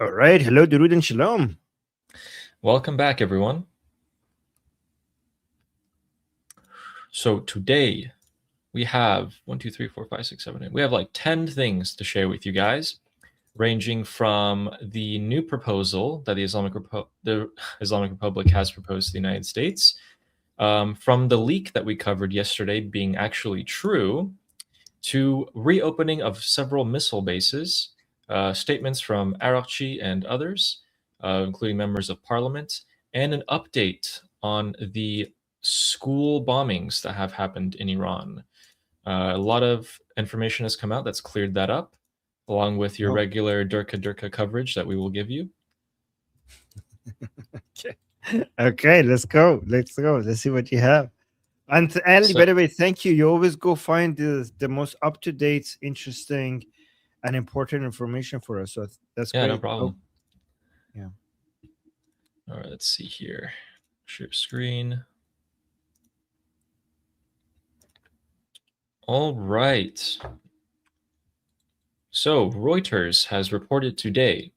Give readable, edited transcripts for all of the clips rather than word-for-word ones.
All right. Hello, Durud and Shalom. Welcome back, everyone. So today we have 1, 2, 3, 4, 5, 6, 7, 8. We have like 10 things to share with you guys, ranging from the new proposal that the Islamic Republic has proposed to the United States, from the leak that we covered yesterday being actually true, to reopening of several missile bases, statements from Arakchi and others, including members of parliament, and an update on the school bombings that have happened in Iran. A lot of information has come out that's cleared that up, along with your regular Durka coverage that we will give you. Okay, let's go. Let's see what you have. And Ali, by the way, thank you. You always go find the most up to date, interesting, and important information for us. So that's great. No problem. Yeah. All right, let's see here. Share screen. All right. So Reuters has reported today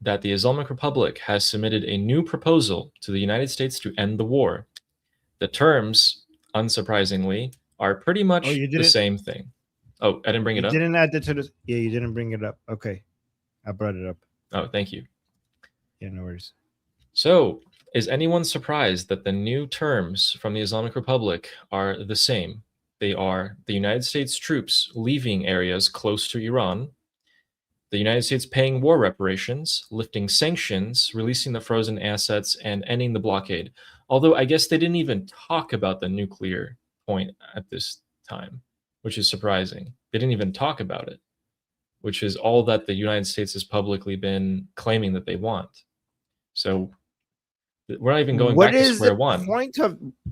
that the Islamic Republic has submitted a new proposal to the United States to end the war. The terms, unsurprisingly, are pretty much the same thing. Oh, I didn't bring it up? You didn't add it to the... Yeah, you didn't bring it up. Okay. I brought it up. Oh, thank you. Yeah, no worries. So, is anyone surprised that the new terms from the Islamic Republic are the same? They are the United States troops leaving areas close to Iran, the United States paying war reparations, lifting sanctions, releasing the frozen assets, and ending the blockade. Although I guess they didn't even talk about the nuclear point at this time, which is surprising. They didn't even talk about it, which is all that the United States has publicly been claiming that they want. So we're not even going back to square one.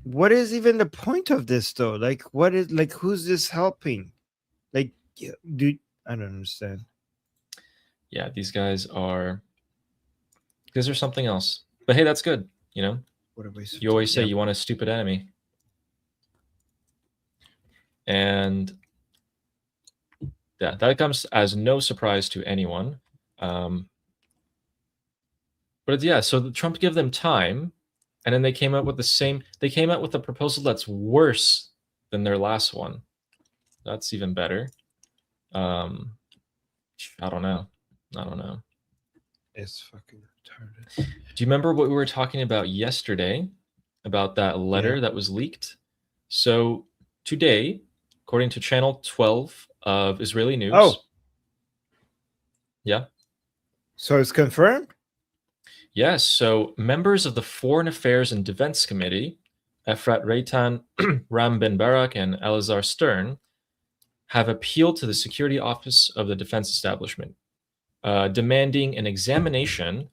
What is even the point of this, though? Like, what is, like, who's this helping? Like, I don't understand. Yeah, these guys are something else. But hey, that's good, you know? You always say you want a stupid enemy. And yeah, that comes as no surprise to anyone. But yeah, so Trump gave them time, and then they came out with a proposal that's worse than their last one. That's even better. I don't know. It's fucking retarded. Do you remember what we were talking about yesterday about that letter that was leaked? So today, according to channel 12 of Israeli news. Oh. Yeah. So it's confirmed? Yes. So members of the Foreign Affairs and Defense Committee, Efrat Reitan, Ram Ben Barak, and Elazar Stern, have appealed to the Security Office of the Defense Establishment, demanding an examination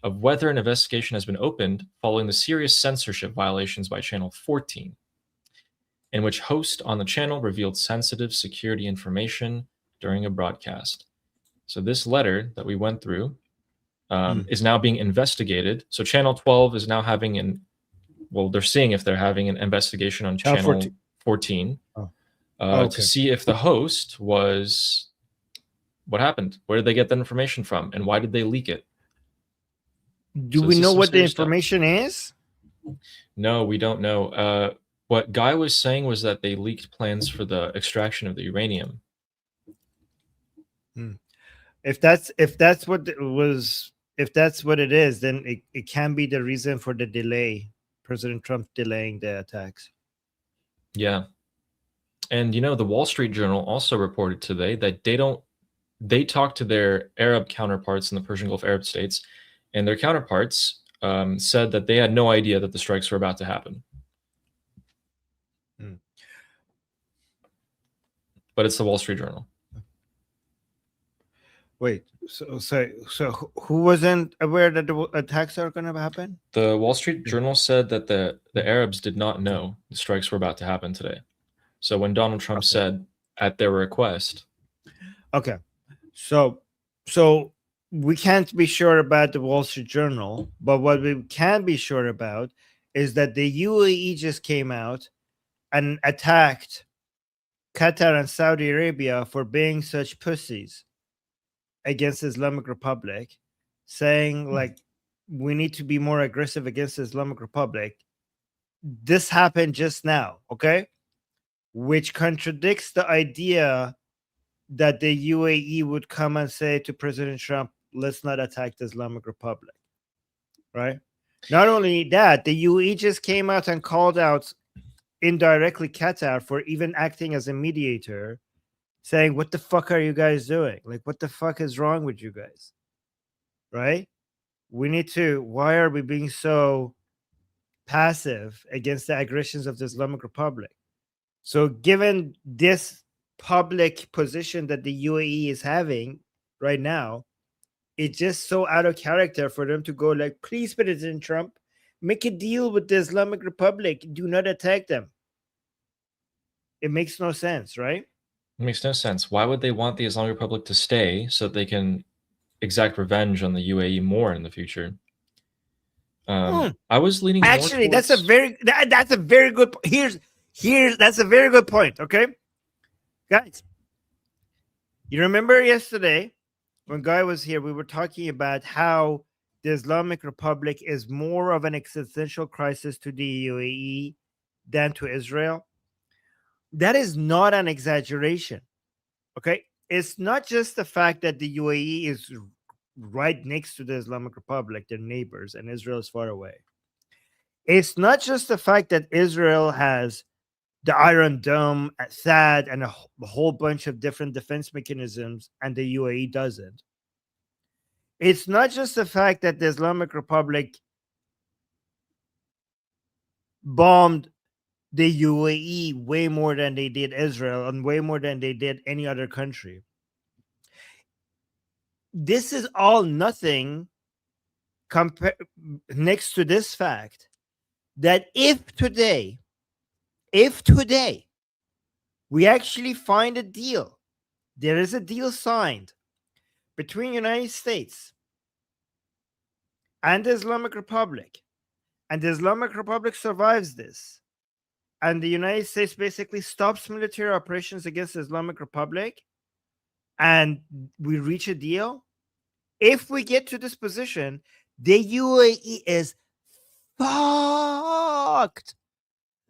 of whether an investigation has been opened following the serious censorship violations by Channel 14, in which host on the channel revealed sensitive security information during a broadcast. So this letter that we went through is now being investigated. So Channel 12 is now having they're seeing if they're having an investigation on Channel 14 to see if the host was... What happened? Where did they get that information from? And why did they leak it? Do we know what the information is? No, we don't know. What Guy was saying was that they leaked plans for the extraction of the uranium. If that's what it is, then it can be the reason for the delay. President Trump delaying the attacks. Yeah. And the Wall Street Journal also reported today that they talked to their Arab counterparts in the Persian Gulf Arab states, and their counterparts said that they had no idea that the strikes were about to happen. But it's the Wall Street Journal. Wait, so who wasn't aware that the attacks are going to happen? The Wall Street Journal said that the Arabs did not know the strikes were about to happen today. So when Donald Trump said at their request. Okay. So we can't be sure about the Wall Street Journal, but what we can be sure about is that the UAE just came out and attacked Qatar and Saudi Arabia for being such pussies against the Islamic Republic, saying like we need to be more aggressive against the Islamic Republic. This happened just now, okay? Which contradicts the idea that the UAE would come and say to President Trump, let's not attack the Islamic Republic, right? Not only that, the UAE just came out and called out indirectly Qatar for even acting as a mediator, saying, what the fuck are you guys doing? Like, what the fuck is wrong with you guys? Right? We need to, why are we being so passive against the aggressions of the Islamic Republic? So, given this public position that the UAE is having right now, it's just so out of character for them to go like, please, President Trump, make a deal with the Islamic Republic. Do not attack them. It makes no sense, right? It makes no sense. Why would they want the Islamic Republic to stay so that they can exact revenge on the UAE more in the future? I was leaning more Actually, towards... that's a very good. Here's that's a very good point. Okay, guys, you remember yesterday when Guy was here, we were talking about how the Islamic Republic is more of an existential crisis to the UAE than to Israel. That is not an exaggeration. Okay, it's not just the fact that the UAE is right next to the Islamic Republic, their neighbors, and Israel is far away. It's not just the fact that Israel has the Iron Dome, THAAD, and a whole bunch of different defense mechanisms, and the UAE doesn't. It's not just the fact that the Islamic Republic bombed the UAE way more than they did Israel and way more than they did any other country. This is all nothing next to this fact that if today we actually find a deal, there is a deal signed between United States and the Islamic Republic, and the Islamic Republic survives this, and the United States basically stops military operations against the Islamic Republic, and we reach a deal. If we get to this position, the UAE is fucked.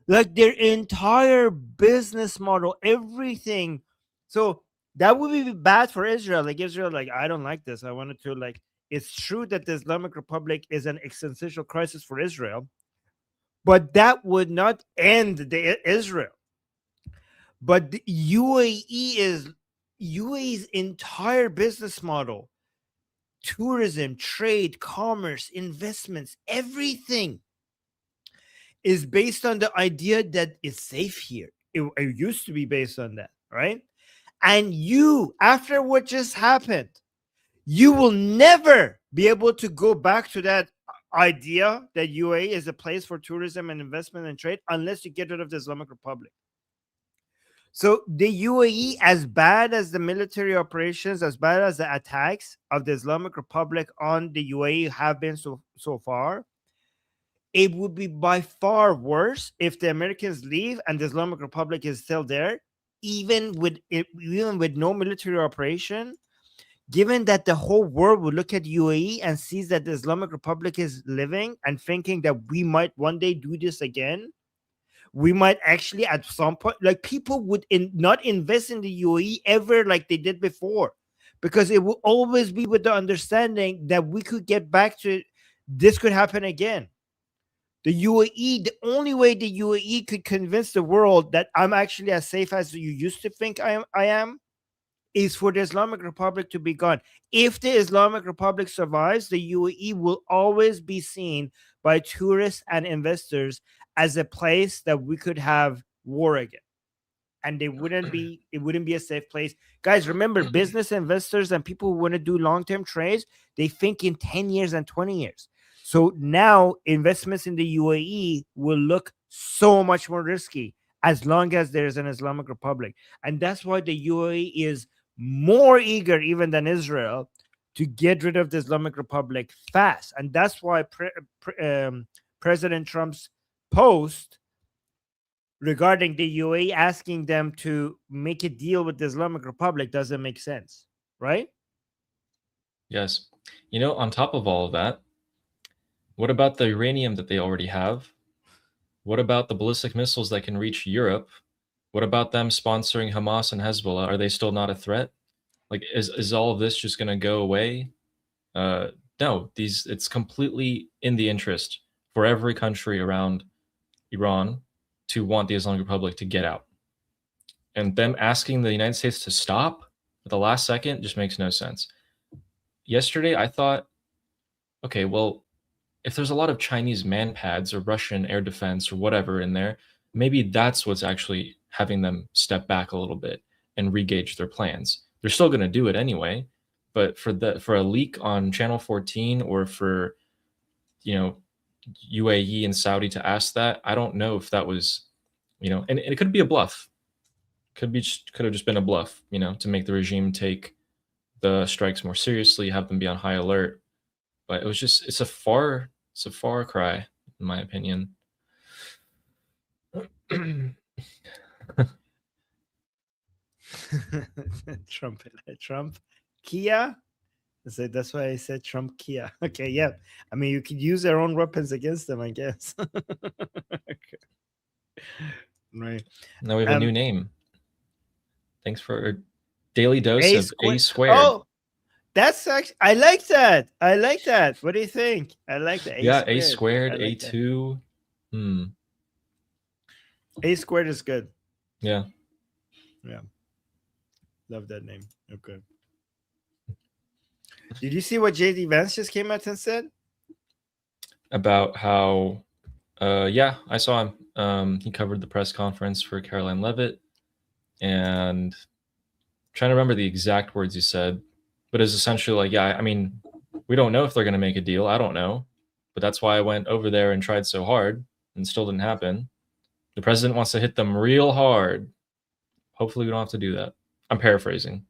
Like their entire business model, everything. So that would be bad for Israel. Like Israel, like, I don't like this. I wanted to like, it's true that the Islamic Republic is an existential crisis for Israel, but that would not end the Israel. But the UAE's entire business model, tourism, trade, commerce, investments, everything is based on the idea that it's safe here. It used to be based on that, right? And you, after what just happened, you will never be able to go back to that idea that UAE is a place for tourism and investment and trade unless you get rid of the Islamic Republic. So the UAE, as bad as the military operations, as bad as the attacks of the Islamic Republic on the UAE have been so far, it would be by far worse if the Americans leave and the Islamic Republic is still there, even with no military operation. Given that the whole world would look at UAE and sees that the Islamic Republic is living and thinking that we might one day do this again, we might actually at some point, like people would not invest in the UAE ever like they did before, because it will always be with the understanding that we could get back to this could happen again. The UAE, the only way the UAE could convince the world that I'm actually as safe as you used to think I am is for the Islamic Republic to be gone. If the Islamic Republic survives, the UAE will always be seen by tourists and investors as a place that we could have war again. And it wouldn't be a safe place. Guys, remember, business investors and people who want to do long-term trades, they think in 10 years and 20 years. So now investments in the UAE will look so much more risky as long as there's an Islamic Republic. And that's why the UAE is more eager even than Israel to get rid of the Islamic Republic fast. And that's why President Trump's post regarding the UAE asking them to make a deal with the Islamic Republic doesn't make sense, right? Yes. On top of all of that, what about the uranium that they already have? What about the ballistic missiles that can reach Europe? What about them sponsoring Hamas and Hezbollah? Are they still not a threat? Like, is all of this just going to go away? Uh, no, it's completely in the interest for every country around Iran to want the Islamic Republic to get out. And them asking the United States to stop at the last second just makes no sense. Yesterday, I thought, okay, well, if there's a lot of Chinese manpads or Russian air defense or whatever in there, maybe that's what's actually having them step back a little bit and regauge their plans. They're still going to do it anyway, but for a leak on Channel 14 or for you know UAE and Saudi to ask that, I don't know if that was and it could be a bluff. Could have just been a bluff, to make the regime take the strikes more seriously, have them be on high alert. But it's a far cry, in my opinion. Trump, Kia. So that's why I said Trump, Kia. Okay, yeah. I mean, you could use their own weapons against them, I guess. Okay. Right. Now we have a new name. Thanks for a daily dose A of A squared. squared. Oh, that's actually, I like that. I like that. What do you think? I like the Yeah, A squared, like A2. A squared is good. Yeah. Yeah. Love that name. Okay. Did you see what JD Vance just came out and said? About how, yeah, I saw him. He covered the press conference for Caroline Levitt, and I'm trying to remember the exact words he said, but it's essentially like, yeah, I mean, we don't know if they're going to make a deal. I don't know, but that's why I went over there and tried so hard, and still didn't happen. The president wants to hit them real hard. Hopefully, we don't have to do that. I'm paraphrasing.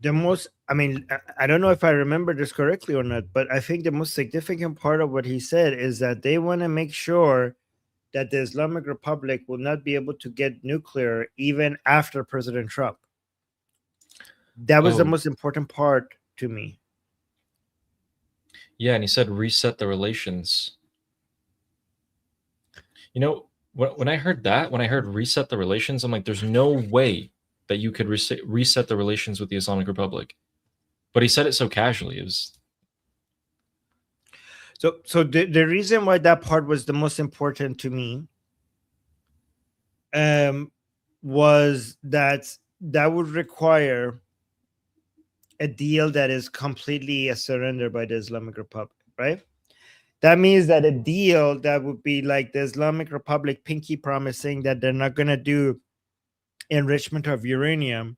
I don't know if I remember this correctly or not, but I think the most significant part of what he said is that they want to make sure that the Islamic Republic will not be able to get nuclear even after President Trump. That was the most important part to me. Yeah, and he said reset the relations. When I heard that, when I heard reset the relations, I'm like, there's no way that you could reset the relations with the Islamic Republic. But he said it so casually. It was so the reason why that part was the most important to me was that would require a deal that is completely a surrender by the Islamic Republic, right? That means that a deal that would be like the Islamic Republic pinky promising that they're not going to do enrichment of uranium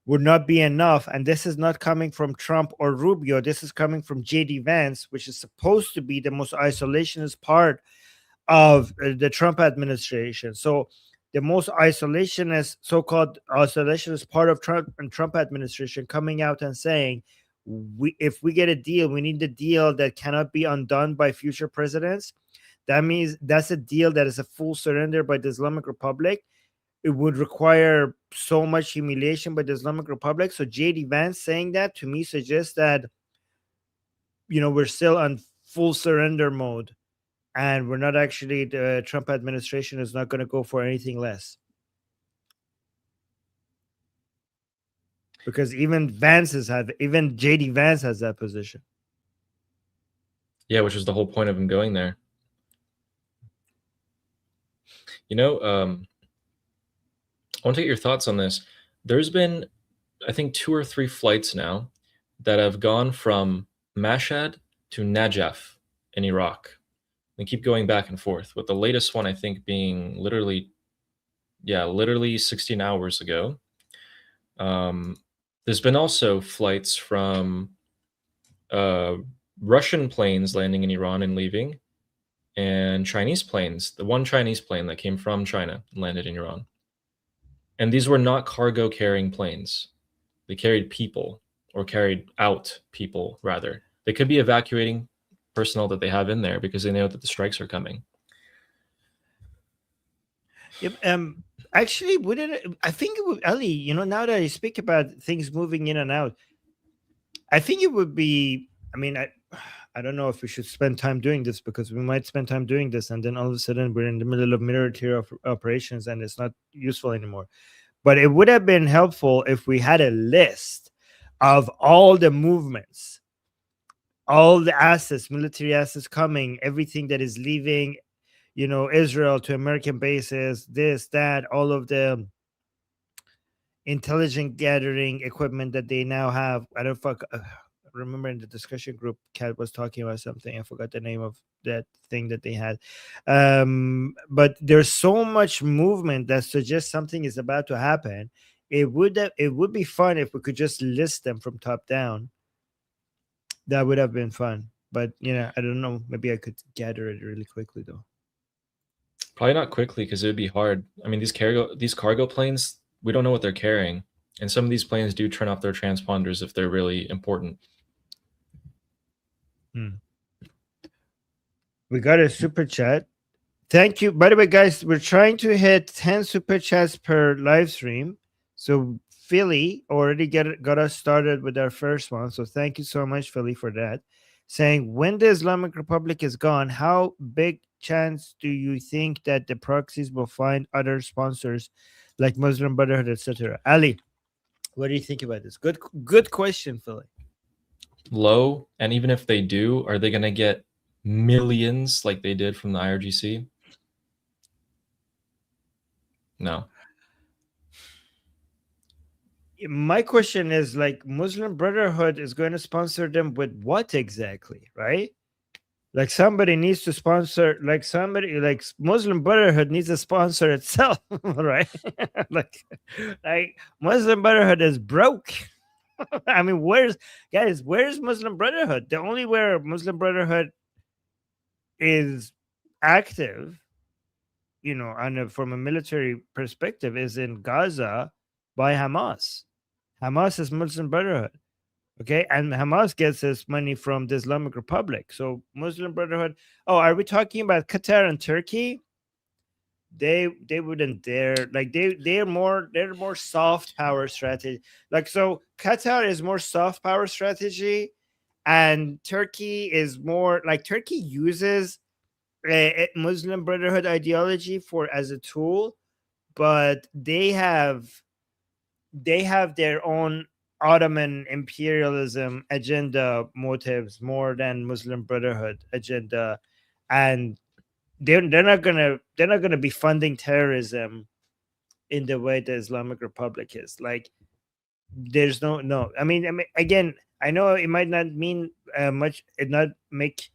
would not be enough. And this is not coming from Trump or Rubio. This is coming from JD Vance, which is supposed to be the most isolationist part of the Trump administration. So the most isolationist, so-called isolationist part of Trump administration coming out and saying, if we get a deal, we need a deal that cannot be undone by future presidents. That means that's a deal that is a full surrender by the Islamic Republic. It would require so much humiliation by the Islamic Republic. So JD Vance saying that to me suggests that, we're still on full surrender mode, and we're not actually, the Trump administration is not going to go for anything less. Because even JD Vance has that position. Yeah, which was the whole point of him going there. I want to get your thoughts on this. There's been, I think, 2 or 3 flights now that have gone from Mashhad to Najaf in Iraq. They keep going back and forth, with the latest one, I think, being literally 16 hours ago. There's been also flights from Russian planes landing in Iran and leaving, and Chinese planes. The one Chinese plane that came from China and landed in Iran. And these were not cargo carrying planes. They carried people, or carried out people, rather. They could be evacuating personnel that they have in there because they know that the strikes are coming. Yep. Actually, I think it would, Ali, now that I speak about things moving in and out, I think it would be. I mean, I don't know if we should spend time doing this because we might spend time doing this, and then all of a sudden we're in the middle of military operations, and it's not useful anymore. But it would have been helpful if we had a list of all the movements, all the assets, military assets coming, everything that is leaving, Israel to American bases, this, that, all of the intelligent gathering equipment that they now have. I don't remember in the discussion group, Kat was talking about something. I forgot the name of that thing that they had. But there's so much movement that suggests something is about to happen. It would be fun if we could just list them from top down. That would have been fun. But I don't know. Maybe I could gather it really quickly though. Probably not quickly because it would be hard. I mean, these cargo planes, we don't know what they're carrying, and some of these planes do turn off their transponders if they're really important. We got a super chat. Thank you. By the way, guys, we're trying to hit 10 super chats per live stream. So Philly already got us started with our first one. So thank you so much, Philly, for that. Saying, when the Islamic Republic is gone, how big chance do you think that the proxies will find other sponsors like Muslim Brotherhood, etc.? Ali, what do you think about this? Good question, Philly. Low, and even if they do, are they going to get millions like they did from the IRGC? No. My question is, like, Muslim Brotherhood is going to sponsor them with what exactly, right? Like, somebody needs to sponsor, like Muslim Brotherhood needs to sponsor itself, right? like Muslim Brotherhood is broke. I mean, where's Muslim Brotherhood? The only where Muslim Brotherhood is active, from a military perspective, is in Gaza by Hamas. Hamas is Muslim Brotherhood. Okay, and Hamas gets its money from the Islamic Republic. So Muslim Brotherhood. Oh, are we talking about Qatar and Turkey? They wouldn't dare. Like they're more soft power strategy. Like, so Qatar is more soft power strategy, and Turkey is more like, Turkey uses Muslim Brotherhood ideology as a tool, but they have their own Ottoman imperialism agenda motives more than Muslim Brotherhood agenda, and they're not gonna be funding terrorism in the way the Islamic Republic is. Like, there's no. I mean, again, I know it might not mean much. It not make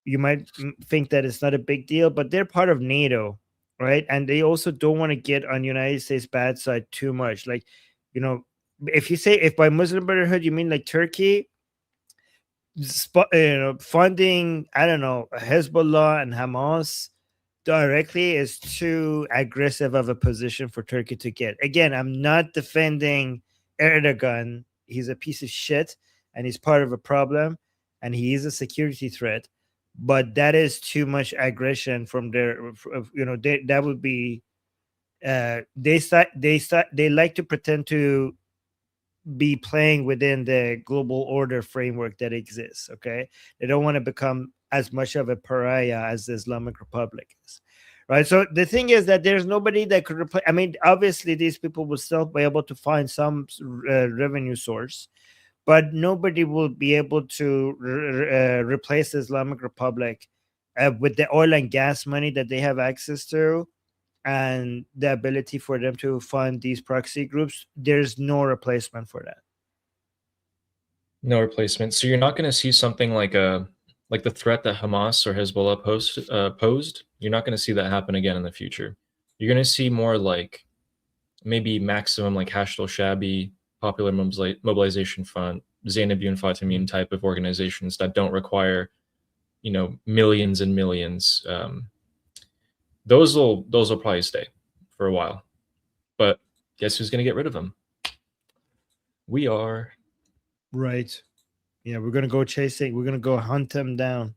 you might think that it's not a big deal, but they're part of NATO, right? And they also don't want to get on United States bad side too much. Like, if by Muslim Brotherhood you mean like Turkey, funding, I don't know, Hezbollah and Hamas directly is too aggressive of a position for Turkey to get. Again, I'm not defending Erdogan. He's a piece of shit and he's part of a problem and he is a security threat. But that is too much aggression from their, that would be, they like to pretend to be playing within the global order framework that exists. Okay, they don't want to become as much of a pariah as the Islamic Republic is, right? So the thing is that there's nobody that could replace. I mean, obviously these people will still be able to find some revenue source, but nobody will be able to replace the Islamic Republic with the oil and gas money that they have access to, and the ability for them to fund these proxy groups. There's no replacement for that. No replacement. So you're not going to see something like the threat that Hamas or Hezbollah posed. You're not going to see that happen again in the future. You're going to see more like maybe maximum like Hashd al-Shabi, Popular Mobilization Front, Zainab Fatimian type of organizations that don't require, millions and millions. Those will probably stay for a while. But guess who's going to get rid of them? We are. Right. Yeah, we're going to go chasing. We're going to go hunt them down.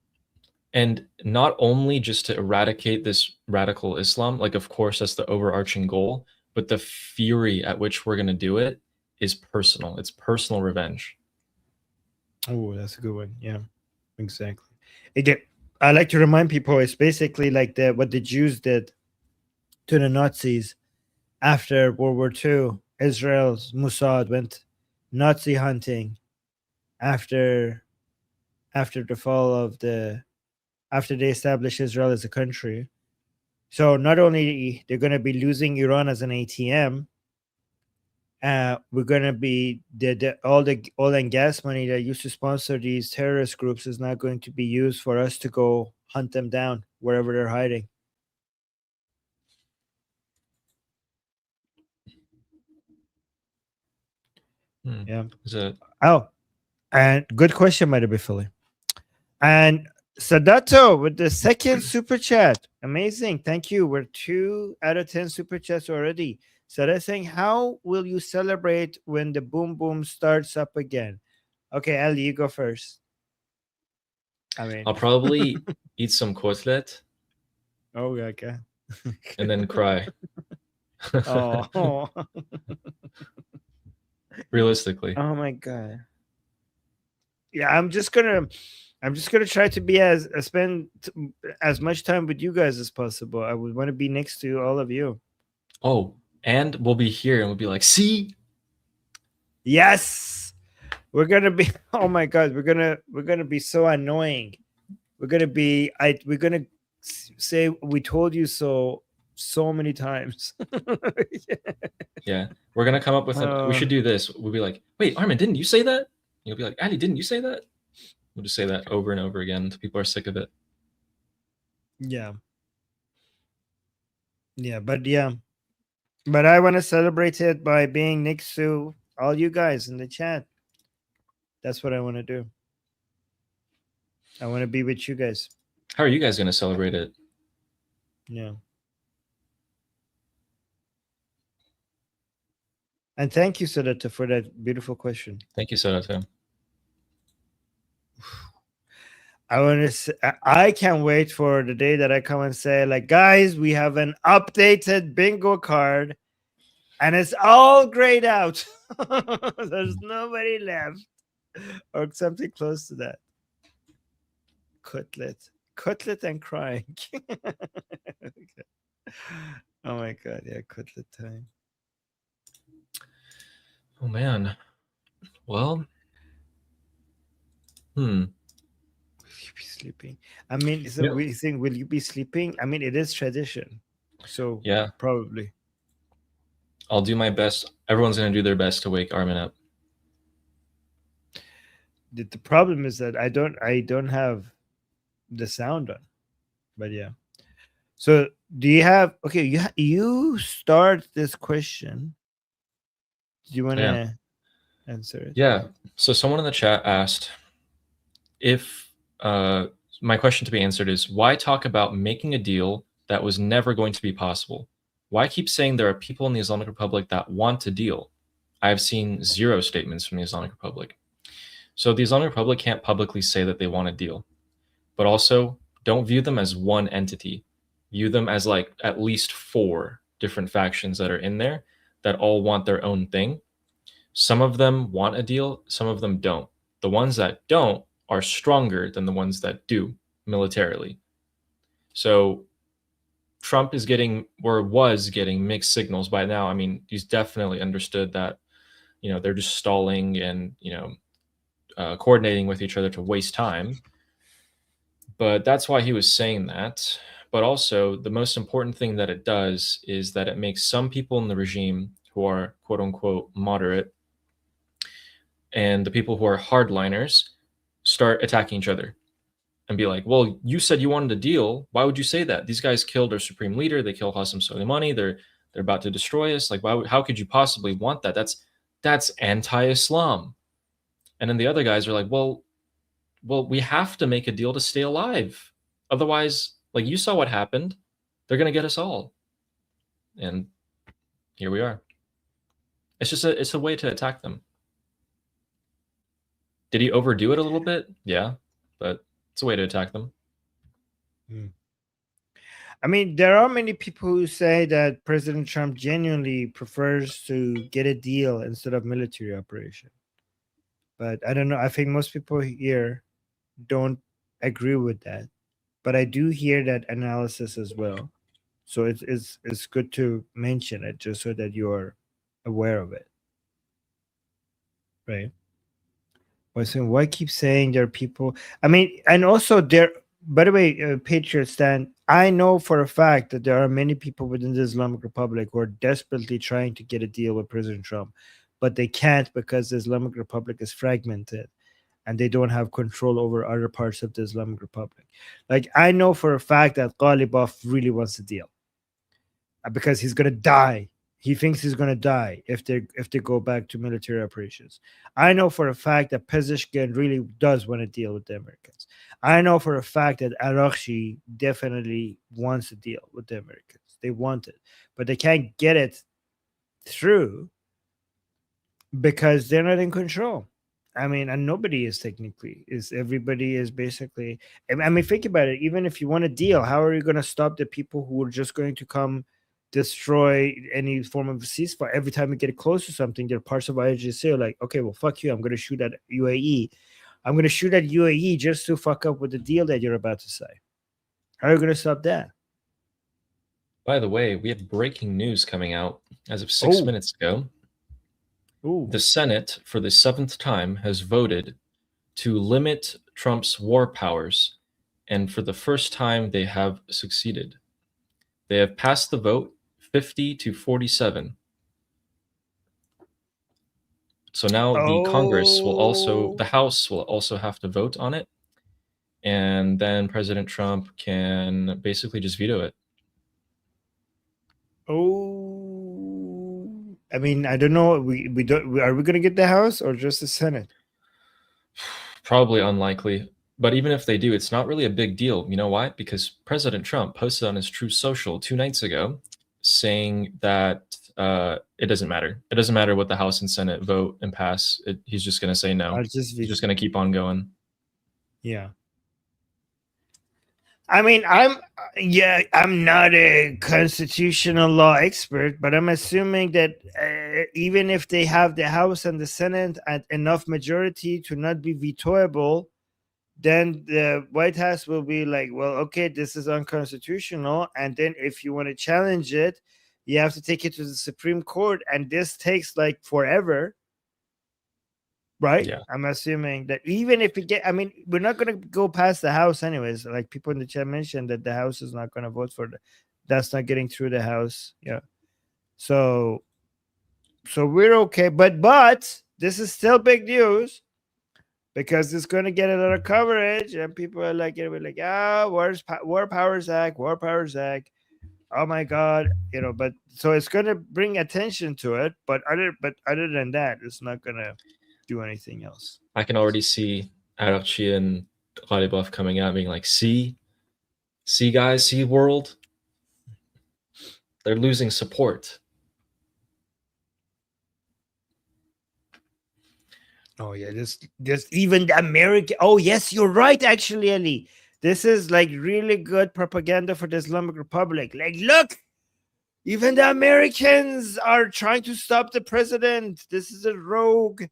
And not only just to eradicate this radical Islam, like, of course, that's the overarching goal, but the fury at which we're going to do it is personal. It's personal revenge. Oh, that's a good one. Yeah, exactly. Again, I like to remind people it's basically like the what the Jews did to the Nazis after World War II. Israel's Mossad went Nazi hunting after after the fall of the after they established Israel as a country. So not only they're going to be losing Iran as an ATM, we're going to be all the oil and gas money that used to sponsor these terrorist groups is not going to be used for us to go hunt them down wherever they're hiding. Yeah. Is it? Oh, and good question, might be Philly. And Sadato with the second super chat. Amazing. Thank you. We're 2 out of 10 super chats already. So they're saying, how will you celebrate when the boom boom starts up again? Okay, Ali, you go first. I mean, I'll probably eat some kotlet oh, okay. and then cry. Oh, Realistically. oh my God. Yeah, I'm just gonna try to be as spend as much time with you guys as possible. I would want to be next to all of you. Oh, and we'll be here and we'll be like, see? Yes, we're gonna be. Oh my God, we're gonna be so annoying. We're gonna be. We're gonna say we told you so so many times. Yeah. We're gonna come up with we should do this. We'll be like, wait, Armin, didn't you say that? You'll be like, Ali, didn't you say that? We'll just say that over and over again until people are sick of it. Yeah. Yeah, but I want to celebrate it by being next to all you guys in the chat. That's what I want to do. I want to be with you guys. How are you guys gonna celebrate it? Yeah. And thank you, Sadata, for that beautiful question. Thank you, Sodato. I want to. I can't wait for the day that I come and say, like, guys, we have an updated bingo card, and it's all grayed out. There's nobody left, or something close to that. Cutlet, and crying. Okay. Oh my God! Yeah, cutlet time. Oh man. Well, Will you be sleeping? I mean, so Yeah. we think, will you be sleeping? I mean, it is tradition, so Yeah, probably. I'll do my best. Everyone's gonna do their best to wake Armin up. The problem is that I don't have the sound on, but yeah. So do you have? Okay, you start this question. Do you want Yeah. to answer it? Yeah. So someone in the chat asked if my question to be answered is why talk about making a deal that was never going to be possible? Why keep saying there are people in the Islamic Republic that want a deal? I have seen 0 statements from the Islamic Republic. So the Islamic Republic can't publicly say that they want a deal, but also don't view them as one entity. View them as like at least 4 different factions that are in there that all want their own thing. Some of them want a deal, some of them don't. The ones that don't are stronger than the ones that do militarily. So Trump is getting or was getting mixed signals by now. I mean, he's definitely understood that, they're just stalling and, coordinating with each other to waste time. But that's why he was saying that. But also, the most important thing that it does is that it makes some people in the regime who are quote unquote moderate and the people who are hardliners start attacking each other and be like, well, you said you wanted a deal. Why would you say that? These guys killed our supreme leader. They killed Qasem Soleimani. They're about to destroy us. Like, how could you possibly want that? That's anti-Islam. And then the other guys are like, well, we have to make a deal to stay alive. Otherwise, like you saw what happened. They're gonna get us all. And here we are. It's a way to attack them. Did he overdo it a little bit? Yeah, but it's a way to attack them. I mean, there are many people who say that President Trump genuinely prefers to get a deal instead of military operation. But I don't know. I think most people here don't agree with that. But I do hear that analysis as well. So it's good to mention it just so that you're aware of it, right? But so why keep saying there are people? I mean, and also there. By the way, Patriot Stan, I know for a fact that there are many people within the Islamic Republic who are desperately trying to get a deal with President Trump, but they can't because the Islamic Republic is fragmented and they don't have control over other parts of the Islamic Republic. Like I know for a fact that Ghalibaf really wants a deal because he's gonna die. He thinks he's gonna die if they go back to military operations. I know for a fact that Pezeshkian really does want to deal with the Americans. I know for a fact that Arakshi definitely wants to deal with the Americans. They want it, but they can't get it through because they're not in control. I mean, and nobody is technically is everybody is basically. I mean, think about it. Even if you want a deal, how are you going to stop the people who are just going to come destroy any form of ceasefire? Every time you get close to something, there are parts of IRGC are like, okay, well, fuck you. I'm going to shoot at UAE. I'm going to shoot at UAE just to fuck up with the deal that you're about to say. How are you going to stop that? By the way, we have breaking news coming out as of 6 Oh, minutes ago. oh, The Senate, for the 7th time, has voted to limit Trump's war powers, and for the first time, they have succeeded. They have passed the vote 50 to 47. So now the House will also have to vote on it, and then President Trump can basically just veto it. Oh, I mean, I don't know. We don't. Are we gonna get the House or just the Senate? Probably unlikely. But even if they do, it's not really a big deal. You know why? Because President Trump posted on his True Social 2 nights ago saying that it doesn't matter. It doesn't matter what the House and Senate vote and pass. He's just going to say no. I'll just He's be. just going to keep on going. Yeah. I mean, I'm not a constitutional law expert, but I'm assuming that even if they have the House and the Senate at enough majority to not be vetoable, then the White House will be like, well, okay, this is unconstitutional. And then if you want to challenge it, you have to take it to the Supreme Court. And this takes like forever. Right? Yeah. I'm assuming that even if we get, I mean, we're not going to go past the House anyways. Like people in the chat mentioned that the House is not going to vote for that's not getting through the House. Yeah. So we're okay. But this is still big news because it's going to get a lot of coverage and people are like, it'll be like, where's War Powers Act, War Powers Act. Oh my God, but so it's going to bring attention to it. But other than that, it's not going to do anything else. I can already see Arakchi and Ghalibaf coming out being like, see guys, see world. They're losing support. Oh yeah, this even the American. Oh yes, you're right. Actually, Ali, this is like really good propaganda for the Islamic Republic. Like, look, even the Americans are trying to stop the president. This is a rogue,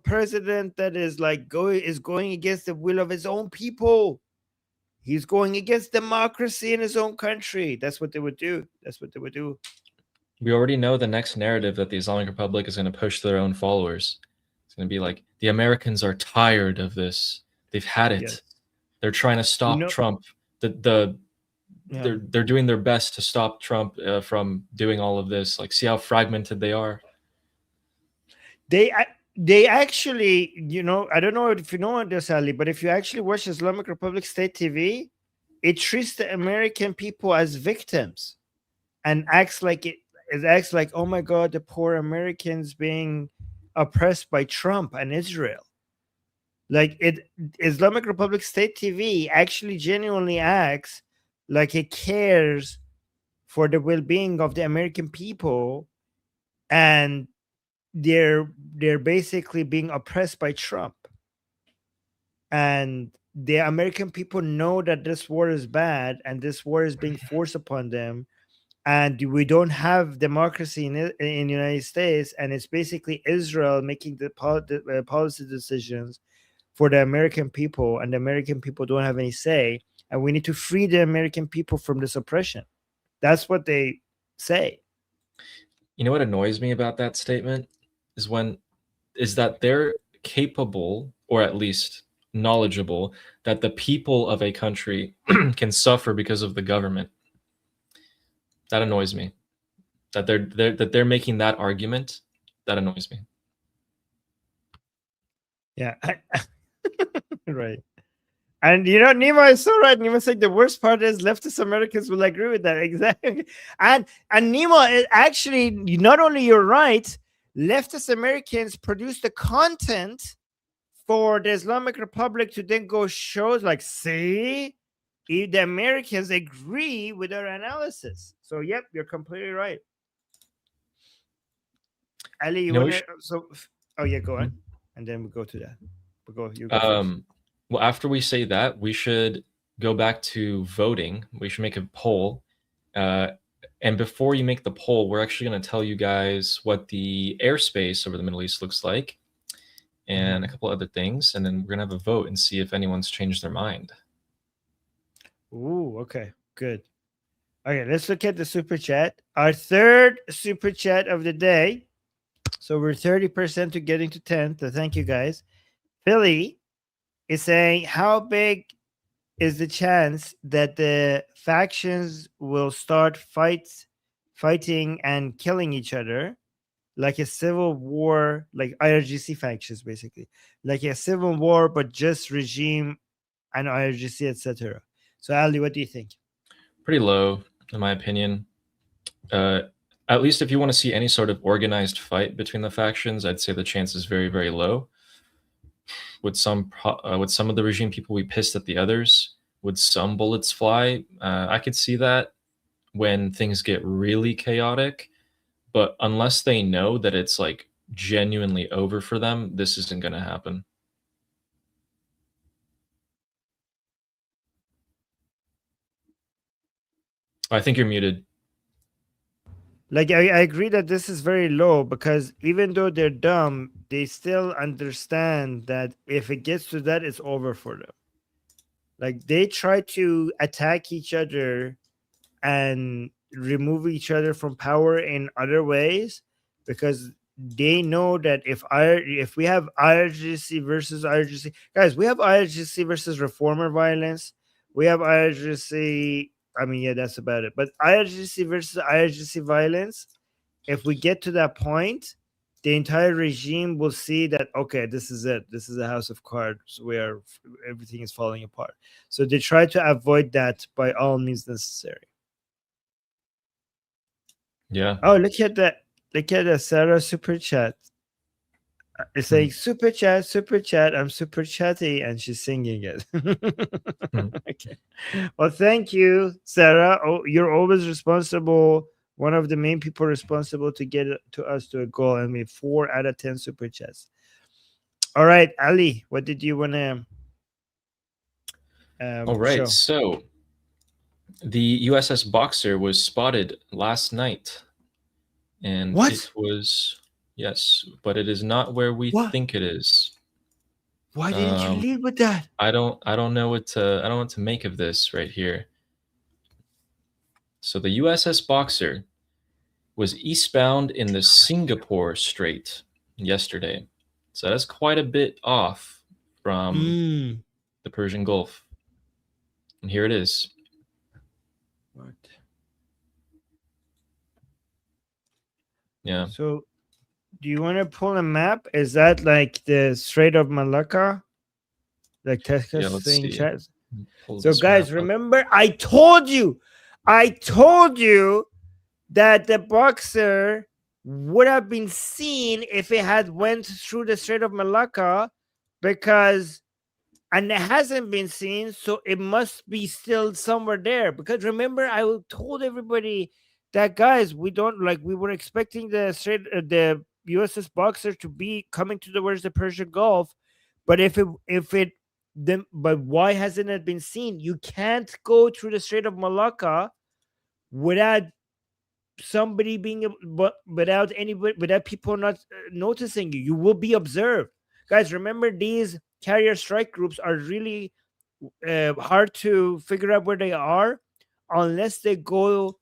president that is like going against the will of his own people. He's going against democracy in his own country. That's what they would do. That's what they would do. We already know the next narrative that the Islamic Republic is going to push to their own followers. It's going to be like, the Americans are tired of this. They've had it. Yes. They're trying to stop Trump. They're doing their best to stop Trump from doing all of this. Like, see how fragmented they are. They actually, I don't know if you know this, Ali, but if you actually watch Islamic Republic State TV, it treats the American people as victims and acts like oh my God, the poor Americans being oppressed by Trump and Israel. Like Islamic Republic State TV actually genuinely acts like it cares for the well-being of the American people, and they're basically being oppressed by Trump. And the American people know that this war is bad and this war is being forced upon them and we don't have democracy in the United States, and it's basically Israel making the policy decisions for the American people, and the American people don't have any say, and we need to free the American people from this oppression. That's what they say. You know what annoys me about that statement is that they're capable, or at least knowledgeable, that the people of a country can suffer because of the government. That annoys me. That they're making that argument. That annoys me. Yeah, right. And Nima is so right. Nima said the worst part is leftist Americans will agree with that exactly. And Nima is actually not only you're right. Leftist Americans produce the content for the Islamic Republic to then go shows like, see, the Americans agree with our analysis. So, yep, you're completely right. Ali, you want to? Oh yeah, go on, and then we go to that. We go. You go first. Well, after we say that, we should go back to voting. We should make a poll. And before you make the poll, we're actually going to tell you guys what the airspace over the Middle East looks like and a couple other things. And then we're going to have a vote and see if anyone's changed their mind. Ooh, okay, good. Okay, let's look at the super chat. Our third super chat of the day. So we're 30% to getting to 10. So thank you guys. Philly is saying, how big is the chance that the factions will start fighting and killing each other, like a civil war, like IRGC factions, basically, like a civil war, but just regime and IRGC, etc. So, Ali, what do you think? Pretty low, in my opinion. At least if you want to see any sort of organized fight between the factions, I'd say the chance is very, very low. Would some of the regime people be pissed at the others? Would some bullets fly? I could see that when things get really chaotic, but unless they know that it's like genuinely over for them, this isn't going to happen. I think you're muted. Like, I agree that this is very low, because even though they're dumb, they still understand that if it gets to that, it's over for them. Like, they try to attack each other and remove each other from power in other ways, because they know that if we have IRGC versus IRGC, guys, we have IRGC versus reformer violence. We have IRGC. I mean, yeah, that's about it. But IRGC versus IRGC violence, if we get to that point, the entire regime will see that, okay, this is it. This is a house of cards where everything is falling apart. So they try to avoid that by all means necessary. Yeah. Oh, look at that. Look at the Sarah super chat. It's like super chat. I'm super chatty, and she's singing it. Okay. Well, thank you, Sarah. Oh, you're always responsible. One of the main people responsible to get to us to a goal, and we have 4 out of 10 super chats. All right, Ali, what did you want to? All right. Show? So the USS Boxer was spotted last night, and What? it was, yes, but it is not where we think it is. Why didn't you lead with that? I don't know what to make of this right here. So the USS Boxer was eastbound in the Singapore Strait yesterday. So that's quite a bit off from the Persian Gulf. And here it is. What? Yeah. So, do you want to pull a map? Is that like the Strait of Malacca? Like Tesca's thing chat? So, guys, remember, I told you that the Boxer would have been seen if it had went through the Strait of Malacca, and it hasn't been seen, so it must be still somewhere there. Because remember, I told everybody that, guys, we were expecting the USS Boxer to be coming towards the Persian Gulf, but but why hasn't it been seen? You can't go through the Strait of Malacca without somebody being but without anybody, without people not noticing you. You will be observed. Guys, remember, these carrier strike groups are really hard to figure out where they are unless they go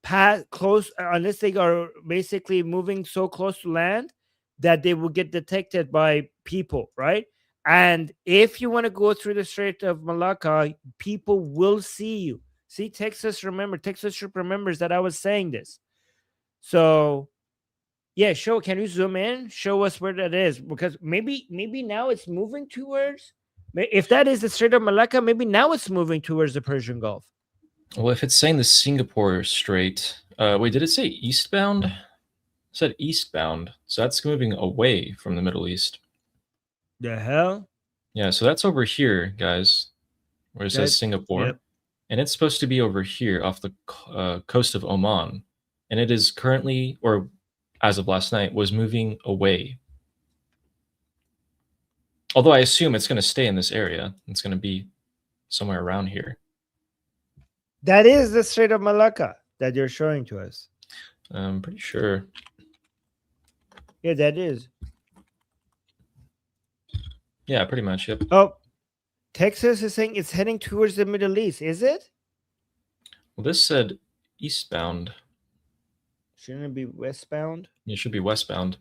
past close, unless they are basically moving so close to land that they will get detected by people, right? And if you want to go through the Strait of Malacca, people will see you. See, Texas trip remembers that I was saying this. So yeah, can you zoom in? Show us where that is, because maybe now it's moving towards. If that is the Strait of Malacca, maybe now it's moving towards the Persian Gulf. Well, if it's saying the Singapore Strait, wait, did it say eastbound? It said eastbound, so that's moving away from the Middle East. The hell? Yeah, so that's over here, guys, where it says Singapore. Yep. And it's supposed to be over here off the coast of Oman. And it is currently, or as of last night, was moving away. Although I assume it's going to stay in this area. It's going to be somewhere around here. That is the Strait of Malacca that you're showing to us. I'm pretty sure. Yeah, that is. Yeah, pretty much, yep. Oh, Texas is saying it's heading towards the Middle East. Is it? Well, this said eastbound. Shouldn't it be westbound? It should be westbound.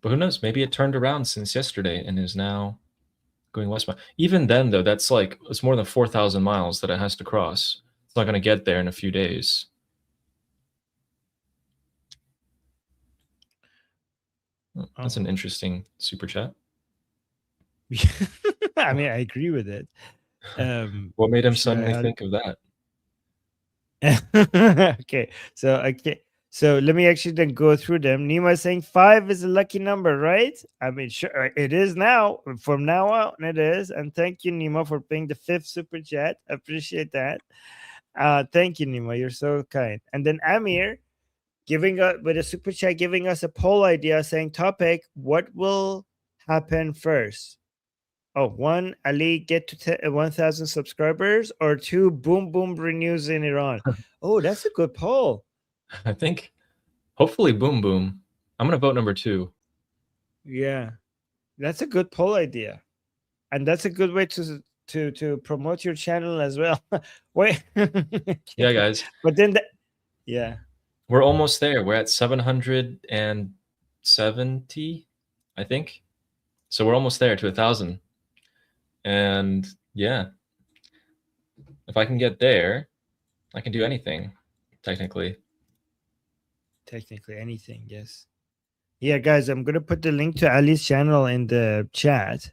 But who knows? Maybe it turned around since yesterday and is now going westbound. Even then, though, it's more than 4,000 miles that it has to cross. It's not going to get there in a few days. That's an interesting super chat. I mean, I agree with it. What made him suddenly think of that? Okay, so let me actually then go through them. Nima is saying 5 is a lucky number, right? I mean, sure, it is now. From now on, it is. And thank you, Nima, for paying the 5th super chat. I appreciate that. Thank you, Nima. You're so kind. And then Amir giving us with a super chat, giving us a poll idea, saying topic: what will happen first? Oh, 1, Ali get to 1,000 subscribers, or 2, boom boom renews in Iran. Oh, that's a good poll. I think hopefully boom boom. I'm gonna vote number 2. Yeah, that's a good poll idea, and that's a good way to promote your channel as well. Wait, yeah, guys. But then, yeah, we're almost there. We're at 770, I think. So we're almost there to 1,000. And yeah, if I can get there, I can do anything, technically. Technically anything, yes. Yeah, guys, I'm gonna put the link to Ali's channel in the chat.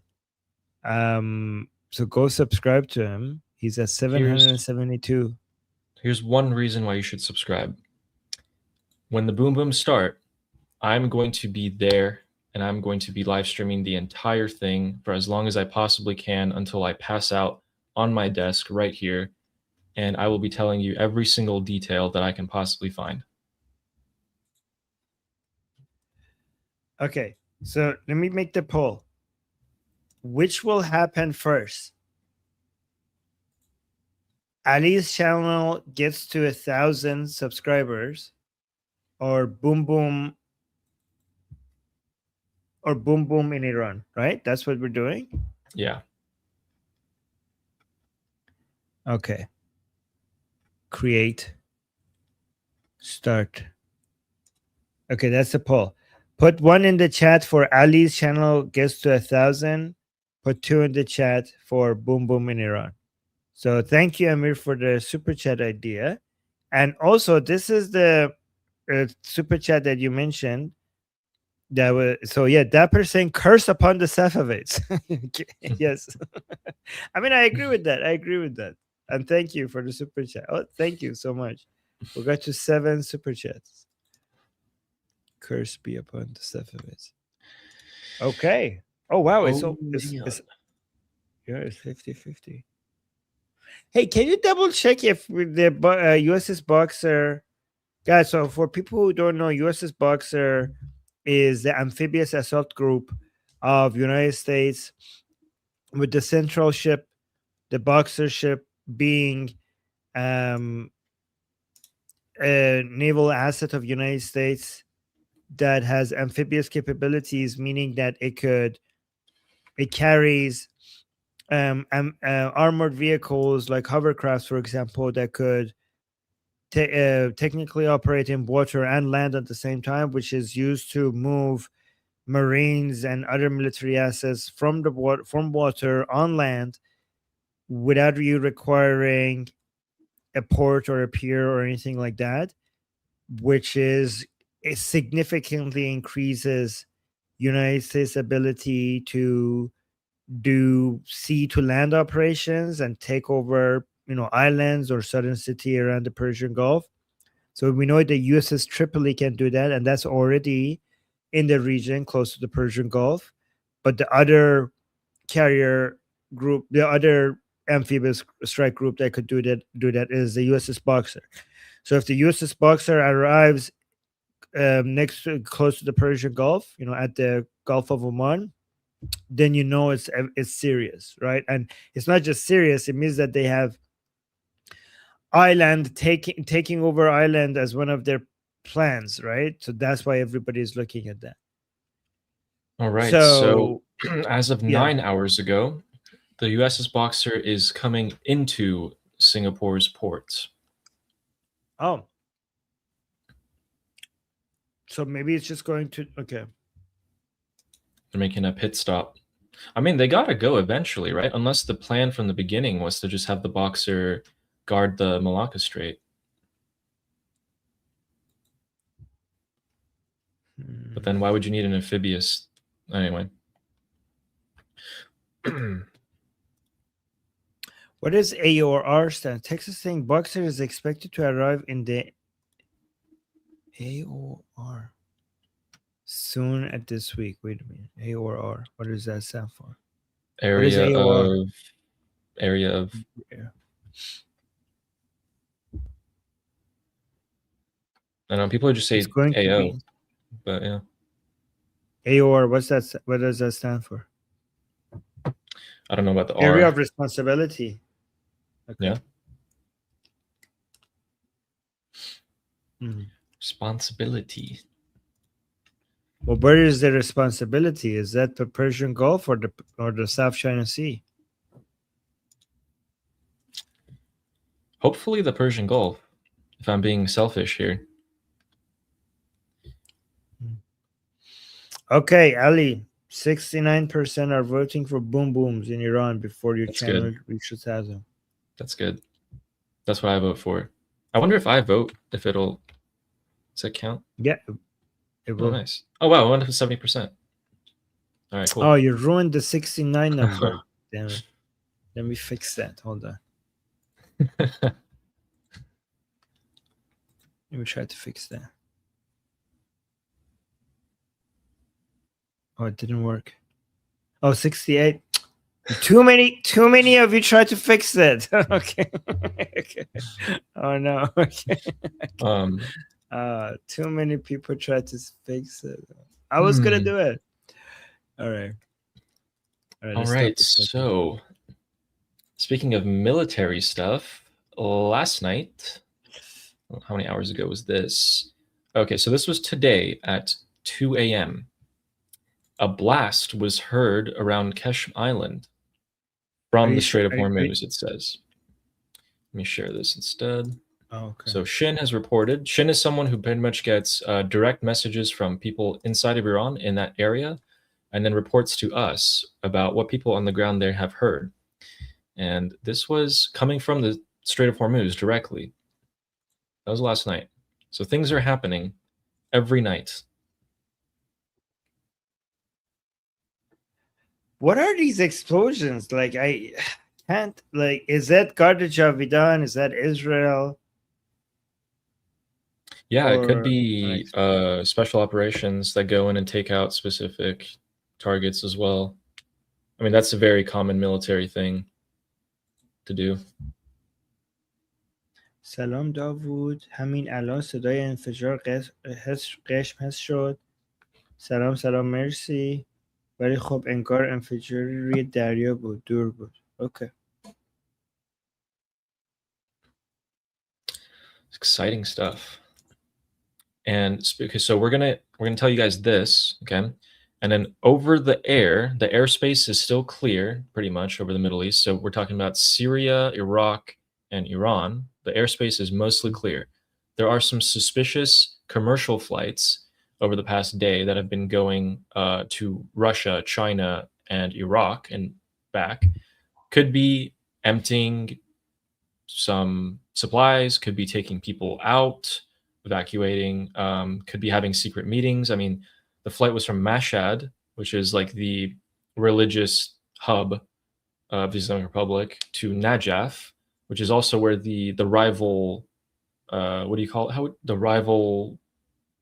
So go subscribe to him. He's at 772. Here's one reason why you should subscribe. When the boom booms start, I'm going to be there and I'm going to be live streaming the entire thing for as long as I possibly can until I pass out on my desk right here. And I will be telling you every single detail that I can possibly find. Okay, so let me make the poll. Which will happen first? Ali's channel gets to 1,000 subscribers, or boom boom in Iran, right? That's what we're doing? Yeah. Okay. Create. Start. Okay, that's the poll. Put 1 in the chat for Ali's channel gets to 1,000. Put 2 in the chat for boom boom in Iran. So thank you, Amir, for the super chat idea. And also, this is the super chat that you mentioned. That was, so yeah, Dapper saying curse upon the Safavids. Yes. I mean, I agree with that. And thank you for the super chat. Oh, thank you so much. We got to 7 super chats. Curse be upon the Safavids. Okay. Oh wow, it's 50-50. Hey, can you double check if the USS Boxer, guys? So for people who don't know, USS Boxer is the amphibious assault group of United States, with the central ship, the Boxer ship, being um, a naval asset of United States that has amphibious capabilities, meaning that it carries armored vehicles like hovercrafts, for example, that could technically operate in water and land at the same time, which is used to move marines and other military assets from from water on land without you requiring a port or a pier or anything like that, which is it significantly increases United States ability to do sea to land operations and take over, islands or southern city around the Persian Gulf. So we know the USS Tripoli can do that, and that's already in the region close to the Persian Gulf. But the other carrier group, the other amphibious strike group that could do that is the USS Boxer. So if the USS Boxer arrives next to close to the Persian Gulf, at the Gulf of Oman, then it's serious, right? And it's not just serious; it means that they have island taking over island as one of their plans, right? So that's why everybody is looking at that. All right. So, So as of yeah. 9 hours ago, the USS Boxer is coming into Singapore's ports. Oh. So maybe it's just going to okay. They're making a pit stop. I mean, they gotta go eventually, right? Unless the plan from the beginning was to just have the Boxer guard the Malacca Strait. But then why would you need an amphibious? Anyway. What does AOR stand? Texas saying Boxer is expected to arrive in the AOR soon at this week. Wait a minute. AOR. What does that stand for? area AOR? of area of Yeah. I know people just say It's going to AO, be but yeah. AOR. What's that? What does that stand for? I don't know about the Area R. of responsibility. Okay. Yeah. Mhm. Responsibility. Well, where is the responsibility? Is that the Persian Gulf or the South China Sea? Hopefully the Persian Gulf, if I'm being selfish here. Okay, Ali. 69% are voting for boom booms in Iran before your That's channel good. reaches 1,000. That's good. That's what I vote for. I wonder if I vote, if it'll does that count? Yeah, it Oh, will. nice. Oh wow, I went up to 70%. All right, cool. Oh, you ruined the 69 number. Damn it. Let me fix that. Hold on. Let me try to fix that. Oh, it didn't work. Oh, 68. Too many of you tried to fix it. Okay. Okay. Oh no. Okay. Too many people tried to fix it. I was gonna do it. All right. All right. So, speaking of military stuff, last night, how many hours ago was this? Okay, so this was today at 2 a.m. A blast was heard around Keshm Island from the Strait of Hormuz, it says. Let me share this instead. Oh, okay. So Shin has reported. Shin is someone who pretty much gets direct messages from people inside of Iran in that area and then reports to us about what people on the ground there have heard. And this was coming from the Strait of Hormuz directly. That was last night. So things are happening every night. What are these explosions? Like, I can't, like, is that Gardej Javidan? Is that Israel? Yeah, it could be special operations that go in and take out specific targets as well. I mean, that's a very common military thing to do. سلام داوود همین الان صدای انفجار قشم حس شد سلام مرسی ولی خب انگار انفجاری روی دریا بود دور بود اوکی Exciting stuff. And so we're gonna tell you guys this, okay? And then over the airspace is still clear pretty much over the Middle East. So we're talking about Syria, Iraq, and Iran. The airspace is mostly clear. There are some suspicious commercial flights over the past day that have been going to Russia, China, and Iraq and back. Could be emptying some supplies, could be taking people out, evacuating, could be having secret meetings. I mean, the flight was from Mashhad, which is like the religious hub of the Islamic Republic, to Najaf, which is also where the rival, what do you call it? The rival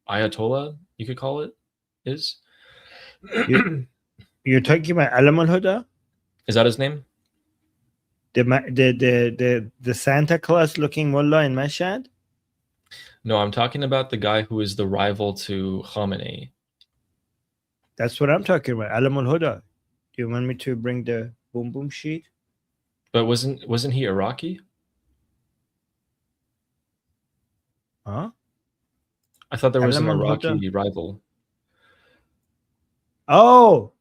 Ayatollah, you could call it, is. You're talking about Alam al Huda? Is that his name? The Santa Claus looking mullah in Mashhad? No, I'm talking about the guy who is the rival to Khamenei. That's what I'm talking about. Alam al Huda. Do you want me to bring the boom boom sheet? But wasn't he Iraqi? Huh? I thought there was an Alam al Iraqi Huda? rival. Oh,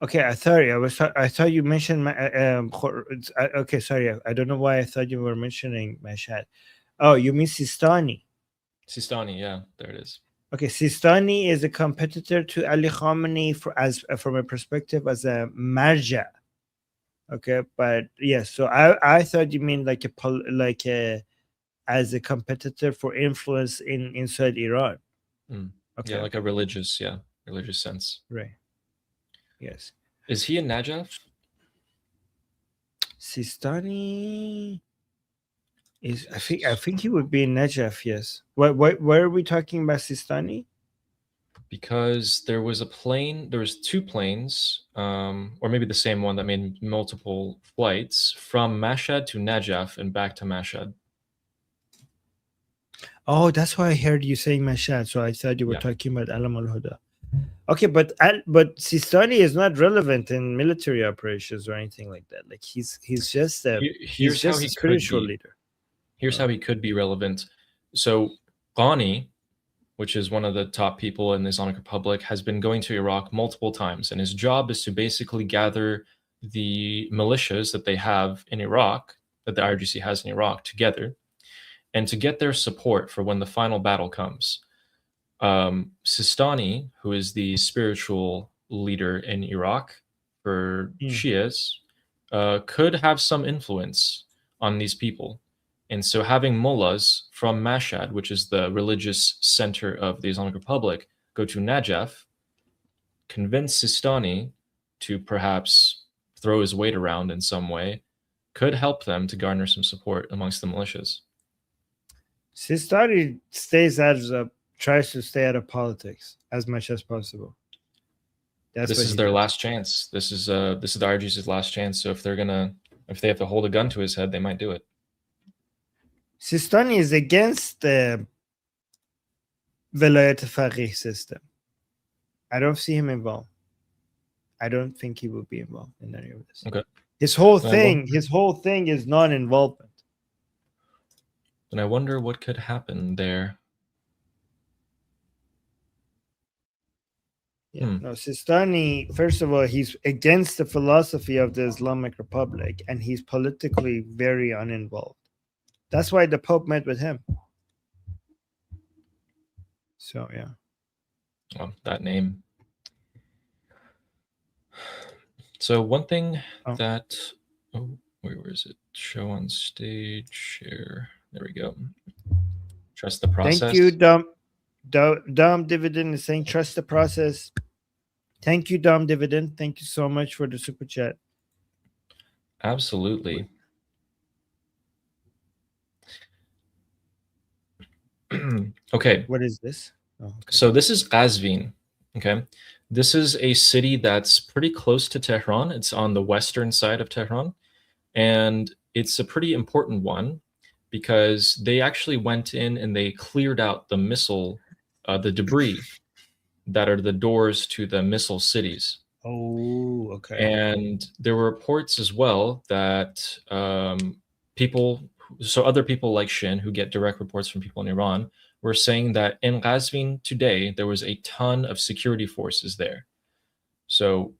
okay. I thought you mentioned okay, sorry. I don't know why I thought you were mentioning Mashhad. Oh, you mean Sistani? Sistani, yeah, there it is. Okay, Sistani is a competitor to Ali Khamenei from a perspective as a marja. Okay, but yes, so I thought you mean like as a competitor for influence inside Iran. Okay. Yeah, like a religious sense. Right. Yes. Is he in Najaf? Sistani is I think he would be in Najaf, yes. Where are we talking about Sistani? Because there was two planes, or maybe the same one that made multiple flights from Mashhad to Najaf and back to Mashhad. Oh, that's why I heard you saying Mashhad. So I thought you were talking about Alam al Huda. Okay, but Sistani is not relevant in military operations or anything like that. Like he's just a spiritual leader. Here's how he could be relevant. So Ghani, which is one of the top people in the Islamic Republic, has been going to Iraq multiple times, and his job is to basically gather the militias that they have in Iraq, that the IRGC has in Iraq, together, and to get their support for when the final battle comes. Sistani, who is the spiritual leader in Iraq for Shias, could have some influence on these people. And so having mullahs from Mashhad, which is the religious center of the Islamic Republic, go to Najaf, convince Sistani to perhaps throw his weight around in some way, could help them to garner some support amongst the militias. Sistani tries to stay out of politics as much as possible. This is their last chance. This is the IRGC's last chance. So if they have to hold a gun to his head, they might do it. Sistani is against the Velayat Faqih system. I don't see him involved. I don't think he will be involved in any of this. Okay. His whole thing is non-involvement. And I wonder what could happen there. Yeah. No, Sistani, first of all, he's against the philosophy of the Islamic Republic, and he's politically very uninvolved. That's why the Pope met with him. So, yeah. Well, that name. So one thing that... Oh, where is it? Show on stage, share. There we go. Trust the process. Thank you, Dom Dividend is saying trust the process. Thank you, Dom Dividend. Thank you so much for the super chat. Absolutely. Okay. What is this? Oh, okay. So this is Qazvin. Okay. This is a city that's pretty close to Tehran. It's on the western side of Tehran. And it's a pretty important one because they actually went in and they cleared out the missile, the debris that are the doors to the missile cities. Oh, okay. And there were reports as well that people so other people like Shin, who get direct reports from people in Iran, were saying that in Qazvin today, there was a ton of security forces there. So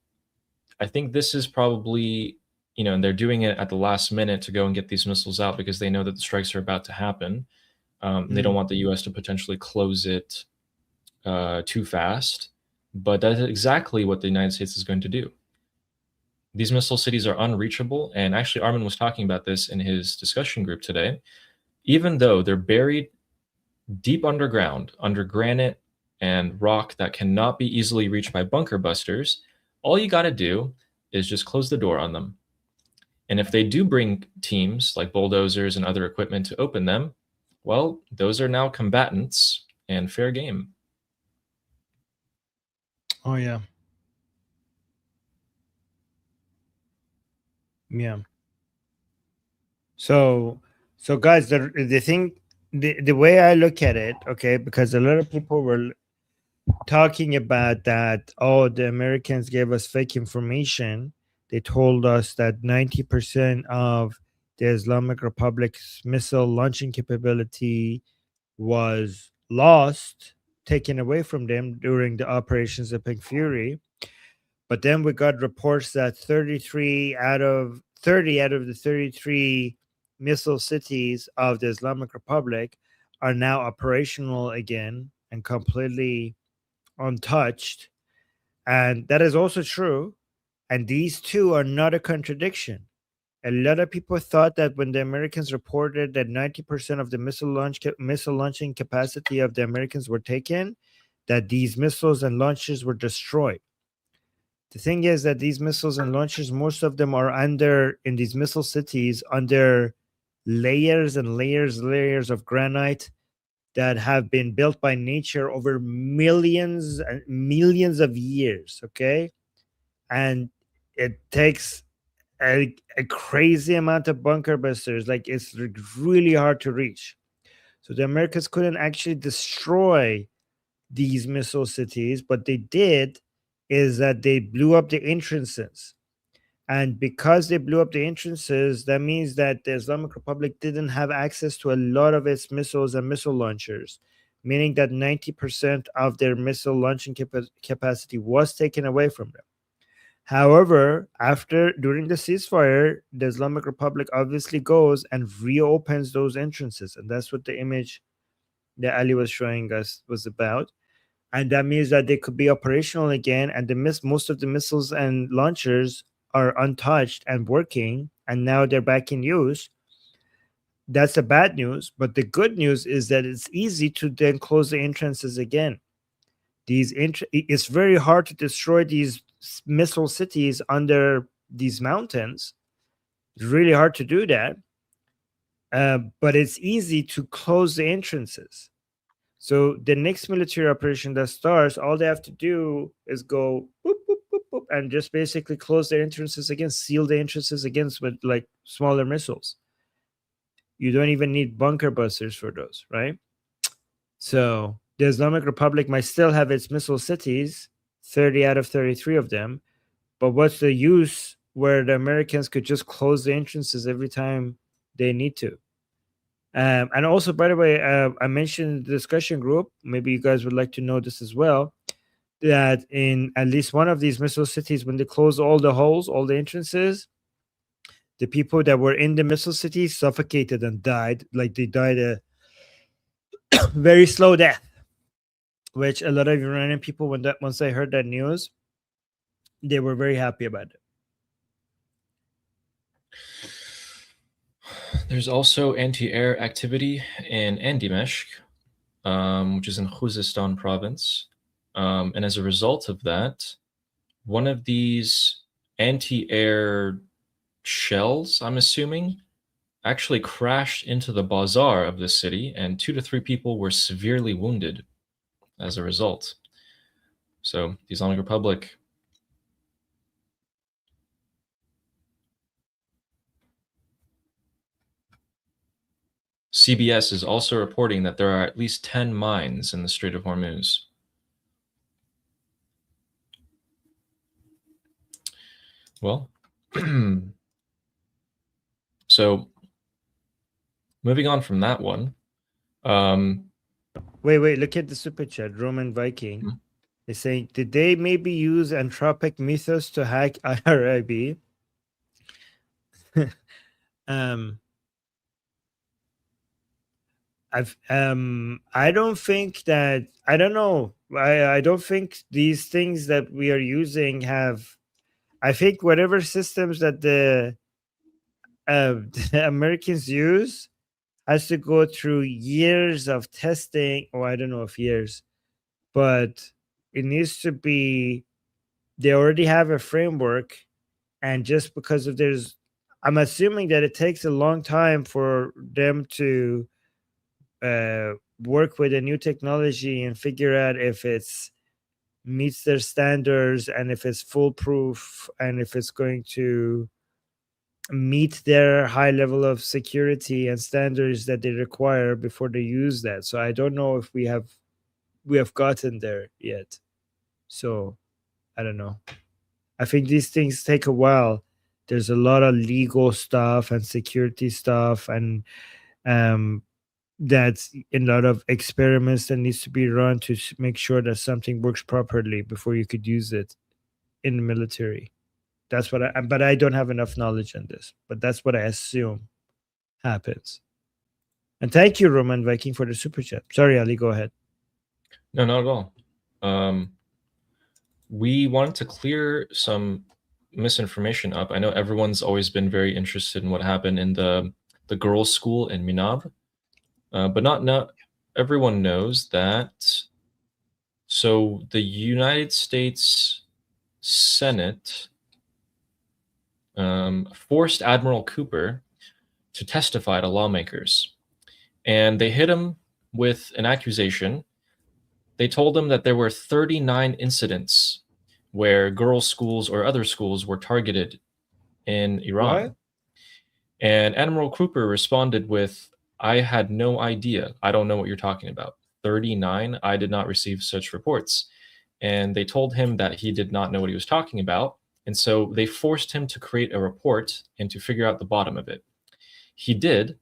I think this is probably, and they're doing it at the last minute to go and get these missiles out because they know that the strikes are about to happen. They don't want the US to potentially close it too fast. But that's exactly what the United States is going to do. These missile cities are unreachable. And actually, Armin was talking about this in his discussion group today. Even though they're buried deep underground, under granite and rock that cannot be easily reached by bunker busters, all you got to do is just close the door on them. And if they do bring teams like bulldozers and other equipment to open them, well, those are now combatants and fair game. Oh yeah. Yeah. So guys, the thing, the way I look at it, okay, because a lot of people were talking about that, oh, the Americans gave us fake information. They told us that 90% of the Islamic Republic's missile launching capability was lost, taken away from them during the operations of Pink Fury. But then we got reports that 30 out of the 33 missile cities of the Islamic Republic are now operational again and completely untouched. And that is also true. And these two are not a contradiction. A lot of people thought that when the Americans reported that 90% of the missile launching capacity of the Americans were taken, that these missiles and launchers were destroyed. The thing is that these missiles and launchers, most of them are in these missile cities, under layers and layers of granite that have been built by nature over millions and millions of years. Okay. And it takes a crazy amount of bunker busters. Like, it's really hard to reach. So the Americans couldn't actually destroy these missile cities. What they did is that they blew up the entrances. And because they blew up the entrances, that means that the Islamic Republic didn't have access to a lot of its missiles and missile launchers, meaning that 90% of their missile launching capacity was taken away from them. However, during the ceasefire, the Islamic Republic obviously goes and reopens those entrances. And that's what the image that Ali was showing us was about. And that means that they could be operational again, and most of the missiles and launchers are untouched and working, and now they're back in use. That's the bad news. But the good news is that it's easy to then close the entrances again. It's very hard to destroy these missile cities under these mountains. It's really hard to do that. But it's easy to close the entrances. So the next military operation that starts, all they have to do is go boop, boop, boop, boop, and just basically close the entrances again, seal the entrances against with like smaller missiles. You don't even need bunker busters for those, right? So the Islamic Republic might still have its missile cities, 30 out of 33 of them, but what's the use where the Americans could just close the entrances every time they need to? And also, by the way, I mentioned the discussion group. Maybe you guys would like to know this as well. That in at least one of these missile cities, when they close all the holes, all the entrances, the people that were in the missile city suffocated and died. Like, they died a very slow death. Which a lot of Iranian people, once they heard that news, they were very happy about it. There's also anti-air activity in Andimeshk, which is in Khuzestan province. And as a result of that, one of these anti-air shells, I'm assuming, actually crashed into the bazaar of the city, and 2 to 3 people were severely wounded as a result. So the Islamic Republic CBS is also reporting that there are at least 10 mines in the Strait of Hormuz. Well, so Moving on from that one. Um, Wait, look at the super chat. Roman Viking Mhm. is saying, did they maybe use Anthropic Mythos to hack IRIB? um, I don't think that, I don't know. I don't think these things that we are using have, I think whatever systems that the the Americans use has to go through years of testing, or I don't know if years, but it needs to be, they already have a framework, and just because of there's, I'm assuming that it takes a long time for them to work with a new technology and figure out if it's meets their standards and if it's foolproof and if it's going to meet their high level of security and standards that they require before they use that. So I don't know if we have gotten there yet. So I don't know. I think these things take a while. There's a lot of legal stuff and security stuff, and um that's a lot of experiments that needs to be run to make sure that something works properly before you could use it in the military. That's what but I don't have enough knowledge on this, but that's what I assume happens. And thank you, Roman Viking, for the super chat. Sorry, Ali, go ahead. No, not at all. We wanted to clear some misinformation up. I know everyone's always been very interested in what happened in the girls' school in Minab, but not everyone knows that. So the United States Senate forced Admiral Cooper to testify to lawmakers, and they hit him with an accusation. They told him that there were 39 incidents where girls' schools or other schools were targeted in Iran. What? And Admiral Cooper responded with, I had no idea. I don't know what you're talking about. 39? I did not receive such reports. And they told him that he did not know what he was talking about. And so they forced him to create a report and to figure out the bottom of it. He did,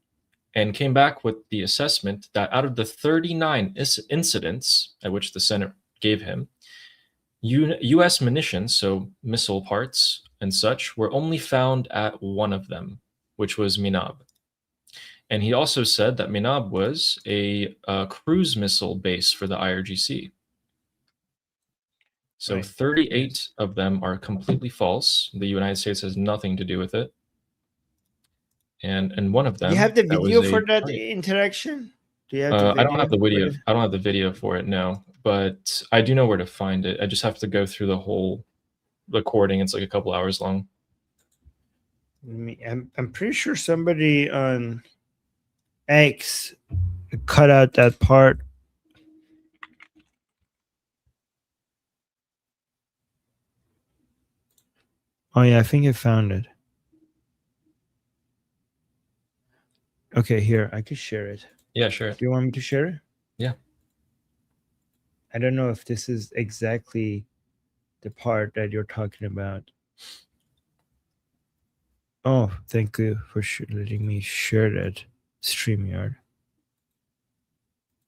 and came back with the assessment that out of the 39 incidents at which the Senate gave him, US munitions, so missile parts and such, were only found at one of them, which was Minab. And he also said that Minab was a cruise missile base for the IRGC. So Right. 38 Yes. of them are completely false. The United States has nothing to do with it. And one of them, You have the that was video a for that giant- interaction? Do you have the I don't video? have the for video. it? I don't have the video for it, no. But I do know where to find it. I just have to go through the whole recording. It's like a couple hours long. I'm pretty sure somebody on X cut out that part. Oh yeah, I think I found it. Okay, here I could share it. Yeah, sure. Do you want me to share it? Yeah. I don't know if this is exactly the part that you're talking about. Oh, thank you for letting me share that StreamYard.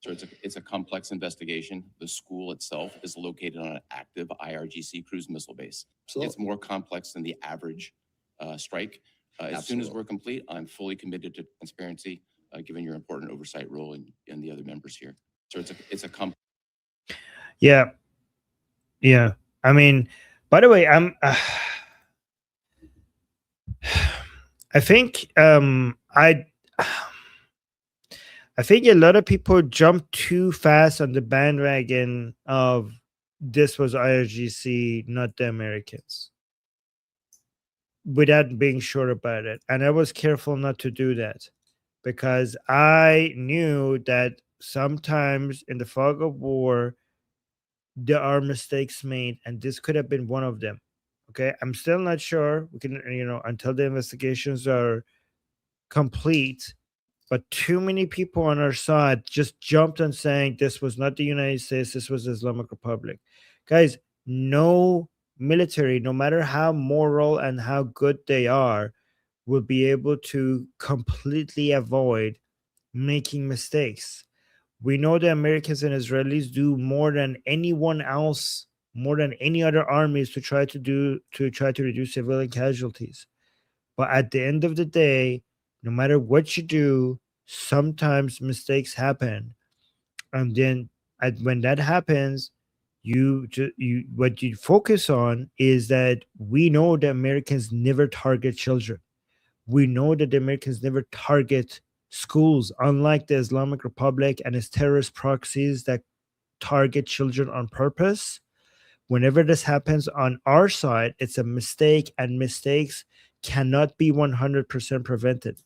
So it's a complex investigation. The school itself is located on an active IRGC cruise missile base. Absolutely. It's more complex than the average strike. As soon as we're complete, I'm fully committed to transparency, given your important oversight role and the other members here. So it's a complex. Yeah. Yeah. I mean, by the way, I'm I think I think a lot of people jump too fast on the bandwagon of this was IRGC, not the Americans, without being sure about it. And I was careful not to do that because I knew that sometimes in the fog of war, there are mistakes made, and this could have been one of them. Okay. I'm still not sure. We can, until the investigations are complete, but too many people on our side just jumped on saying this was not the United States, this was the Islamic Republic. Guys, no military, no matter how moral and how good they are, will be able to completely avoid making mistakes. We know the Americans and Israelis do more than anyone else, more than any other armies to try to reduce civilian casualties. But at the end of the day, no matter what you do, sometimes mistakes happen. And then when that happens, you what you focus on is that we know the Americans never target children. We know that the Americans never target schools, unlike the Islamic Republic and its terrorist proxies that target children on purpose. Whenever this happens on our side, it's a mistake, and mistakes cannot be 100% prevented.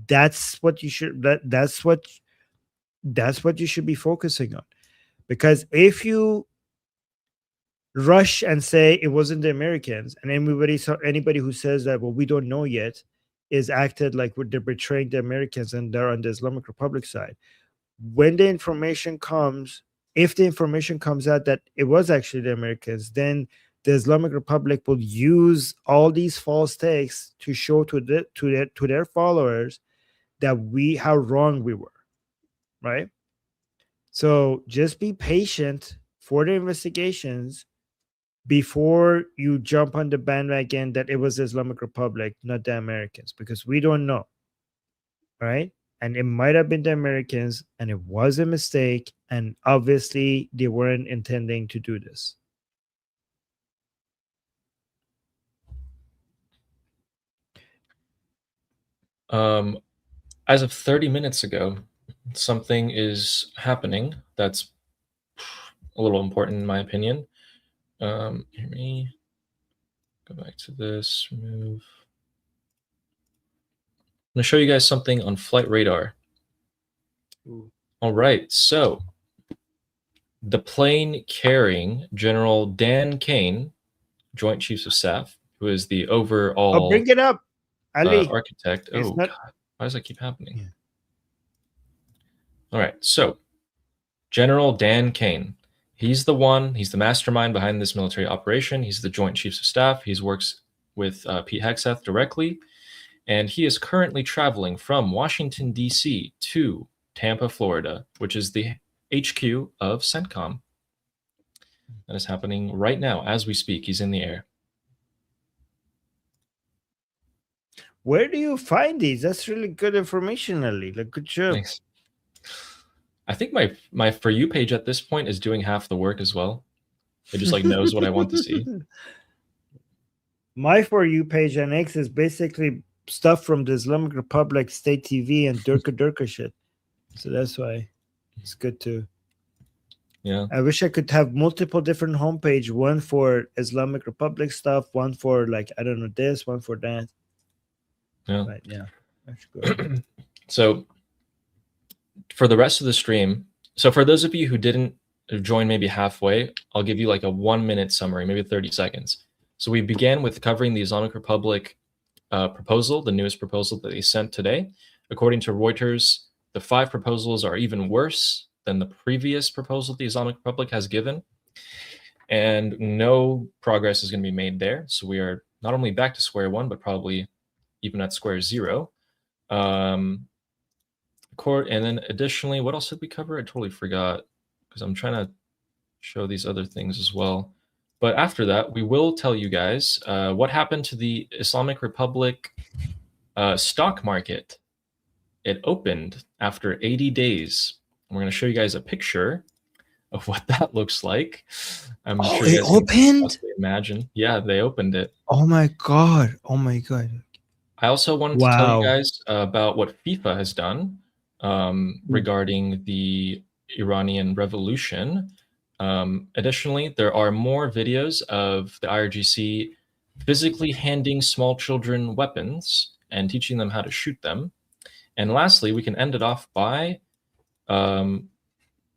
That's what you should that's what you should be focusing on. Because if you rush and say it wasn't the Americans, and anybody who says that, well, we don't know yet, is acted like they're betraying the Americans and they're on the Islamic Republic side. When the information comes, if the information comes out that it was actually the Americans, then the Islamic Republic will use all these false takes to show to their followers that how wrong we were, right? So just be patient for the investigations before you jump on the bandwagon that it was the Islamic Republic, not the Americans, because we don't know, right? And it might have been the Americans, and it was a mistake, and obviously they weren't intending to do this. As of 30 minutes ago, something is happening that's a little important in my opinion. Let me go back to this, move. I'm going to show you guys something on flight radar. Ooh. All right, so the plane carrying General Dan Kane, Joint Chiefs of Staff, who is the overall bring it up, Ali. architect. It's God, why does that keep happening? Yeah. All right, so General Dan Kane. He's the mastermind behind this military operation. He's the Joint Chiefs of Staff. He works with Pete Hegseth directly, and he is currently traveling from Washington, D.C. to Tampa, Florida, which is the HQ of CENTCOM. That is happening right now as we speak. He's in the air. Where do you find these? That's really good information, Ali. Like, good job. Thanks. I think my For You page at this point is doing half the work as well. It just like knows what I want to see. My For You page on X is basically stuff from the Islamic Republic, State TV, and Durka shit. So that's why it's good too. Yeah. I wish I could have multiple different homepage, one for Islamic Republic stuff, one for like, I don't know, this, one for that. Yeah. But yeah. That's good. So for the rest of the stream, so for those of you who didn't join maybe halfway, I'll give you like a 1-minute summary, maybe 30 seconds. So we began with covering the Islamic Republic proposal, the newest proposal that they sent today. According to Reuters, the 5 proposals are even worse than the previous proposal the Islamic Republic has given. And no progress is going to be made there. So we are not only back to square one, but probably even at square zero. And then additionally, what else did we cover? I totally forgot because I'm trying to show these other things as well. But after that, we will tell you guys what happened to the Islamic Republic stock market. It opened after 80 days. We're going to show you guys a picture of what that looks like. I'm sure you guys can possibly imagine. Yeah, they opened it. Oh my God. Oh my God. I also wanted to tell you guys about what FIFA has done regarding the Iranian revolution. Additionally, there are more videos of the IRGC physically handing small children weapons and teaching them how to shoot them. And lastly, we can end it off by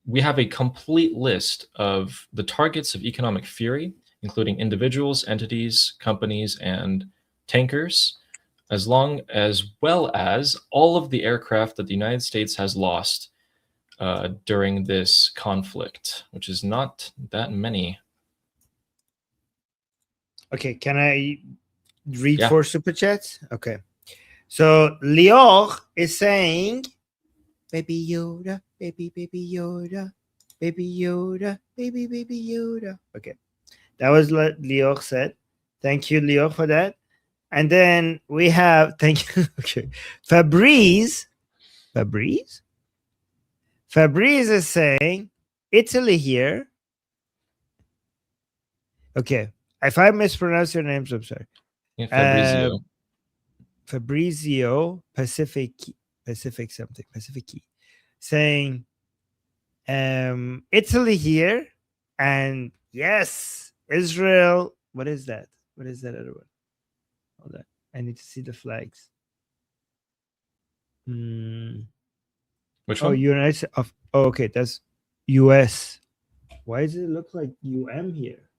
we have a complete list of the targets of economic fury, including individuals, entities, companies, and tankers, as well as all of the aircraft that the United States has lost during this conflict, which is not that many. Okay, can I read 4 super chats? Okay. So Lior is saying Baby Yoda, baby Yoda, baby Yoda, baby Yoda. Okay, that was what Lior said. Thank you, Lior, for that. And then we have thank you. Okay, Fabrice is saying Italy here. Okay, if I mispronounce your names, I'm sorry. Yeah, Fabrizio. Fabrizio Pacific something Pacific saying Italy here, and yes, Israel. What is that? What is that other one? Hold on, I need to see the flags. Which Oh, one? United of. Oh, okay, that's U.S. Why does it look like UM here?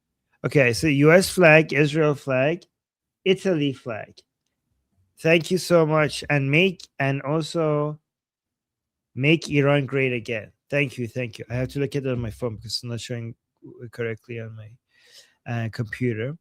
Okay, so U.S. flag, Israel flag, Italy flag. Thank you so much, and also make Iran great again. Thank you, thank you. I have to look at it on my phone because it's not showing correctly on my computer.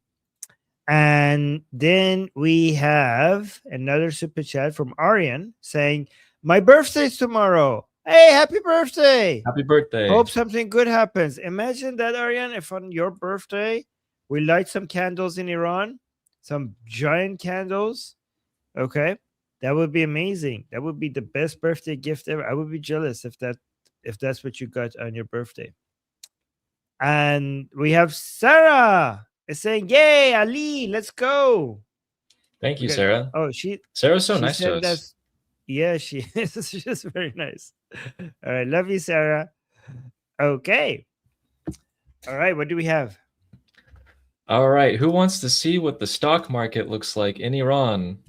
And then we have another super chat from Aryan saying, "My birthday's tomorrow. Hey, happy birthday! Happy birthday. Hope something good happens." Imagine that, Aryan, if on your birthday we light some candles in Iran, some giant candles. Okay, that would be amazing. That would be the best birthday gift ever. I would be jealous if that's what you got on your birthday. And we have Sarah is saying, "Yay, Ali, let's go." Thank you, Okay. Sarah. Oh, Sarah's so she nice to sent us. us. Yeah, she is. She's very nice. All right, love you, Sarah. Okay. All right, what do we have? All right, who wants to see what the stock market looks like in Iran?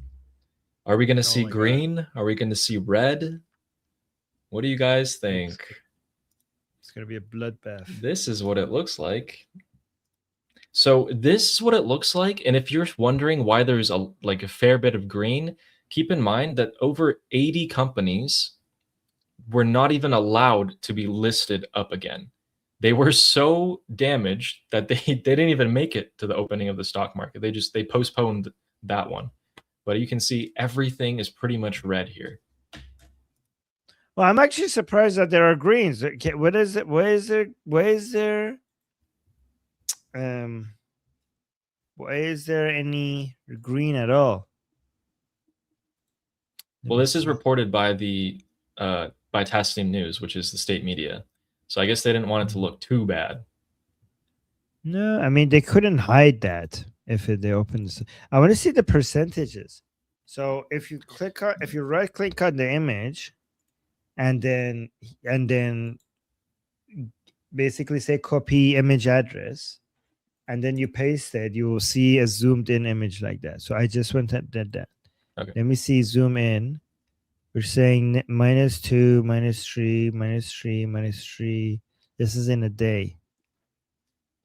Are we going to see my God. green? Are we going to see red? What do you guys think? It's going to be a bloodbath. This is what it looks like. So this is what it looks like, and if you're wondering why there's a fair bit of green, keep in mind that over 80 companies were not even allowed to be listed up again. They were so damaged that they didn't even make it to the opening of the stock market. They postponed that one. But you can see everything is pretty much red here. Well, I'm actually surprised that there are greens. Okay, what is it? Why is there why is there any green at all? Well, this is reported by the by Tasnim News, which is the state media. So I guess they didn't want it to look too bad. No, I mean they couldn't hide that if they opened this. I want to see the percentages. So if you right click on the image and then basically say copy image address and then you paste it, you will see a zoomed in image like that. So I just went and did that. Okay. Let me see zoom in. We're saying -2, -3, -3, -3. This is in a day.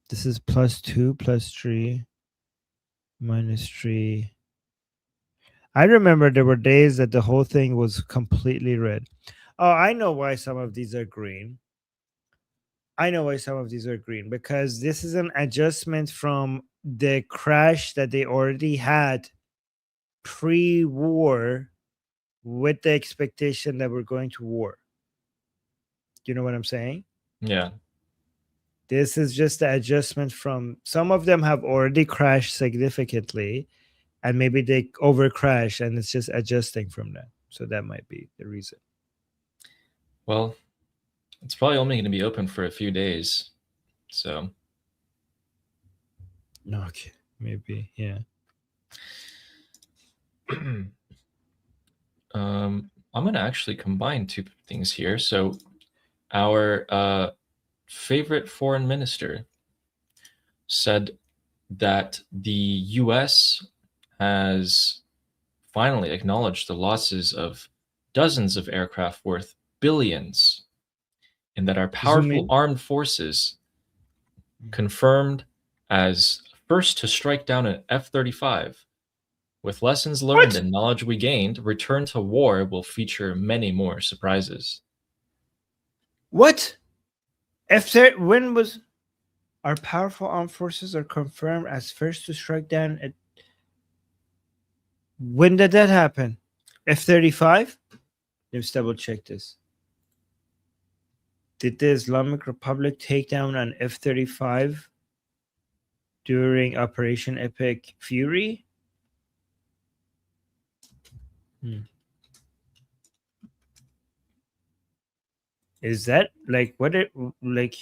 This is +2, +3, -3. I remember there were days that the whole thing was completely red. Oh, I know why some of these are green. Because this is an adjustment from the crash that they already had pre-war with the expectation that we're going to war. Do you know what I'm saying? Yeah. This is just the adjustment from some of them have already crashed significantly and maybe they over crash and it's just adjusting from that. So that might be the reason. Well, it's probably only going to be open for a few days. So. Okay. Maybe. Yeah. I'm going to actually combine two things here. So our favorite foreign minister said that the US has finally acknowledged the losses of dozens of aircraft worth billions, and that our powerful armed forces confirmed as first to strike down an F-35. With lessons learned and knowledge we gained, return to war will feature many more surprises. What? When was our powerful armed forces are confirmed as first to strike down at when did that happen? F-35? Let's double check this. Did the Islamic Republic take down an F-35 during Operation Epic Fury? Is that like what it like?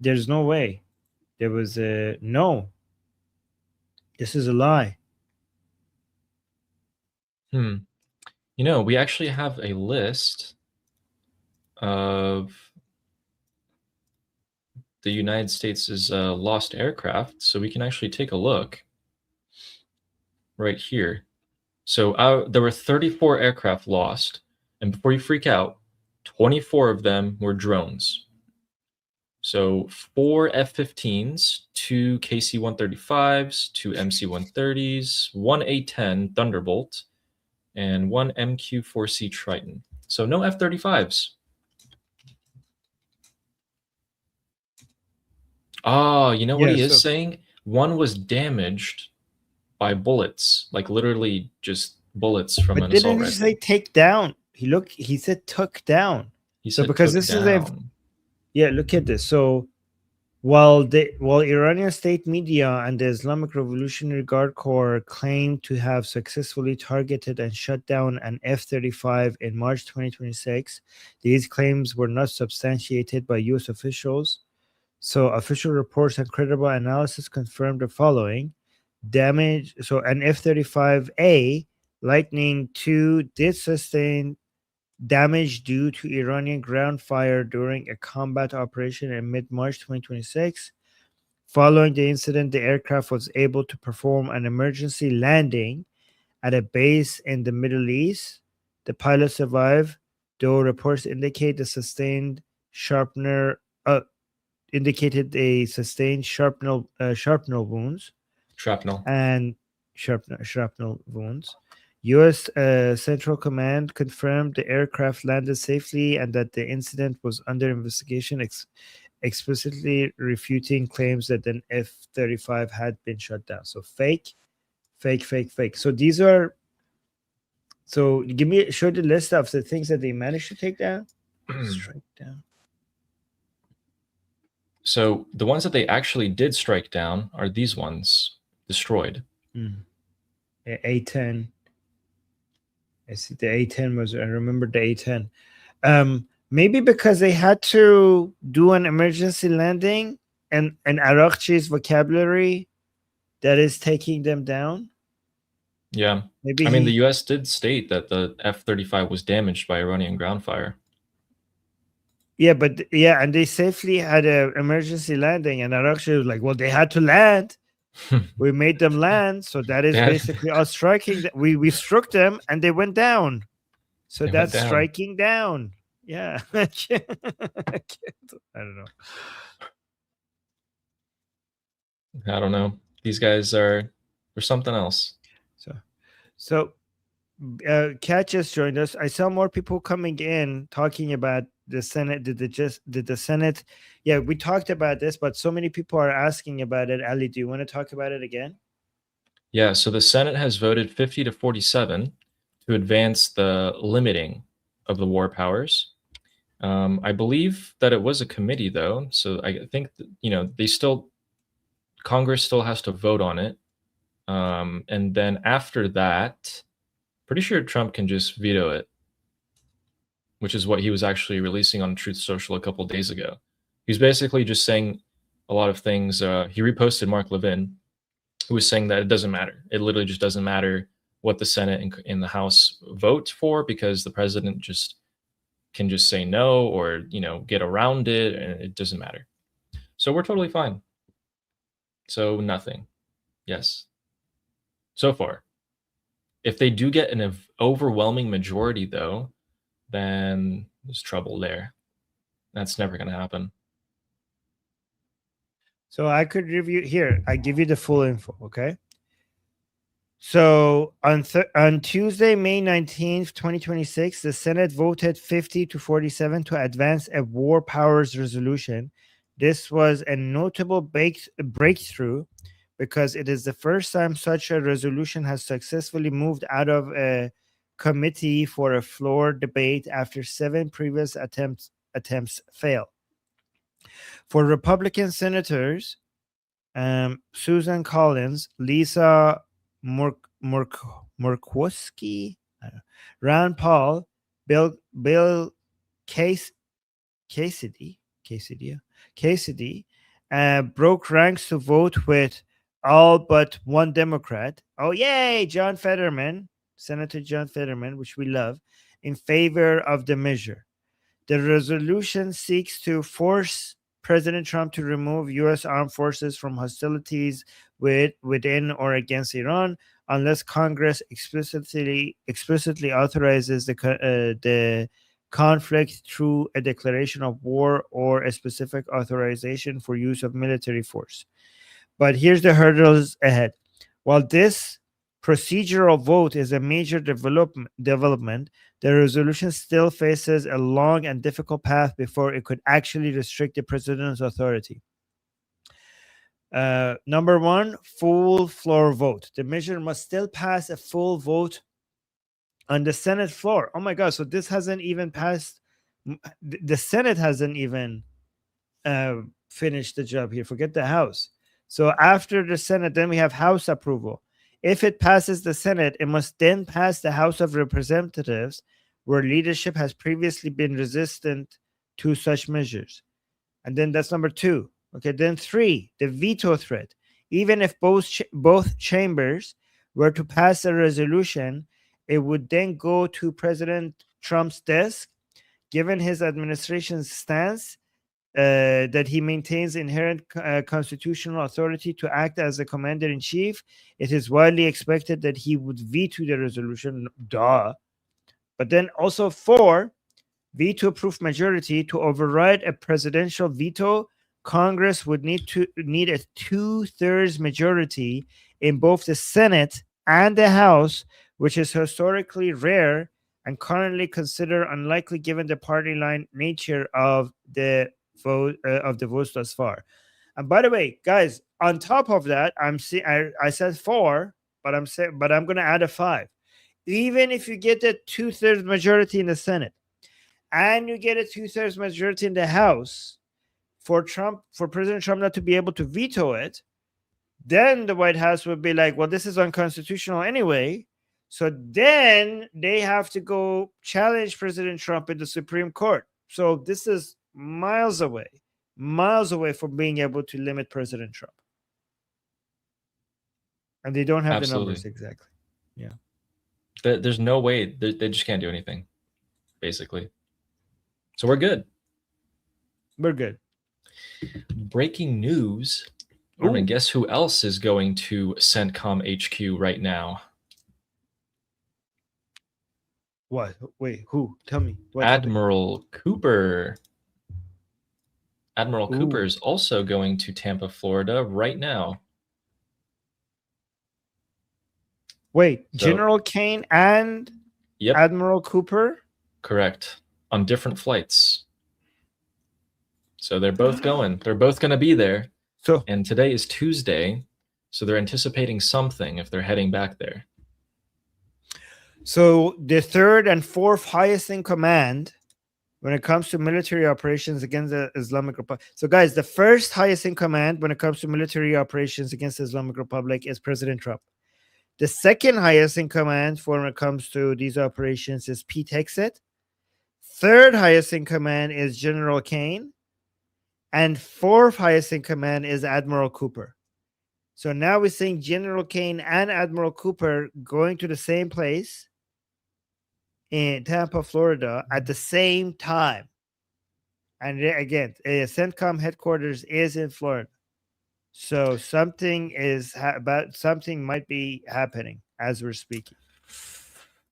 There's no way. There was a no. This is a lie. We actually have a list of the United States' lost aircraft, so we can actually take a look right here. So there were 34 aircraft lost, and before you freak out, 24 of them were drones. So 4 F-15s, 2 KC-135s, 2 MC-130s, 1 A-10 Thunderbolt, and 1 MQ-4C Triton. So no F-35s. Oh, you know what he is saying? One was damaged by bullets, like literally just bullets from an assault rifle. Didn't he say take down? He said took down. He So said because took this down. is look at this. So while Iranian state media and the Islamic Revolutionary Guard Corps claim to have successfully targeted and shut down an F-35 in March 2026, these claims were not substantiated by U.S. officials. So official reports and credible analysis confirmed the following: damage. So an F-35A Lightning II did sustain damage due to Iranian ground fire during a combat operation in mid-March 2026. Following the incident, the aircraft was able to perform an emergency landing at a base in the Middle East. The pilot survived, though reports indicate the sustained shrapnel wounds. Shrapnel wounds. U.S. Central Command confirmed the aircraft landed safely and that the incident was under investigation, explicitly refuting claims that an F-35 had been shut down. So fake. So these are. So show the list of the things that they managed to take down. Strike down. So the ones that they actually did strike down are these ones, destroyed. A-10. I see the A-10 was. I remember the A-10. Maybe because they had to do an emergency landing, and Arakchi's vocabulary that is taking them down. Yeah. Maybe the U.S. did state that the F-35 was damaged by Iranian ground fire. Yeah, and they safely had an emergency landing, and Arakchi was like, well, they had to land. We made them land, so that is basically us striking. We struck them, and they went down. So that's striking down. Yeah. I don't know. I don't know. These guys are something else. So Kat just joined us. I saw more people coming in talking about the Senate. Did the Senate? Yeah, we talked about this, but so many people are asking about it. Ali, do you want to talk about it again? Yeah, so the Senate has voted 50 to 47 to advance the limiting of the war powers. I believe that it was a committee, though, so I think Congress still has to vote on it, and then after that, pretty sure Trump can just veto it, which is what he was actually releasing on Truth Social a couple days ago. He's basically just saying a lot of things. He reposted Mark Levin, who was saying that it doesn't matter. It literally just doesn't matter what the Senate and the House vote for, because the president can just say no or get around it, and it doesn't matter. So we're totally fine. So nothing. Yes. So far. If they do get an overwhelming majority, though, then there's trouble there. That's never going to happen. So I could review here. I give you the full info, okay? So on Tuesday, May 19th, 2026, the Senate voted 50 to 47 to advance a war powers resolution. This was a notable breakthrough because it is the first time such a resolution has successfully moved out of a committee for a floor debate after 7 previous attempts attempts fail. For Republican senators, Susan Collins, Lisa Murkowski, Rand Paul, Bill Cassidy, broke ranks to vote with all but one Democrat. Oh, yay! Senator John Fetterman, which we love, in favor of the measure. The resolution seeks to force President Trump to remove U.S. armed forces from hostilities within or against Iran, unless Congress explicitly authorizes the conflict through a declaration of war or a specific authorization for use of military force. But here's the hurdles ahead. While this procedural vote is a major development, the resolution still faces a long and difficult path before it could actually restrict the president's authority. Number one, full floor vote. The measure must still pass a full vote on the Senate floor. Oh my God. So this hasn't even passed. The Senate hasn't even finished the job here. Forget the House. So after the Senate, then we have House approval. If it passes the Senate, it must then pass the House of Representatives, where leadership has previously been resistant to such measures. And then that's number two. Okay, then three, the veto threat. Even if both chambers were to pass a resolution, it would then go to President Trump's desk. Given his administration's stance that he maintains inherent constitutional authority to act as the commander-in-chief, it is widely expected that he would veto the resolution. Duh. But then also four, veto-proof majority. To override a presidential veto, Congress would need a 2/3 majority in both the Senate and the House, which is historically rare and currently considered unlikely given the party line nature of the votes thus far. And by the way, guys, on top of that, I said four, but I'm going to add a five. Even if you get a 2/3 majority in the Senate and you get a 2/3 majority in the House, for President Trump not to be able to veto it, then the White House would be like, well, this is unconstitutional anyway. So then they have to go challenge President Trump in the Supreme Court. So this is miles away from being able to limit President Trump. And they don't have the numbers exactly. Yeah. There's no way. They just can't do anything, basically. So we're good. We're good. Breaking news. Norman, guess who else is going to CENTCOM HQ right now? What? Wait, who? Tell me. What Admiral Cooper. Admiral Cooper is also going to Tampa, Florida right now. Wait, General Kane and Admiral Cooper? Correct. On different flights. So they're both going. They're both going to be there. And today is Tuesday, so they're anticipating something if they're heading back there. So the third and fourth highest in command when it comes to military operations against the Islamic Republic. So guys, the first highest in command when it comes to military operations against the Islamic Republic is President Trump. The second highest in command when it comes to these operations is Pete Hegseth. Third highest in command is General Kane. And fourth highest in command is Admiral Cooper. So now we're seeing General Kane and Admiral Cooper going to the same place in Tampa, Florida at the same time. And again, CENTCOM headquarters is in Florida. So something might be happening as we're speaking.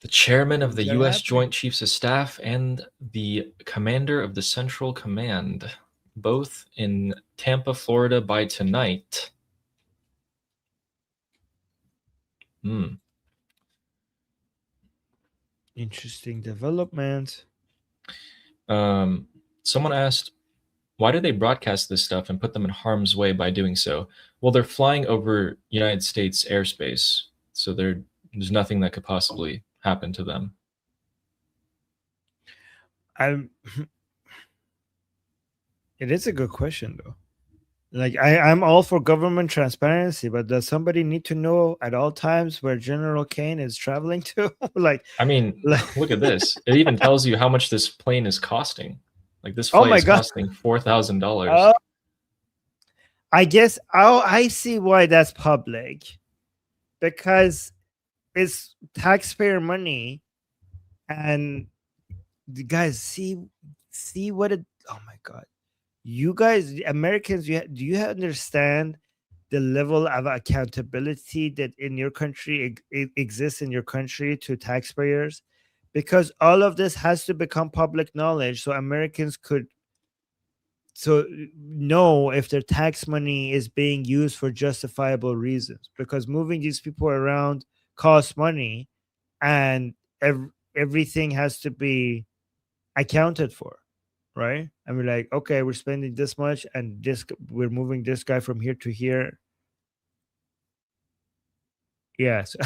The chairman of the U.S. Joint Chiefs of Staff and the commander of the Central Command, both in Tampa, Florida by tonight. Interesting development. Someone asked, why do they broadcast this stuff and put them in harm's way by doing so? Well, they're flying over United States airspace, so there's nothing that could possibly happen to them. It is a good question though. Like I'm all for government transparency, but does somebody need to know at all times where General Kane is traveling to? like, I mean, like look at this. It even tells you how much this plane is costing. Like this oh flight my is god. costing $4,000. Oh, I guess I see why that's public. Because it's taxpayer money, and the guys see what it oh my god. You guys, the Americans, do you understand the level of accountability that in your country exists in your country to taxpayers? Because all of this has to become public knowledge, so Americans could know if their tax money is being used for justifiable reasons. Because moving these people around costs money, and everything has to be accounted for, right? And we're like, okay, we're spending this much, and we're moving this guy from here to here. Yes.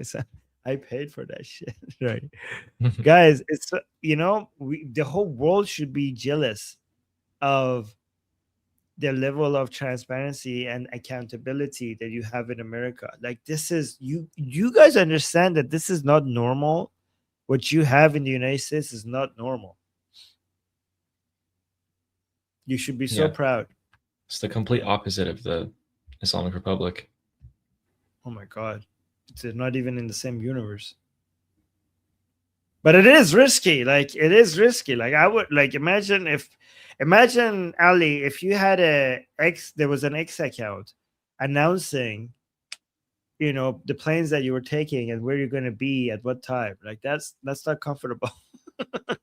So I paid for that shit, right? Guys, it's the whole world should be jealous of the level of transparency and accountability that you have in America. Like, this is you guys understand that this is not normal. What you have in the United States is not normal. You should be so Yeah. proud. It's the complete opposite of the Islamic Republic. Oh my god. It's not even in the same universe. But it is risky. Like, it is risky. Like, I would like imagine Ali, if you had there was an X account announcing the planes that you were taking and where you're going to be at what time. Like, that's not comfortable.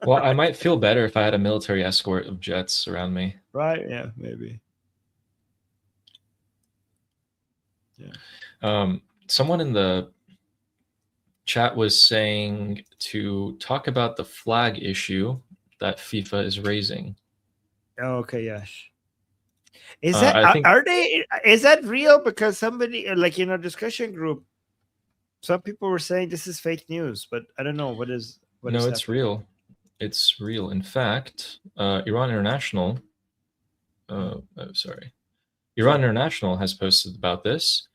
Well, I might feel better if I had a military escort of jets around me. Right? Yeah, maybe. Yeah. Someone in the chat was saying to talk about the flag issue that FIFA is raising. Oh, okay, yes. Is that real? Because somebody, like, discussion group, some people were saying this is fake news, but I don't know what is it's real. It's real. In fact, Iran International has posted about this.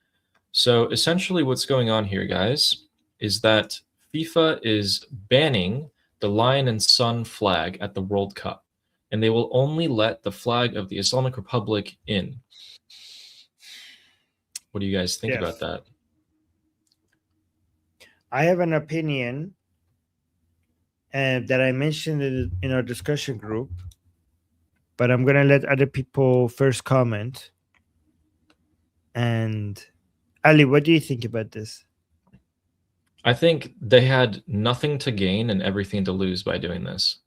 So essentially what's going on here, guys, is that FIFA is banning the lion and sun flag at the World Cup, and they will only let the flag of the Islamic Republic in. What do you guys think about that? I have an opinion that I mentioned in our discussion group, but I'm going to let other people first comment. And Ali, what do you think about this? I think they had nothing to gain and everything to lose by doing this.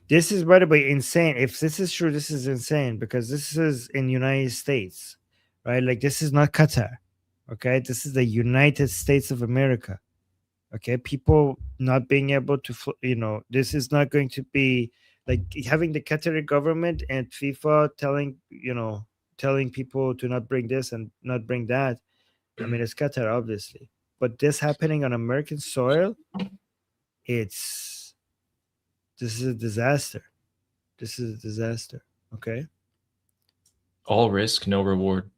This is, by the way, insane. If this is true, this is insane, because this is in United States, right? Like, this is not Qatar, okay? This is the United States of America, okay? People not being able to, this is not going to be like having the Qatari government and FIFA telling people to not bring this and not bring that. I mean, it's Qatar, obviously, but this happening on American soil, this is a disaster. This is a disaster. Okay. All risk, no reward.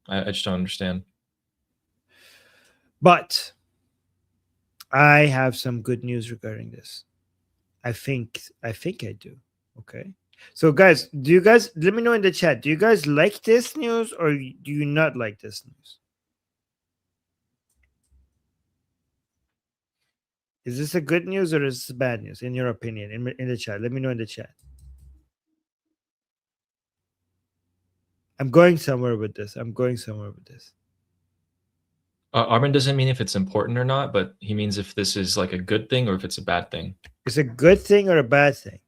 I just don't understand. But I have some good news regarding this. I think I do. Okay. So, guys, let me know in the chat. Do you guys like this news, or do you not like this news? Is this a good news or is this bad news, in your opinion? In the chat, let me know in the chat. I'm going somewhere with this. Armin doesn't mean if it's important or not, but he means if this is like a good thing or if it's a bad thing. It's a good thing or a bad thing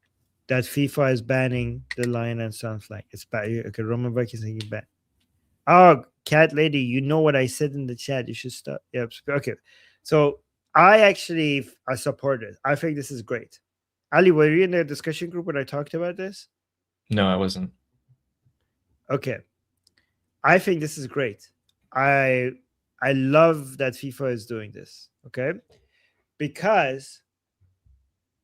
that FIFA is banning the lion and sun flag. It's bad. Okay, Roman Vikings saying you ban. Oh, cat lady, you know what I said in the chat. You should stop. Yep. Okay. So I support it. I think this is great. Ali, were you in the discussion group when I talked about this? No, I wasn't. Okay. I think this is great. I love that FIFA is doing this. Okay. Because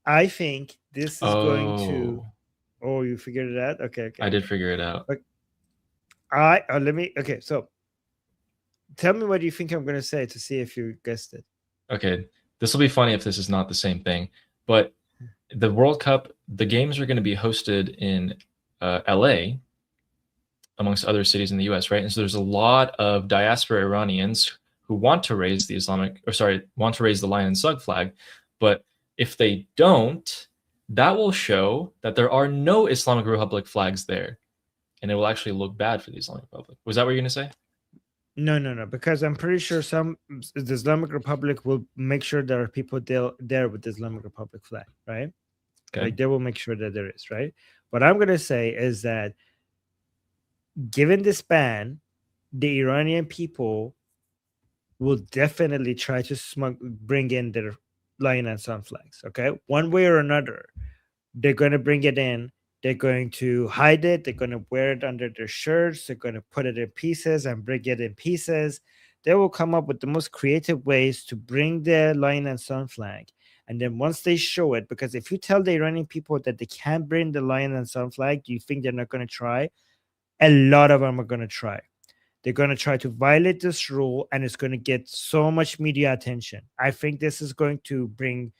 I think this is going to Oh, you figured it out? Okay, I okay. did figure it out. Let me. Okay, so tell me what you think I'm gonna say to see if you guessed it. Okay, this will be funny if this is not the same thing, but the World Cup, the games are going to be hosted in LA, amongst other cities in the US, right? And so there's a lot of diaspora Iranians who want to raise the lion and slug flag, but if they don't, that will show that there are no Islamic Republic flags there, and it will actually look bad for the Islamic Republic. Was that what you're going to say? No, because I'm pretty sure the Islamic Republic will make sure there are people there with the Islamic Republic flag, right? Okay. Like they will make sure that there is, right? What I'm gonna say is that given this ban, the Iranian people will definitely try to bring in their lion and sun flags. Okay, one way or another, they're going to bring it in. They're going to hide it. They're going to wear it under their shirts. They're going to put it in pieces and bring it in pieces. They will come up with the most creative ways to bring the lion and sun flag. And then once they show it, because if you tell the Iranian people that they can't bring the lion and sun flag, do you think they're not going to try? A lot of them are going to try. They're going to try to violate this rule, and it's going to get so much media attention. I think this is going to bring,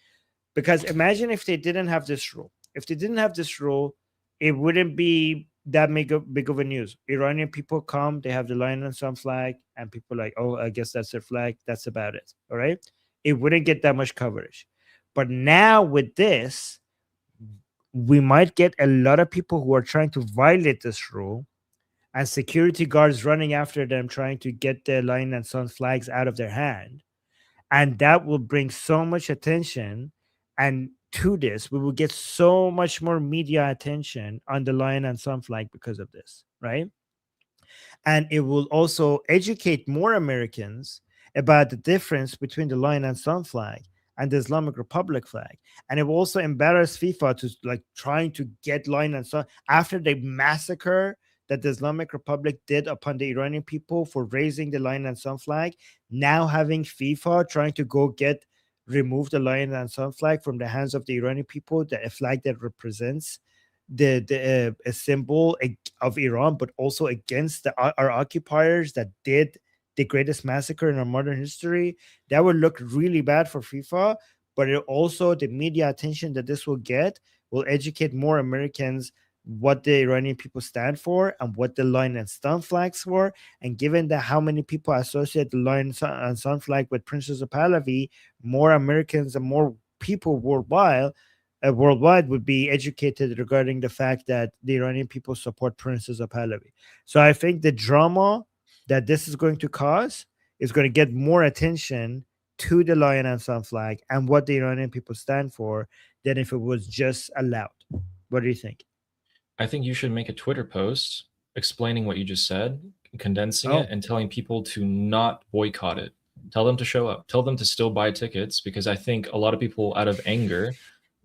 because imagine if they didn't have this rule. If they didn't have this rule, it wouldn't be that big of a news. Iranian people come, they have the lion and sun flag, and people are like, oh, I guess that's their flag. That's about it. All right. It wouldn't get that much coverage. But now with this, we might get a lot of people who are trying to violate this rule, and security guards running after them trying to get the lion and sun flags out of their hand. And that will bring so much attention. And to this, we will get so much more media attention on the lion and sun flag because of this, right? And it will also educate more Americans about the difference between the lion and sun flag and the Islamic Republic flag. And it will also embarrass FIFA to like trying to get lion and sun after the massacre that the Islamic Republic did upon the Iranian people for raising the lion and sun flag. Now having FIFA trying to go remove the lion and sun flag from the hands of the Iranian people, a flag that represents the a symbol of Iran, but also against our occupiers that did the greatest massacre in our modern history. That would look really bad for FIFA, but it also the media attention that this will get will educate more Americans what the Iranian people stand for and what the lion and sun flags for. And given that how many people associate the lion and sun flag with Princess of Pahlavi, more Americans and more people worldwide would be educated regarding the fact that the Iranian people support Princess of Pahlavi. So I think the drama that this is going to cause is going to get more attention to the lion and sun flag and what the Iranian people stand for than if it was just allowed. What do you think? I think you should make a Twitter post explaining what you just said, condensing Oh. it, and telling people to not boycott it. Tell them to show up. Tell them to still buy tickets, because I think a lot of people, out of anger,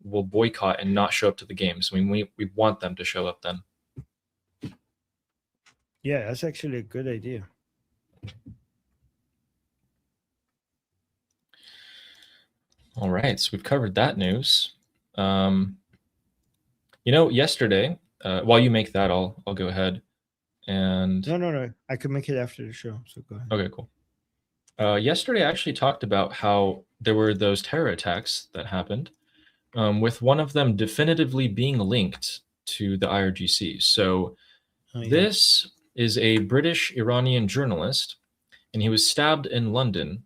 will boycott and not show up to the games. We want them to show up then. Yeah, that's actually a good idea. All right, so we've covered that news. Yesterday, while you make that, I'll go ahead and No. I could make it after the show. So go ahead. Okay, cool. Yesterday, I actually talked about how there were those terror attacks that happened, with one of them definitively being linked to the IRGC. So this is a British Iranian journalist, and he was stabbed in London.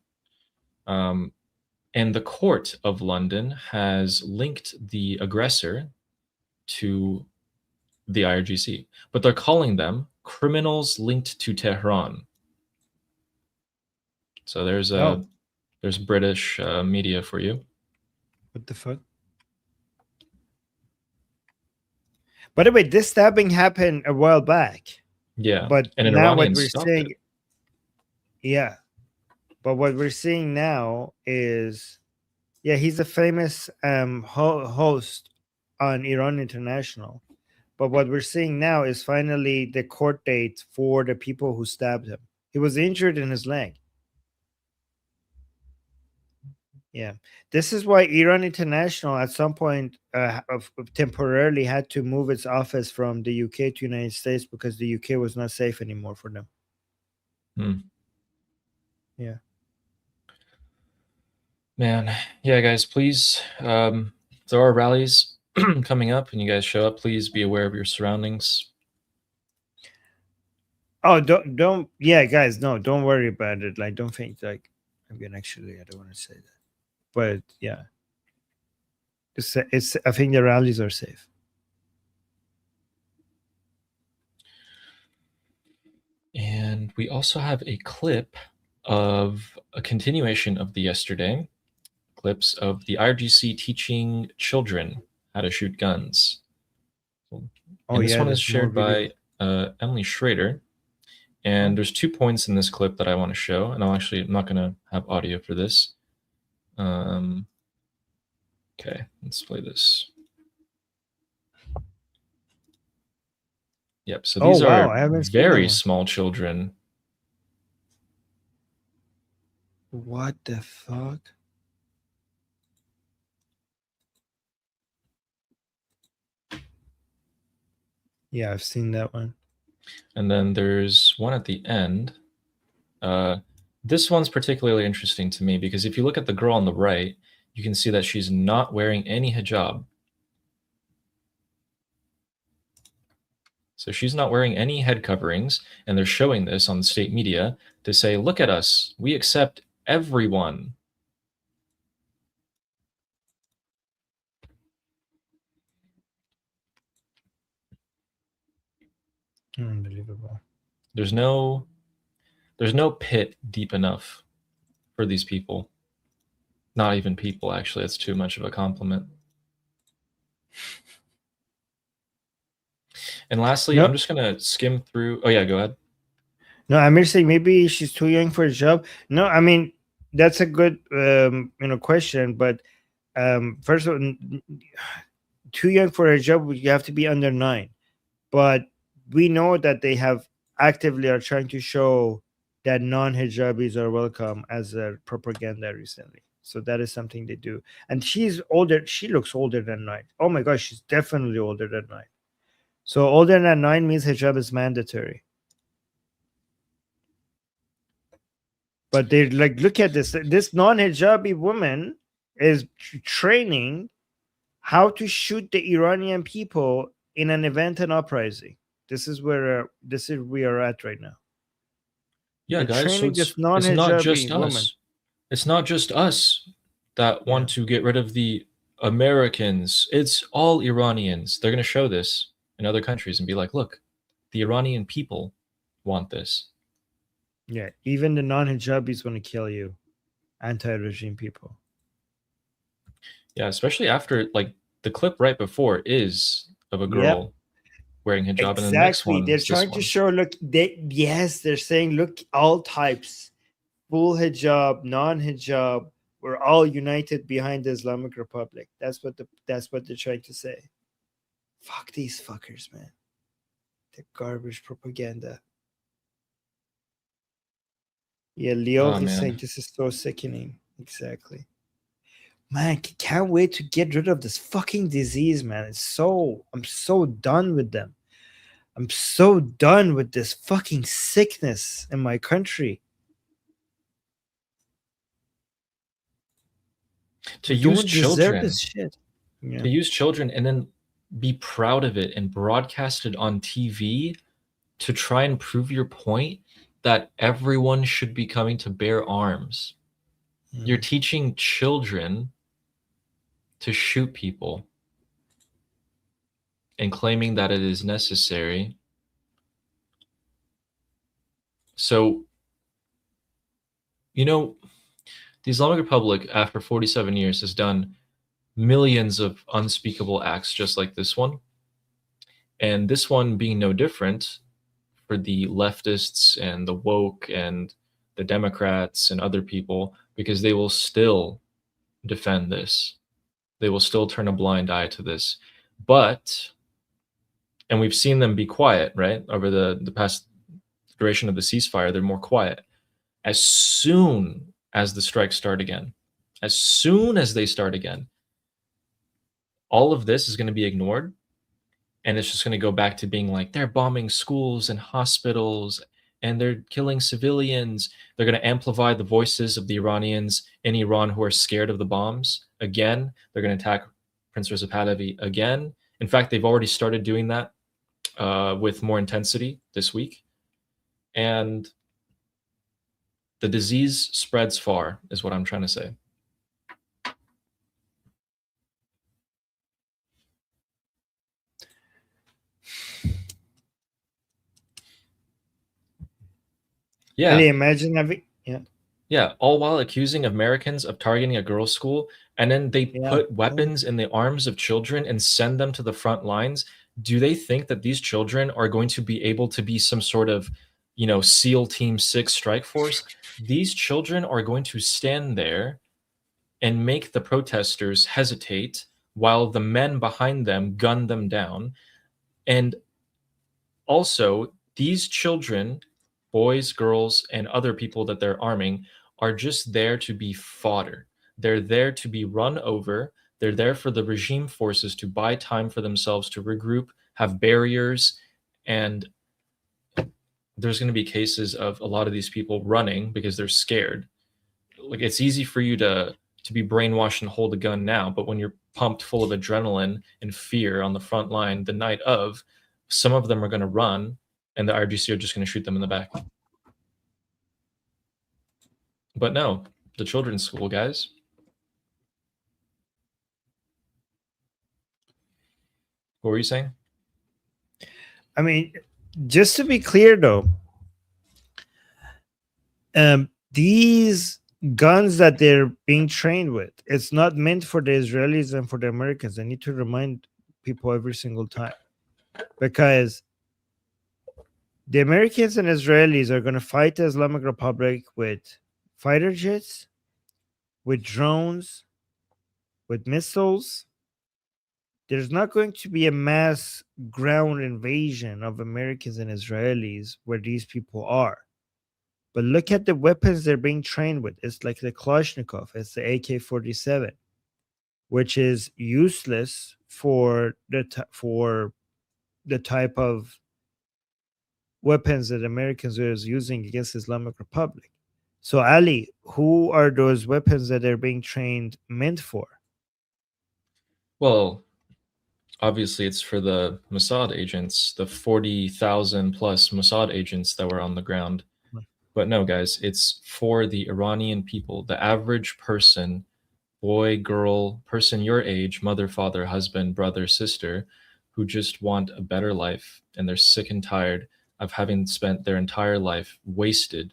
And the court of London has linked the aggressor to the IRGC, but they're calling them criminals linked to Tehran. So there's British media for you. What the fuck? By the way, this stabbing happened a while back. Yeah, but and an now Iranian what we're stopped seeing, it. yeah. But what we're seeing now is, yeah, he's a famous host on Iran International. But what we're seeing now is finally the court date for the people who stabbed him. He was injured in his leg. Yeah, this is why Iran International at some point temporarily had to move its office from the UK to United States because the UK was not safe anymore for them. Yeah. Man, yeah, guys, please, there are rallies coming up and you guys show up, please be aware of your surroundings. Oh, don't yeah, guys, no, don't worry about it. Like, don't think like I'm gonna actually I don't want to say that. But yeah. It's I think the rallies are safe. And we also have a clip of a continuation of the yesterday, clips of the IRGC teaching children how to shoot guns. And this one is shared by Emily Schrader. And there's 2 points in this clip that I want to show. And I'm not going to have audio for this. Okay, let's play this. Yep, so these are very small children. What the fuck? Yeah, I've seen that one. And then there's one at the end. This one's particularly interesting to me because if you look at the girl on the right, you can see that she's not wearing any hijab. So she's not wearing any head coverings, and they're showing this on the state media to say, look at us, we accept everyone. Unbelievable. There's no pit deep enough for these people. Not even people, actually. That's too much of a compliment. And lastly, I'm just going to skim through. Oh, yeah, go ahead. No, I'm just saying maybe she's too young for a job. No, I mean, that's a good question. But first of all, too young for a job, you have to be under 9. But we know that they have actively are trying to show that non-hijabis are welcome as a propaganda recently. So that is something they do. And she's older. She looks older than 9. Oh my gosh, she's definitely older than 9. So older than 9 means hijab is mandatory. But they like, look at this. This non-hijabi woman is training how to shoot the Iranian people in an event and uprising. This is where we are at right now. Yeah, guys. So it's not just us. It's not just us that want to get rid of the Americans. It's all Iranians. They're going to show this in other countries and be like, look, the Iranian people want this. Yeah, even the non-hijabis want to kill you, anti-regime people. Yeah, especially after like the clip right before is of a girl wearing hijab, and the next one they're trying to show. Look, they're saying, look, all types, full hijab, non-hijab, we're all united behind the Islamic Republic. That's what they're trying to say. Fuck these fuckers, man. The garbage propaganda. Yeah, Leo is saying this is so sickening. Exactly. Man, can't wait to get rid of this fucking disease, man. I'm so done with them. I'm so done with this fucking sickness in my country. To use children, to use children and then be proud of it and broadcast it on TV to try and prove your point that everyone should be coming to bear arms. You're teaching children to shoot people and claiming that it is necessary. So, the Islamic Republic, after 47 years, has done millions of unspeakable acts just like this one. And this one being no different for the leftists and the woke and the Democrats and other people, because they will still defend this. They will still turn a blind eye to this. And we've seen them be quiet, right? Over the past duration of the ceasefire, they're more quiet. As soon as the strikes start again, As soon as they start again, all of this is going to be ignored, and it's just going to go back to being like they're bombing schools and hospitals and they're killing civilians. They're going to amplify the voices of the Iranians in Iran who are scared of the bombs again. They're going to attack Prince Reza Pahlavi again. In fact, they've already started doing that with more intensity this week. And the disease spreads far, is what I'm trying to say. Yeah. Can you imagine having? Yeah. Yeah, all while accusing Americans of targeting a girls' school, and then they put weapons in the arms of children and send them to the front lines. Do they think that these children are going to be able to be some sort of, SEAL Team 6 strike force? These children are going to stand there and make the protesters hesitate while the men behind them gun them down. And also, these children, boys, girls, and other people that they're arming, are just there to be fodder. They're there to be run over. They're there for the regime forces to buy time for themselves to regroup, have barriers, and there's going to be cases of a lot of these people running because they're scared. Like, it's easy for you to be brainwashed and hold a gun now, but when you're pumped full of adrenaline and fear on the front line the night of, some of them are going to run and the RGC are just going to shoot them in the back. But no, the children's school, guys. What were you saying? I mean, just to be clear though, these guns that they're being trained with, it's not meant for the Israelis and for the Americans. I need to remind people every single time, because the Americans and Israelis are going to fight the Islamic Republic with fighter jets, with drones, with missiles. There's not going to be a mass ground invasion of Americans and Israelis where these people are. But look at the weapons they're being trained with. It's like the Kalashnikov, it's the AK-47, which is useless for the type of weapons that Americans are using against the Islamic Republic. So, Ali, who are those weapons that they're being trained meant for? Well, obviously it's for the Mossad agents, the 40,000 plus Mossad agents that were on the ground. But no, guys, it's for the Iranian people, the average person, boy, girl, person your age, mother, father, husband, brother, sister, who just want a better life, and they're sick and tired of having spent their entire life wasted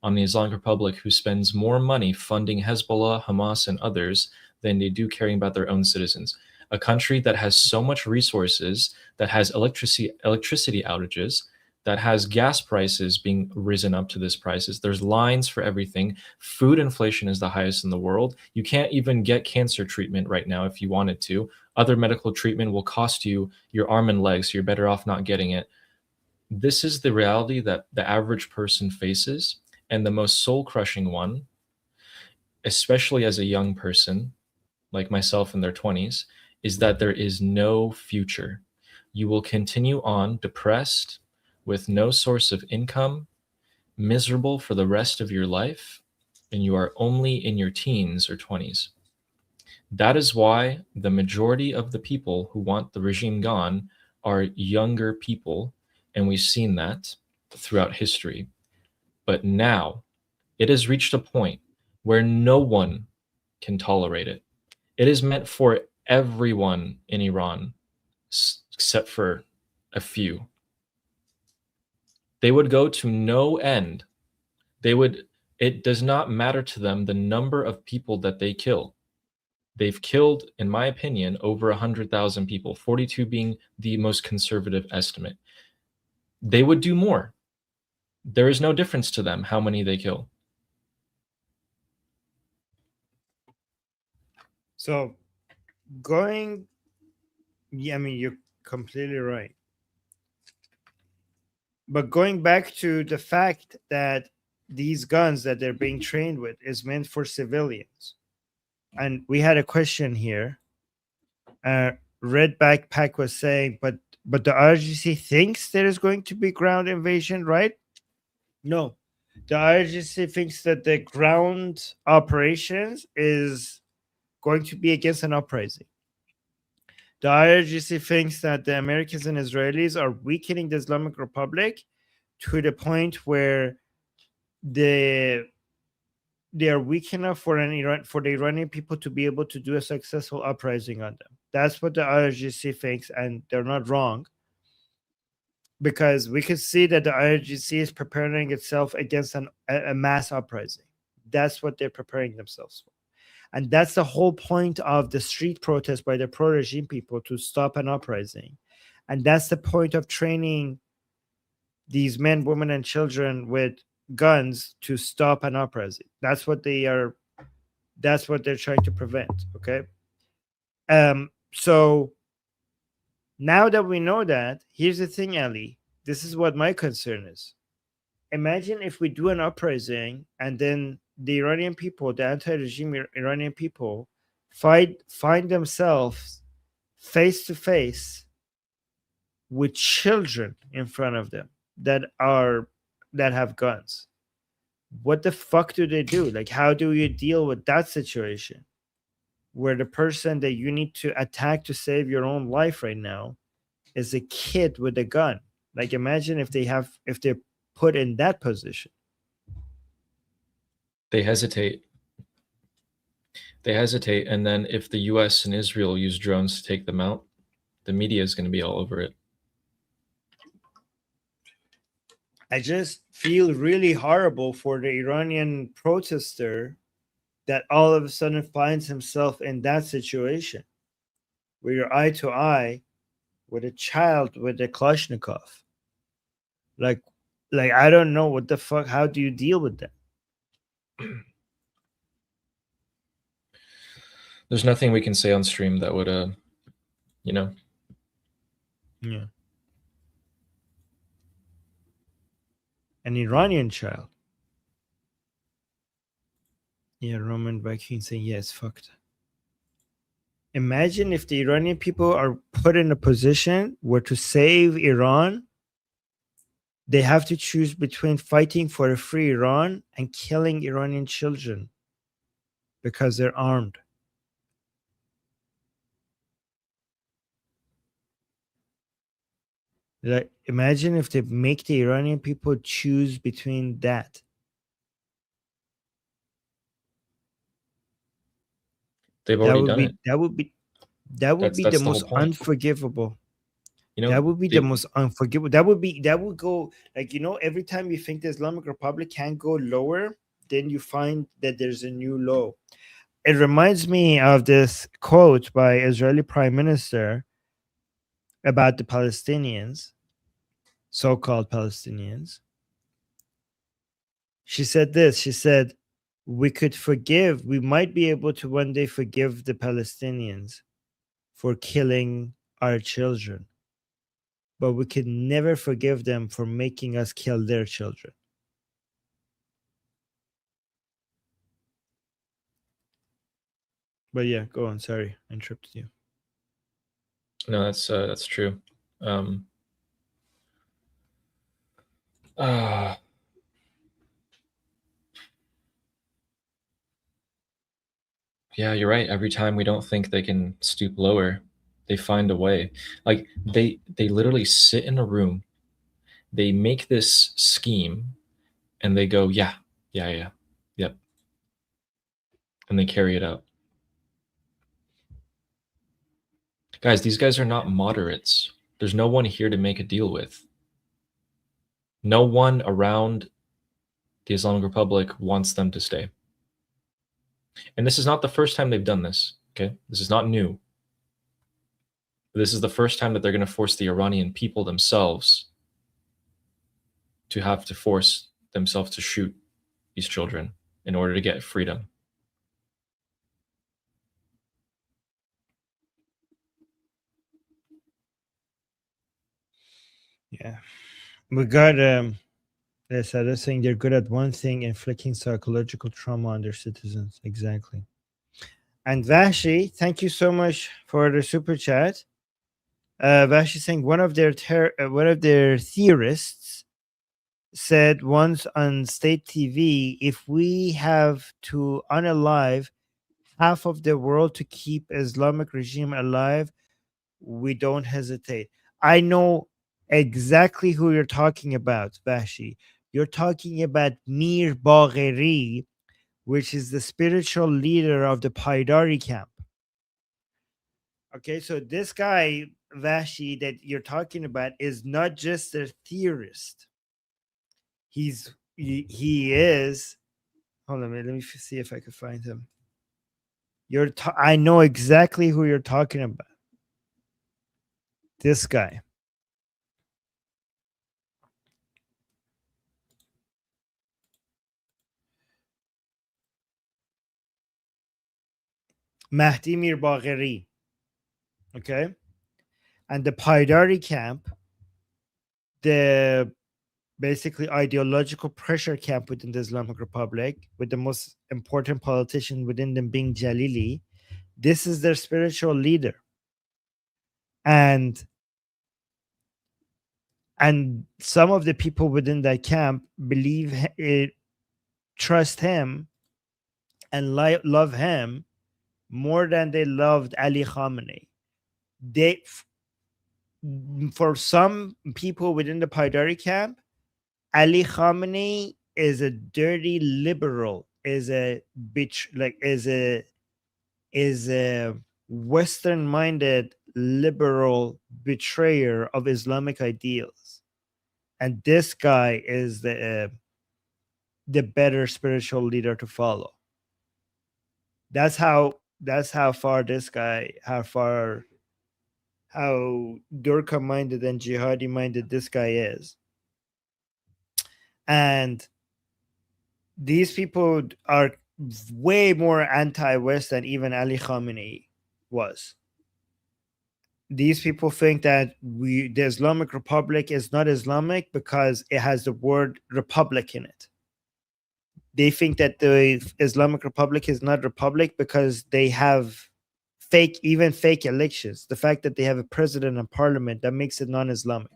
on the Islamic Republic, who spends more money funding Hezbollah, Hamas, and others than they do caring about their own citizens. A country that has so much resources, that has electricity outages, that has gas prices being risen up to this prices. There's lines for everything. Food inflation is the highest in the world. You can't even get cancer treatment right now if you wanted to. Other medical treatment will cost you your arm and leg, so you're better off not getting it. This is the reality that the average person faces, and the most soul-crushing one, especially as a young person like myself in their 20s, is that there is no future. You will continue on depressed, with no source of income, miserable for the rest of your life, and you are only in your teens or 20s. That is why the majority of the people who want the regime gone are younger people, and we've seen that throughout history. But now it has reached a point where no one can tolerate it. It is meant for everyone in Iran, except for a few. They would go to no end. It does not matter to them the number of people that they kill. They've killed, in my opinion, over 100,000 people, 42 being the most conservative estimate. They would do more. There is no difference to them how many they kill. So, yeah, I mean, you're completely right. But going back to the fact that these guns that they're being trained with is meant for civilians. and we had a question here. Red Backpack was saying, but the RGC thinks there is going to be ground invasion, right? No, the RGC thinks that the ground operations is going to be against an uprising. The IRGC thinks that the Americans and Israelis are weakening the Islamic Republic to the point where they are weak enough for the Iranian people to be able to do a successful uprising on them. That's what the IRGC thinks, and they're not wrong, because we could see that the IRGC is preparing itself against a mass uprising. That's what they're preparing themselves for. And that's the whole point of the street protest by the pro-regime people, to stop an uprising. And that's the point of training these men, women, and children with guns to stop an uprising. That's what they're trying to prevent. Okay. So now that we know that, here's the thing, Ali. This is what my concern is. Imagine if we do an uprising and then the Iranian people, the anti-regime Iranian people, find themselves face to face with children in front of them that have guns. What the fuck do they do? Like, how do you deal with that situation where the person that you need to attack to save your own life right now is a kid with a gun? Like, imagine if they're put in that position. They hesitate. And then if the US and Israel use drones to take them out, the media is going to be all over it. I just feel really horrible for the Iranian protester that all of a sudden finds himself in that situation where you're eye to eye with a child with a Kalashnikov. Like I don't know what the fuck. How do you deal with that? There's nothing we can say on stream that would, Yeah. An Iranian child. Yeah, Roman Viking saying, yeah, it's fucked. Imagine if the Iranian people are put in a position where to save Iran, they have to choose between fighting for a free Iran and killing Iranian children because they're armed. Like, imagine if they make the Iranian people choose between that. They've already done it. That would be That's the the most whole point. unforgivable. You know, That would be the most unforgivable. That would go, like, every time you think the Islamic Republic can go lower, then you find that there's a new low. It reminds me of this quote by Israeli Prime Minister about the Palestinians, so-called Palestinians. She said this. She said, we might be able to one day forgive the Palestinians for killing our children, but we could never forgive them for making us kill their children. But yeah, go on. Sorry, I interrupted you. No, that's true. Yeah, you're right. Every time we don't think they can stoop lower, they find a way. Like, they literally sit in a room, they make this scheme, and they go, yep, and they carry it out. Guys, these guys are not moderates. There's no one here to make a deal with. No one around the Islamic Republic wants them to stay. And this is not the first time they've done this, okay? This is not new. This is the first time that they're going to force the Iranian people themselves to have to force themselves to shoot these children in order to get freedom. Yeah. We got this other thing. They're good at one thing, inflicting psychological trauma on their citizens. Exactly. And Vashi, thank you so much for the super chat. Vashi saying one of their theorists said once on state TV, if we have to unalive half of the world to keep Islamic regime alive, we don't hesitate. I know exactly who you're talking about, Vashi. You're talking about Mir Bagheri, which is the spiritual leader of the Paidari camp. Okay, so this guy, Vashi, that you're talking about is not just a theorist. He is. Hold on, let me see if I can find him. I know exactly who you're talking about. This guy. Mahdi Mir Bagheri. Okay. And the Paidari camp, the basically ideological pressure camp within the Islamic Republic, with the most important politician within them being Jalili, this is their spiritual leader. And some of the people within that camp believe it, trust him, and love him more than they loved Ali Khamenei. For some people within the Paidari camp, Ali Khamenei is a dirty liberal, is a bitch, like is a Western-minded liberal betrayer of Islamic ideals, and this guy is the better spiritual leader to follow. That's how far this guy, how Durkha minded and jihadi minded this guy is. And these people are way more anti-West than even Ali Khamenei was. These people think that the Islamic Republic is not Islamic because it has the word republic in it. They think that the Islamic Republic is not republic because they have fake elections. The fact that they have a president and parliament, that makes it non-Islamic.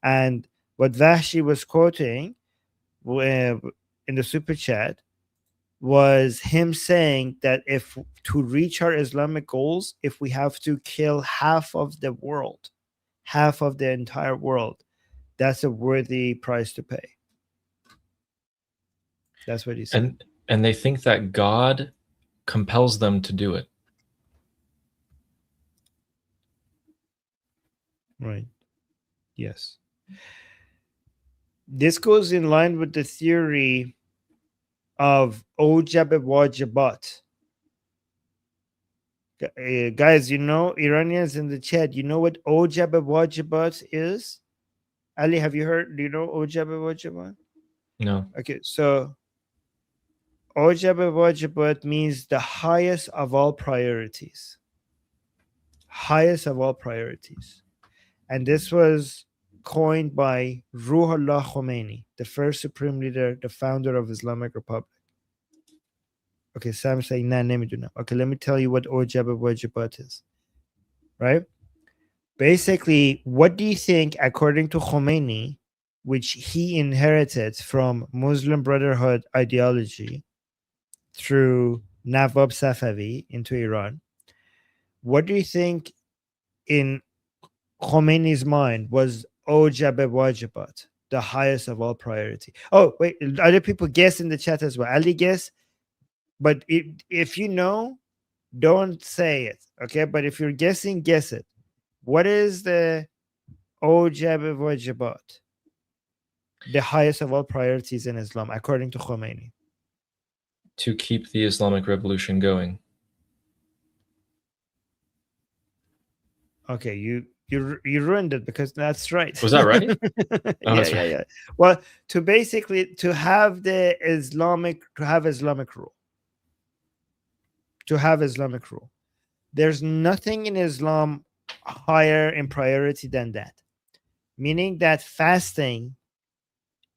And what Vashi was quoting in the super chat was him saying that if to reach our Islamic goals, if we have to kill half of the world, half of the entire world, that's a worthy price to pay. That's what he said. And they think that God compels them to do it. Right. Yes. This goes in line with the theory of Ojab Wajibat. Guys, you know, Iranians in the chat, you know what Ojab Wajibat is? Ali, have you heard? Do you know Ojab Wajibat? No. Okay, so Ojab Wajibat means the highest of all priorities. Highest of all priorities. And this was coined by Ruhollah Khomeini, the first supreme leader, the founder of Islamic Republic. Okay, Sam's saying, nah, let me do now. Okay, let me tell you what Ojab Wajibat is. Right? Basically, what do you think, according to Khomeini, which he inherited from Muslim Brotherhood ideology through Nawab Safavi into Iran, what do you think in Khomeini's mind was Ojab Wajibat, the highest of all priority? Oh, wait, other people guess in the chat as well. Ali guess, but if you know, don't say it, okay? But if you're guessing, guess it. What is the Ojab Wajibat, the highest of all priorities in Islam, according to Khomeini? To keep the Islamic Revolution going. Okay, you ruined it because that's right. Was that right? Yeah. Well, to basically to have Islamic rule. To have Islamic rule. There's nothing in Islam higher in priority than that. Meaning that fasting,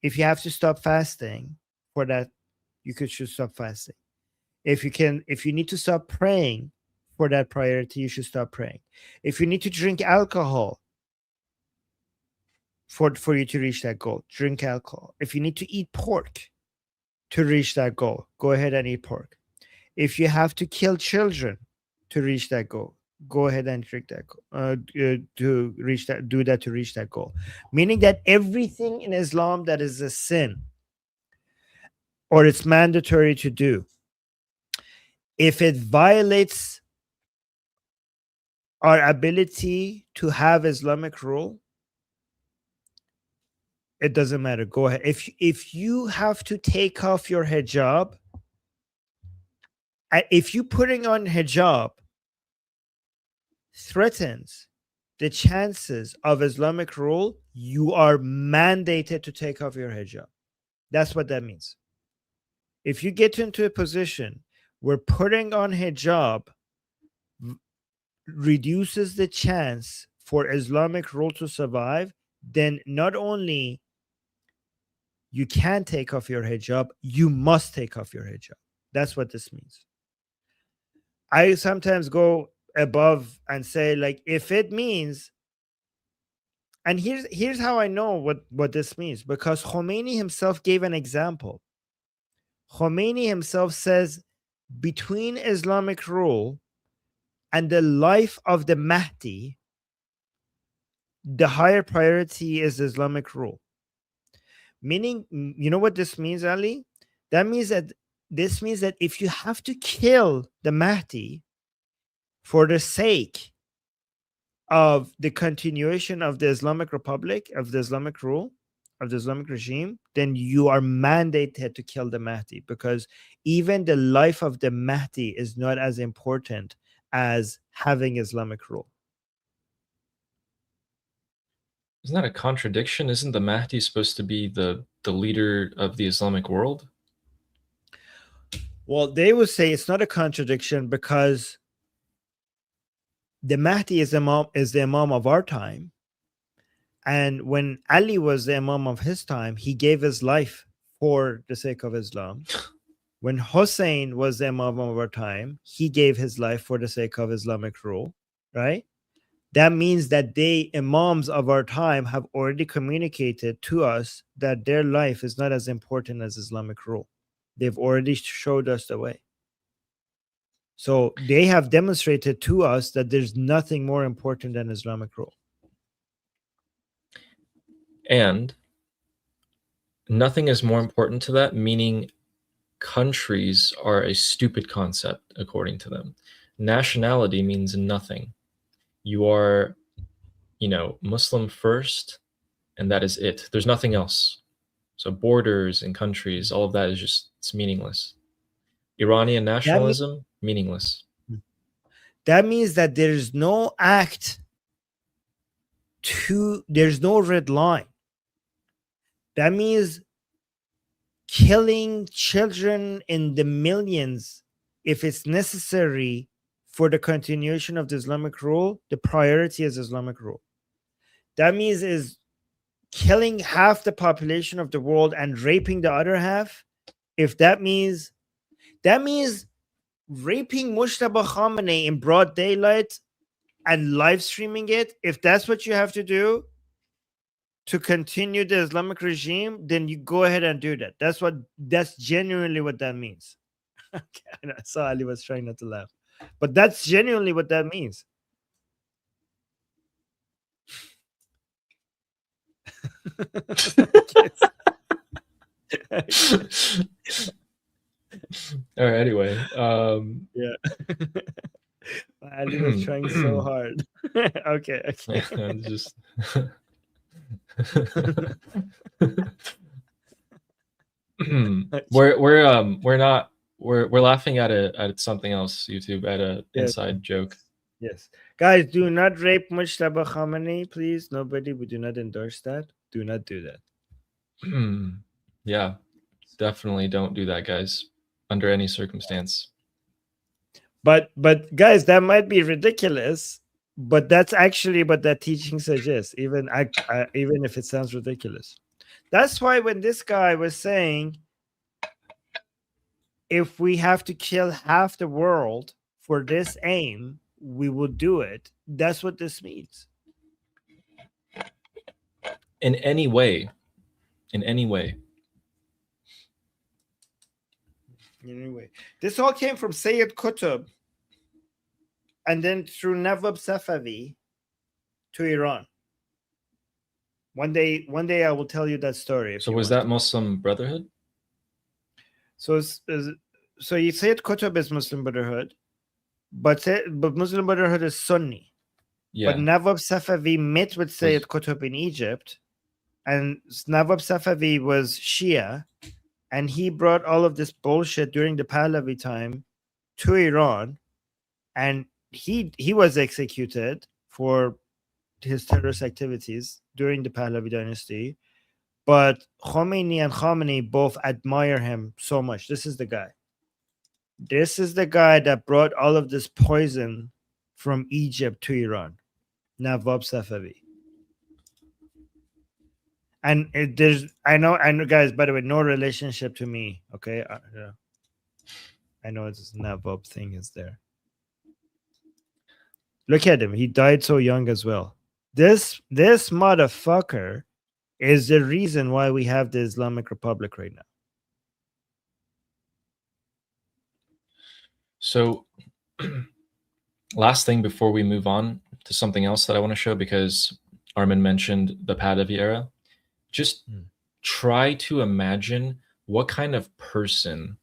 if you have to stop fasting for that, you should stop fasting. If you need to stop praying for that priority, you should stop praying. If you need to drink alcohol for you to reach that goal, drink alcohol. If you need to eat pork to reach that goal, go ahead and eat pork. If you have to kill children to reach that goal, go ahead and drink that goal, to reach that, do that to reach that goal. Meaning that everything in Islam that is a sin or it's mandatory to do, if it violates our ability to have Islamic rule, it doesn't matter. Go ahead. If you have to take off your hijab, if you putting on hijab threatens the chances of Islamic rule, you are mandated to take off your hijab. That's what that means. If you get into a position where putting on hijab reduces the chance for Islamic rule to survive, then not only you can take off your hijab, you must take off your hijab. That's what this means. I sometimes go above and say, like, if it means, and here's how I know what this means, because Khomeini himself gave an example. Khomeini himself says, between Islamic rule and the life of the Mahdi, the higher priority is Islamic rule. Meaning, you know what this means, Ali? This means that if you have to kill the Mahdi for the sake of the continuation of the Islamic Republic, of the Islamic rule, of the Islamic regime, then you are mandated to kill the Mahdi, because even the life of the Mahdi is not as important as having Islamic rule. Isn't that a contradiction? Isn't the Mahdi supposed to be the leader of the Islamic world? Well, they would say it's not a contradiction because the Mahdi is the Imam of our time. And when Ali was the Imam of his time, he gave his life for the sake of Islam. When Hussein was the Imam of our time, he gave his life for the sake of Islamic rule, right? That means that they, Imams of our time, have already communicated to us that their life is not as important as Islamic rule. They've already showed us the way. So they have demonstrated to us that there's nothing more important than Islamic rule. And nothing is more important to that, meaning countries are a stupid concept, according to them. Nationality means nothing. You are, Muslim first, and that is it. There's nothing else. So borders and countries, all of that is just, it's meaningless. Iranian nationalism, meaningless. That means that there's no there's no red line. That means killing children in the millions, if it's necessary for the continuation of the Islamic rule, the priority is Islamic rule. That means is killing half the population of the world and raping the other half. If that means raping Mujtaba Khamenei in broad daylight and live streaming it, if that's what you have to do to continue the Islamic regime, then you go ahead and do that. That's genuinely what that means. Okay, I saw Ali was trying not to laugh, but that's genuinely what that means. All right, anyway. Yeah. Ali was trying so hard. Okay. Just we're laughing at something else, YouTube, at a inside joke. Yes, guys, do not rape Mujtaba Khamenei, please. Nobody, we do not endorse that. Do not do that. Yeah, definitely don't do that, guys, under any circumstance. But guys, that might be ridiculous, but that's actually what that teaching suggests, even if it sounds ridiculous. That's why when this guy was saying if we have to kill half the world for this aim, we will do it. That's what this means. In any way. Anyway, this all came from Sayyid Qutb and then through Nawab Safavi to Iran. One day I will tell you that story. So was that Muslim Brotherhood? So you Sayyid Qutb is Muslim Brotherhood, but Muslim Brotherhood is Sunni. Yeah. But Nawab Safavi met with Sayyid Qutb in Egypt, and Nawab Safavi was Shia, and he brought all of this bullshit during the Pahlavi time to Iran, and he was executed for his terrorist activities during the Pahlavi dynasty. But Khomeini and Khamenei both admire him so much. This is the guy. This is the guy that brought all of this poison from Egypt to Iran. Nawab Safavi. And I know, guys, by the way, no relationship to me. Okay. I know this Nawab thing is there. Look at him. He died so young as well. This motherfucker is the reason why we have the Islamic Republic right now. So last thing before we move on to something else that I want to show, because Armin mentioned the Pahlavi era. Just try to imagine what kind of person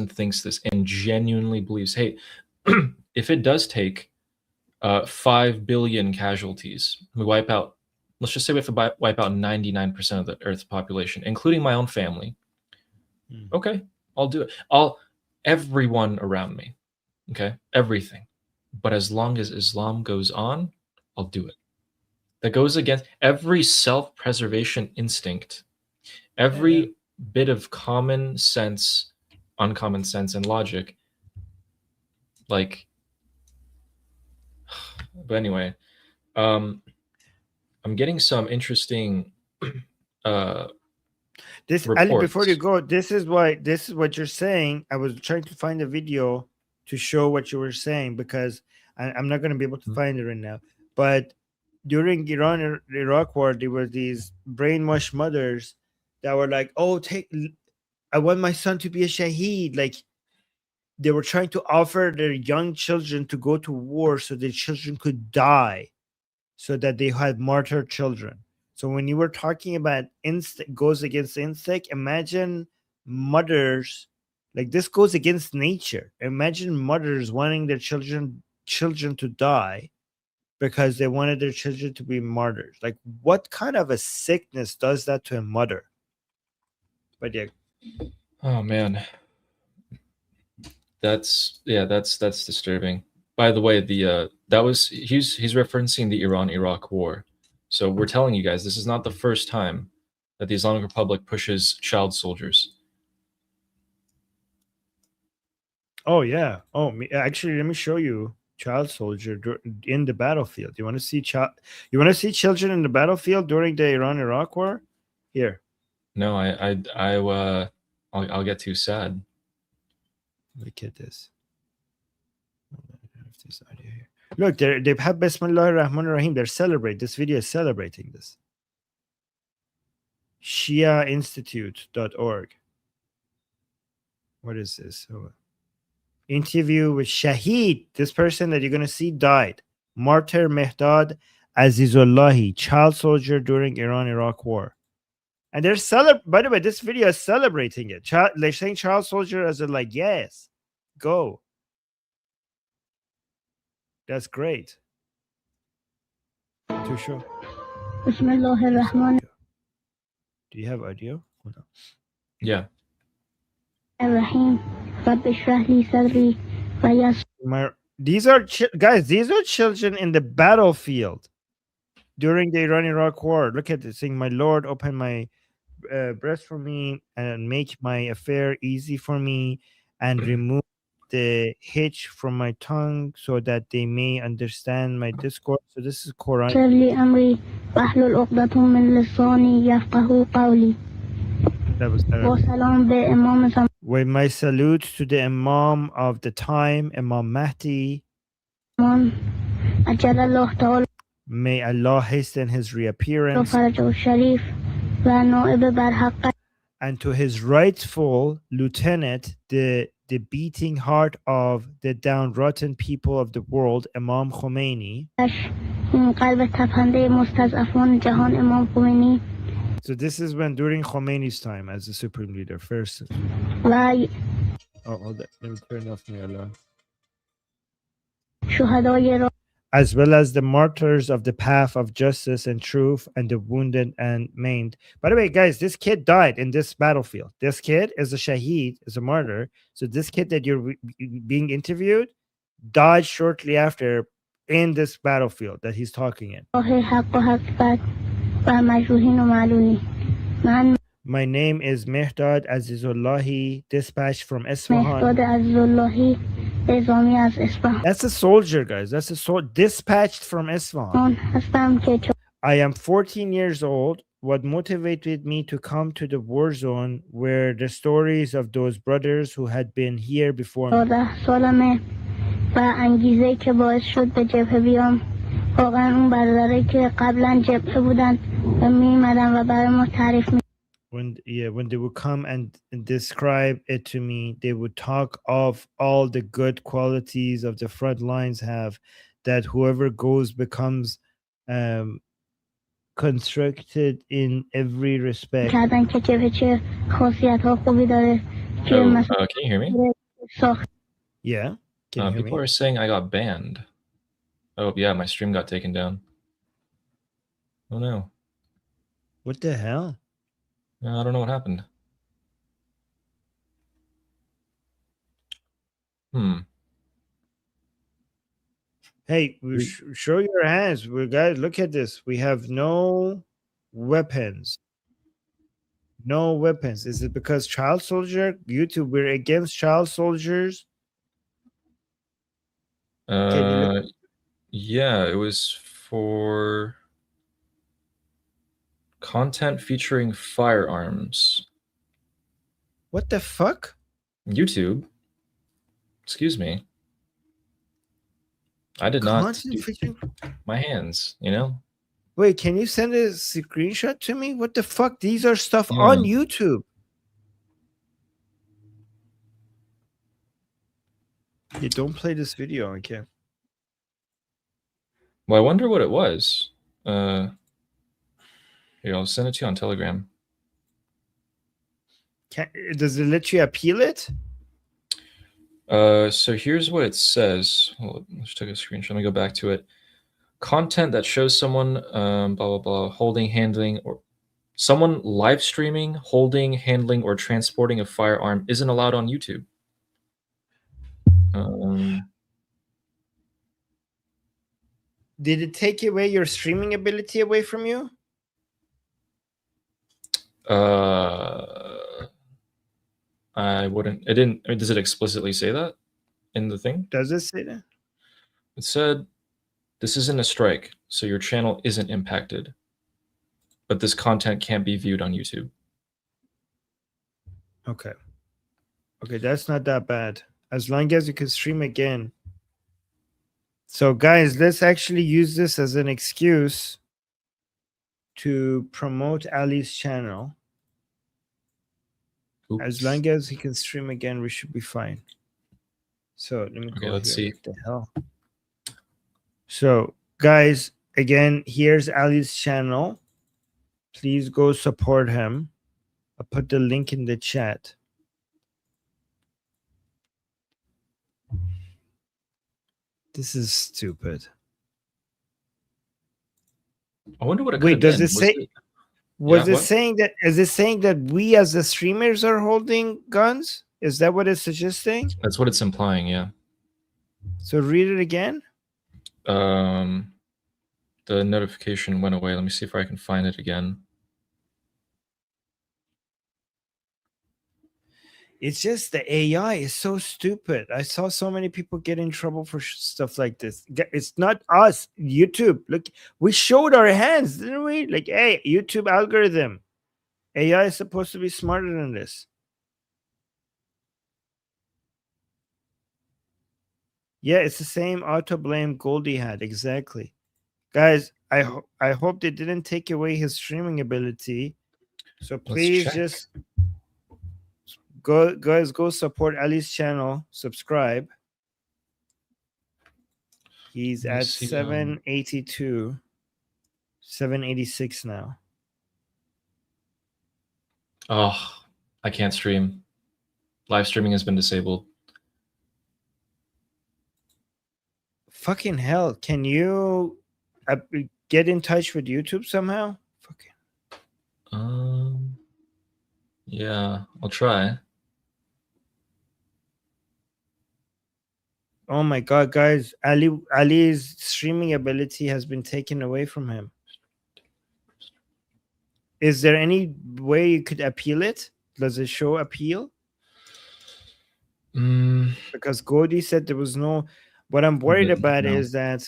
thinks this and genuinely believes, hey, if it does take 5 billion casualties, we wipe out, let's just say we have to wipe out 99% of the Earth's population, including my own family. Okay, I'll do it. Everyone around me. Okay, everything. But as long as Islam goes on, I'll do it. That goes against every self-preservation instinct, every bit of common sense, uncommon sense, and logic. Like, but anyway, I'm getting some interesting this reports. Ali, before you go, this is what you're saying. I was trying to find a video to show what you were saying, because I'm not going to be able to find it right now. But during Iran-Iraq war, there were these brainwashed mothers that were like, "Oh, I want my son to be a shaheed." Like, they were trying to offer their young children to go to war so their children could die, so that they had martyr children. So when you were talking about instinct goes against instinct, imagine mothers, like, this goes against nature. Imagine mothers wanting their children to die because they wanted their children to be martyrs. Like, what kind of a sickness does that to a mother? But yeah. Oh man. That's disturbing. By the way, he's referencing the Iran-Iraq war. So we're telling you guys, this is not the first time that the Islamic Republic pushes child soldiers. Oh yeah. Oh, actually, let me show you child soldier in the battlefield. You want to see children in the battlefield during the Iran-Iraq war? Here. No, I'll get too sad. Look at this. This audio here. Look, they have Bismillah ar-Rahman ar-Rahim. They're celebrating. This video is celebrating this. ShiaInstitute.org. What is this? Oh. Interview with Shaheed. This person that you're going to see died. Martyr Mehdad Azizullahi, child soldier during Iran-Iraq war. And they're by the way, this video is celebrating it. They're saying child soldier as a, like, yes, go. That's great. Too sure. Bismillahirrahmanirrahim. Do you have audio? Hold on. Yeah. Ar-Rahim. Rabbi shrah li sadri wa yassir. These are guys. These are children in the battlefield during the Iran-Iraq war. Look at this thing. My Lord, open my breast for me and make my affair easy for me, and remove the hitch from my tongue so that they may understand my discourse. So this is Quran. Yassir li amri wahlul uqdatum min lisani yafqahu qawli. That was با Arabic. سلام به امام زمان With my salute to the Imam of the time, Imam Mahdi. عجل الله تعالی May Allah hasten his reappearance. فرجه الشریف و نائب برحق And to his rightful lieutenant, the beating heart of the downtrodden people of the world, Imam Khomeini. این قلب تپنده مستضعفان جهان امام خمینی So this is when during Khomeini's time as the supreme leader first. و Oh, hold on. Let me turn off my alarm. شهدای را As well as the martyrs of the path of justice and truth and the wounded and maimed. By the way, guys, this kid died in this battlefield. This kid is a shaheed, is a martyr. So this kid that you're being interviewed died shortly after in this battlefield that he's talking in. راه حق و حقیقت و مجروحین و معلولین من My name is Mehdad Azizullahi, dispatched from Isfahan. مهداد عزیزاللهی اعزامی از اصفهان That's a soldier, guys. That's a soldier dispatched from Isfahan. هستم که I am 14 years old. What motivated me to come to the war zone were the stories of those brothers who had been here before me. 14 سالمه و انگیزه که باعث شد به جبهه بیام واقعا اون برادرایی که قبلا جبهه بودن و میمدن و برای ما تعریف When they would come and describe it to me, they would talk of all the good qualities of the front lines have, that whoever goes becomes constructed in every respect. کردن که جبهه چه خاصیت ها خوبی داره که Oh, مثلا can you hear me? ساخت Yeah, can you hear People me? are saying I got banned. Oh yeah, my stream got taken down. Oh no. What the hell? I don't know what happened. Hey, show your hands. Guys, look at this. We have no weapons. No weapons. Is it because child soldier? YouTube, we're against child soldiers. Can you look? Yeah, it was for content featuring firearms. What the fuck? YouTube. Excuse me. I did not featuring my hands, you know? Wait, can you send a screenshot to me? What the fuck? These are stuff on YouTube. You don't play this video, okay? Well, I wonder what it was. Here, I'll send it to you on Telegram. Does it let you appeal it? So here's what it says. Hold on, let's take a screenshot. Let me go back to it. Content that shows someone blah blah blah holding, handling, or someone live streaming, holding, handling, or transporting a firearm isn't allowed on YouTube. Did it take away your streaming ability away from you? I wouldn't. It didn't. I mean, does it explicitly say that in the thing? Does it say that? It said, "This isn't a strike, so your channel isn't impacted, but this content can't be viewed on YouTube." Okay. Okay, that's not that bad. As long as you can stream again. So, guys, let's actually use this as an excuse to promote Ali's channel. Oops. As long as he can stream again, we should be fine. So let me go. Let's see. What the hell? So, guys, again, here's Ali's channel. Please go support him. I'll put the link in the chat. This is stupid. I wonder what it Wait, does been. it say? Was it what? saying that? Is it saying that we as the streamers are holding guns? Is that what it's suggesting? That's what it's implying. Yeah. So read it again. The notification went away. Let me see if I can find it again. It's just the AI is so stupid. I saw so many people get in trouble for stuff like this. It's not us, YouTube. Look, we showed our hands, didn't we? Like, hey, YouTube algorithm. AI is supposed to be smarter than this. Yeah, it's the same auto blame Goldie had. Exactly. Guys, I hope they didn't take away his streaming ability. So please check. just go support Ali's channel, subscribe. He's Let me at see, 782, 786 now. Oh, I can't stream. Live streaming has been disabled. Fucking hell. Can you get in touch with YouTube somehow? Fucking. Yeah, I'll try. Oh my god, guys. Ali's streaming ability has been taken away from him. Is there any way you could appeal it? Does it show appeal? Because Gordy said there was no. What I'm worried about No. is that.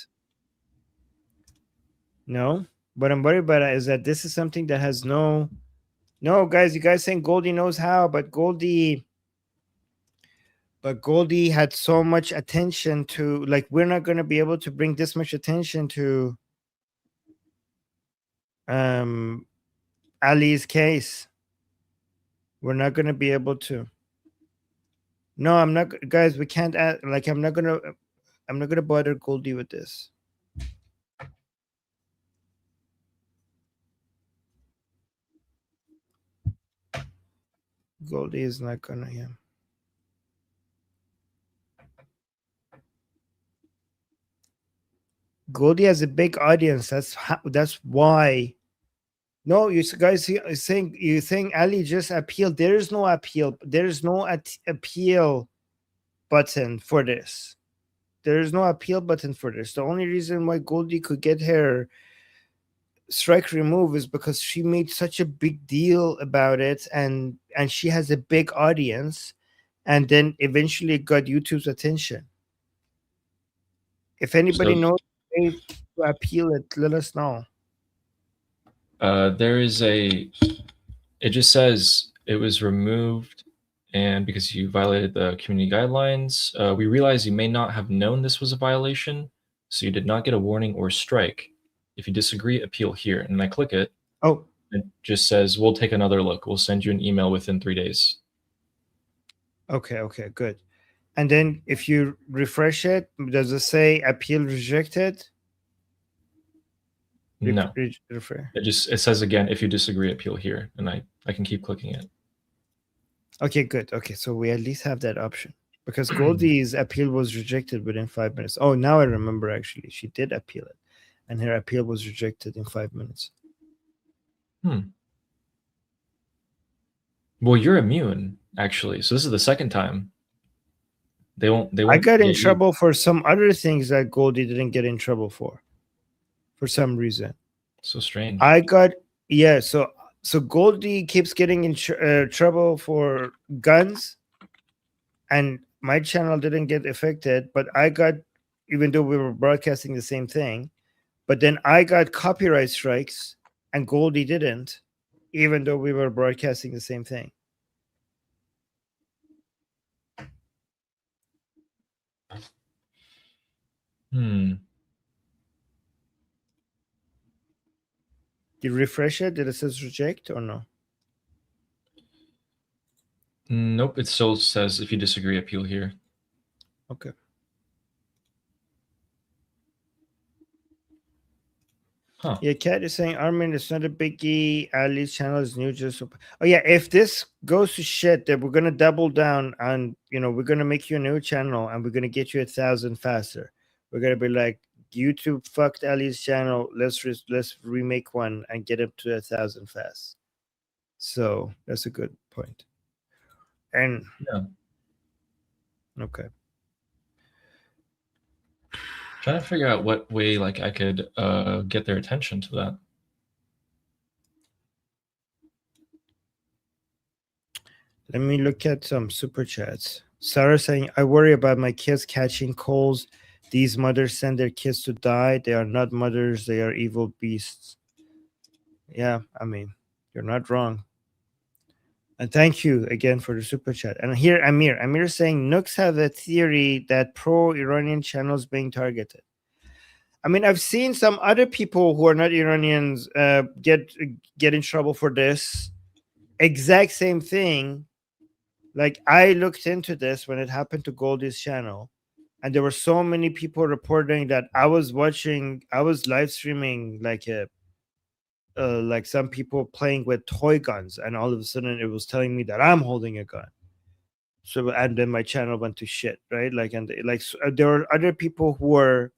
No. What I'm worried about is that this is something that has no. No, guys, you guys saying Goldie knows how, but Goldie had so much attention to, like, we're not going to be able to bring this much attention to Ali's case. We're not going to be able to. No, I'm not, guys. We can't add, like, I'm not gonna bother Goldie with this. Goldie is not gonna. Yeah. Goldie has a big audience. That's why. No, you guys you think Ali just appealed. There is no appeal. There is no appeal button for this. There is no appeal button for this. The only reason why Goldie could get her strike removed is because she made such a big deal about it, and she has a big audience, and then eventually it got YouTube's attention. If anybody knows a way to appeal it, let us know. There is it just says it was removed, and because you violated the community guidelines, we realize you may not have known this was a violation, so you did not get a warning or strike. If you disagree, appeal here. And I click it. Oh. It just says, we'll take another look. We'll send you an email within 3 days. Okay, good. And then if you refresh it, does it say appeal rejected? No. It says again, if you disagree, appeal here. And I can keep clicking it. Okay, good. Okay, so we at least have that option. Because Goldie's appeal was rejected within 5 minutes. Oh, now I remember, actually. She did appeal it. And her appeal was rejected in 5 minutes. Well, you're immune, actually. So this is the second time. They won't I got in trouble for some other things that Goldie didn't get in trouble for some reason. So strange. So Goldie keeps getting in trouble for guns, and my channel didn't get affected, but I got, even though we were broadcasting the same thing, but then I got copyright strikes and Goldie didn't, even though we were broadcasting the same thing. Did you refresh it? Did it says reject or no? Nope, it still says if you disagree, appeal here. Okay. Huh. Yeah, Kat is saying, Armin, it's not a biggie. Ali's channel is new. Just oh yeah, if this goes to shit, then we're gonna double down on, we're gonna make you a new channel and we're gonna get you 1,000 faster. We're gonna be like, YouTube fucked Ali's channel. Let's remake one and get up to 1,000 fast. So that's a good point. And yeah. Okay. Trying to figure out what way I could get their attention to that. Let me look at some super chats. Sarah saying, I worry about my kids catching colds. These mothers send their kids to die. They are not mothers. They are evil beasts. Yeah, I mean, you're not wrong. And thank you again for the super chat. And here, Amir is saying Nooks have a theory that pro-Iranian channels being targeted. I mean, I've seen some other people who are not Iranians get in trouble for this. Exact same thing. Like, I looked into this when it happened to Goldie's channel, and there were so many people reporting that I was live streaming like some people playing with toy guns, and all of a sudden it was telling me that I'm holding a gun. So, and then my channel went to shit, right? Like, and like there are other people who are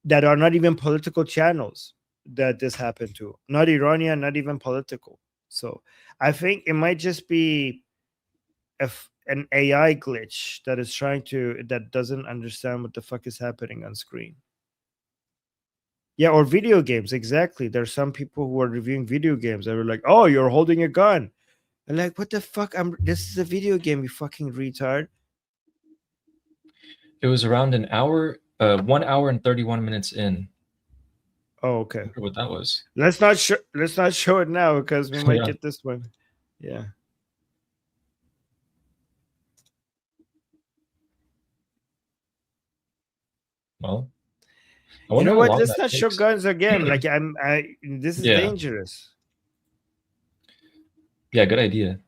that are not even political channels that this happened to, not Iranian, not even political. So I think it might just be an AI glitch that doesn't understand what the fuck is happening on screen. Yeah, or video games. Exactly. There's some people who are reviewing video games that were like, "Oh, you're holding a gun." And like, what the fuck? This is a video game, you fucking retard. It was around 1 hour and 31 minutes in. Oh, okay. I wonder what that was. Let's not show it now because we might Yeah. get this one. Yeah. Well, You know what? Let's not show guns again. Like, this is dangerous. Yeah, good idea.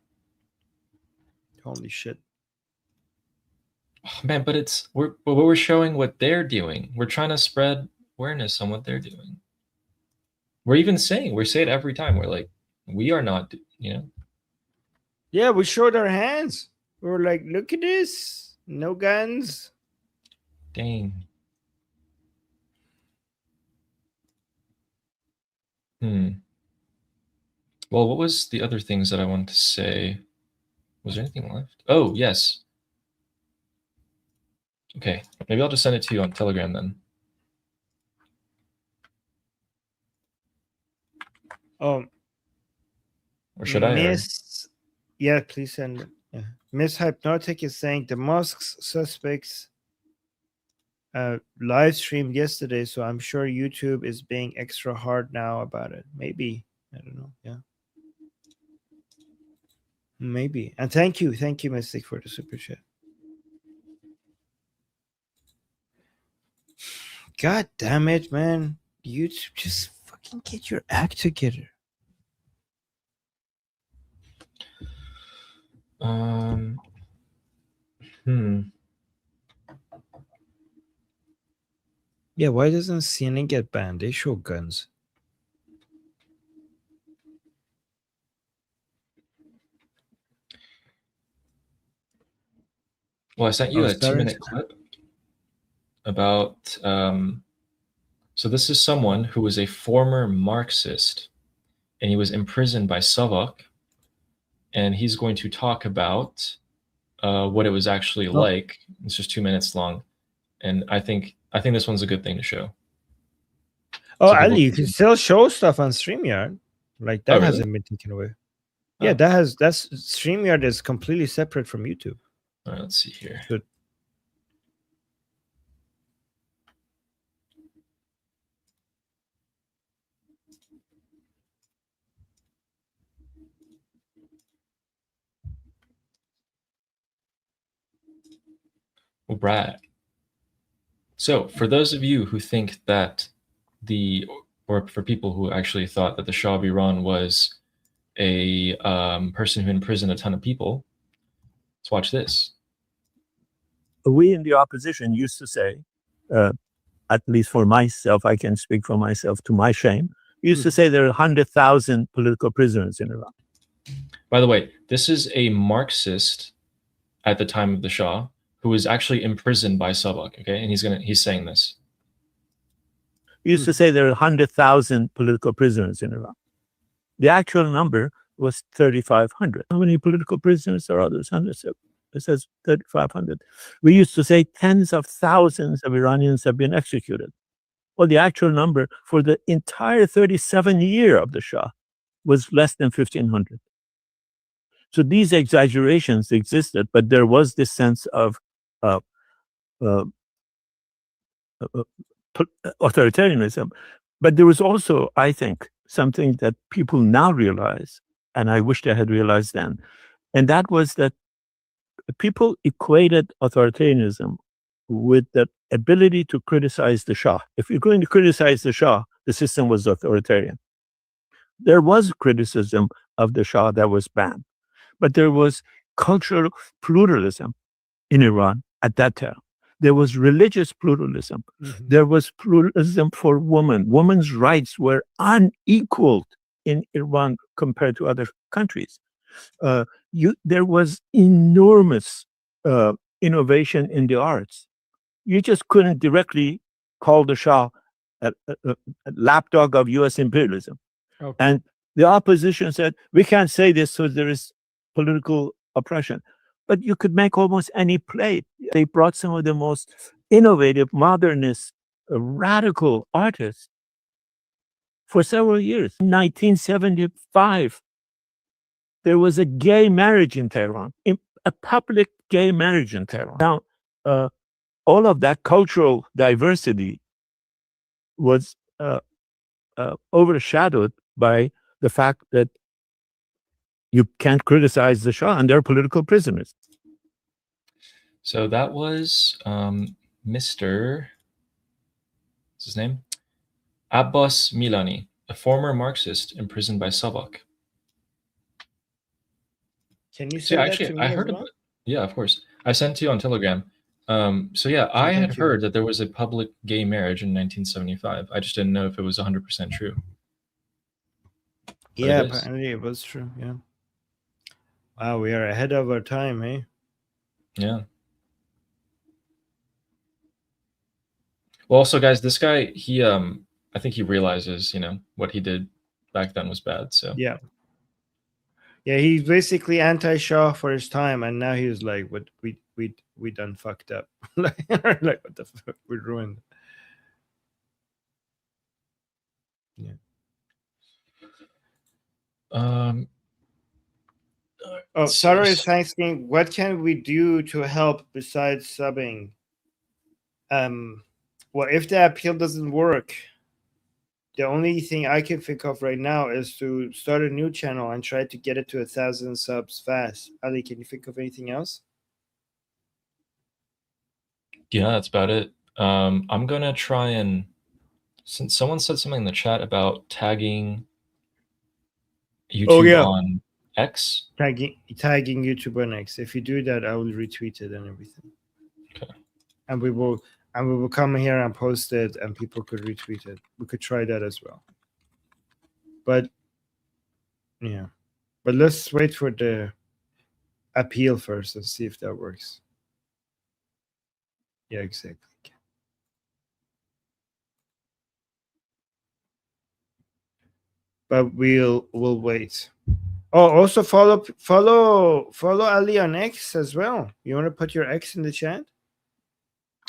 Holy shit. Oh, man, but we're showing what they're doing. We're trying to spread awareness on what they're doing. We say it every time. We're like, we are not, Yeah, we showed our hands. We were like, look at this. No guns. Dang. Well, what was the other things that I wanted to say? Was there anything left? Oh, yes. Okay, maybe I'll just send it to you on Telegram then. Oh. Or should I? Yeah, please send it. Yeah. Miss Hypnotic is saying the Musk's suspects live streamed yesterday, so I'm sure YouTube is being extra hard now about it. Maybe. I don't know. Yeah. Maybe. And thank you, Mystic, for the super chat. God damn it, man. YouTube, just fucking get your act together. Yeah, why doesn't CNN get banned? They show guns. Well, I sent you a 2-minute clip about so this is someone who was a former Marxist, and he was imprisoned by Savak, and he's going to talk about what it was actually like. It's just 2 minutes long, and I think this one's a good thing to show. Oh, Ali, you can still show stuff on StreamYard. Like, that hasn't been taken away. Yeah, that's StreamYard is completely separate from YouTube. All right, let's see here. Good. Right. So for those of you who think that or for people who actually thought that the Shah of Iran was a person who imprisoned a ton of people, let's watch this. We in the opposition used to say, at least for myself, I can speak for myself to my shame, used to say there are 100,000 political prisoners in Iran. By the way, this is a Marxist at the time of the Shah who was actually imprisoned by Savak, okay? And he's saying this. Used to say there are 100,000 political prisoners in Iran. The actual number was 3,500. How many political prisoners are others? It says 3,500. We used to say tens of thousands of Iranians have been executed. Well, the actual number for the entire 37 years of the Shah was less than 1,500. So these exaggerations existed, but there was this sense of authoritarianism. But there was also, I think, something that people now realize, and I wish they had realized then. And that was that people equated authoritarianism with the ability to criticize the Shah. If you're going to criticize the Shah, the system was authoritarian. There was criticism of the Shah that was banned, but there was cultural pluralism in Iran at that time. There was religious pluralism. There was pluralism for women. Women's rights were unequaled in Iran compared to other countries. There was enormous innovation in the arts. You just couldn't directly call the Shah a lapdog of U.S. imperialism. Okay. And the opposition said, we can't say this because there is political oppression. But you could make almost any play. They brought some of the most innovative, modernist, radical artists for several years. In 1975, there was a gay marriage in Tehran, a public gay marriage in Tehran. Now, all of that cultural diversity was overshadowed by the fact that you can't criticize the Shah and they're political prisoners. So that was Mr. What's his name? Abbas Milani, a former Marxist imprisoned by Savak. Can you So say yeah, that actually, to me I as heard well? about. Yeah, of course. I sent to you on Telegram. So yeah, I thank had you. heard that there was a public gay marriage in 1975. I just didn't know if it was 100% true. Yeah, it is. apparently it was true. Yeah. Wow, we are ahead of our time, eh? Yeah. Well, also, guys, this guy, he, I think he realizes, what he did back then was bad. So Yeah. Yeah, he's basically anti-Shah for his time, and now he's like, "What we done fucked up." like what the fuck, we ruined. Yeah. Oh, Sarah is asking, what can we do to help besides subbing? Well, if the appeal doesn't work, the only thing I can think of right now is to start a new channel and try to get it to 1,000 subs fast. Ali, can you think of anything else? Yeah, that's about it. I'm gonna try and, since someone said something in the chat about tagging YouTube on X. Tagging YouTube on X. If you do that, I will retweet it and everything. Okay. And we will come here and post it, and people could retweet it. We could try that as well. But yeah, but let's wait for the appeal first and see if that works. Yeah, exactly. But we'll wait. Oh, also follow Ali on X as well. You want to put your X in the chat?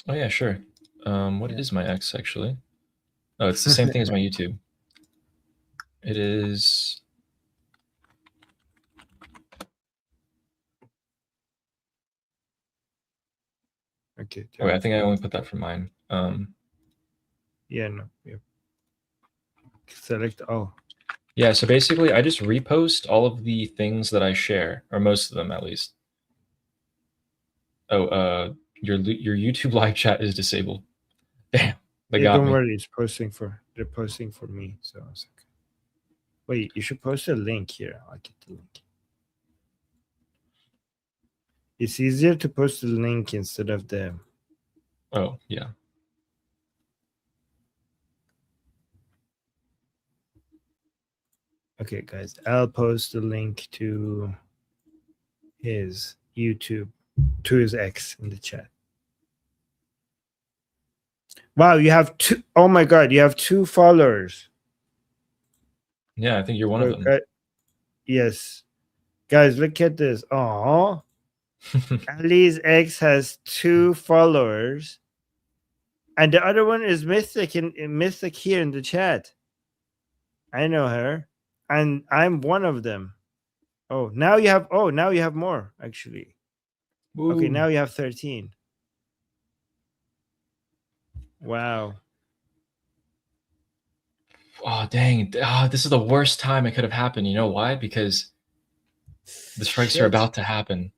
Oh yeah, sure. What is my X actually? Oh, it's the same thing as my YouTube. It is. Okay. Wait, I think I only put that for mine. Yeah, no. Yeah. Select all. Yeah, so basically I just repost all of the things that I share, or most of them at least. Oh, your YouTube live chat is disabled. Damn, they got Don't me. worry, they're posting for me, so it's okay. Wait, you should post a link here. I'll get the link. It's easier to post the link instead of the. Oh yeah. Okay, guys, I'll post the link to his YouTube, to his X in the chat. Wow, you have two. Oh my God, you have 2 followers. Yeah, I think you're one of them. Yes, guys, look at this. Oh, Ali's X has 2 followers, and the other one is Mystic Mystic here in the chat. I know her, and I'm one of them. Oh, now you have. Oh, now you have more actually. Woo. Okay, now you have 13. Wow. Oh dang! This is the worst time it could have happened. You know why? Because The strikes Shit. are about to happen.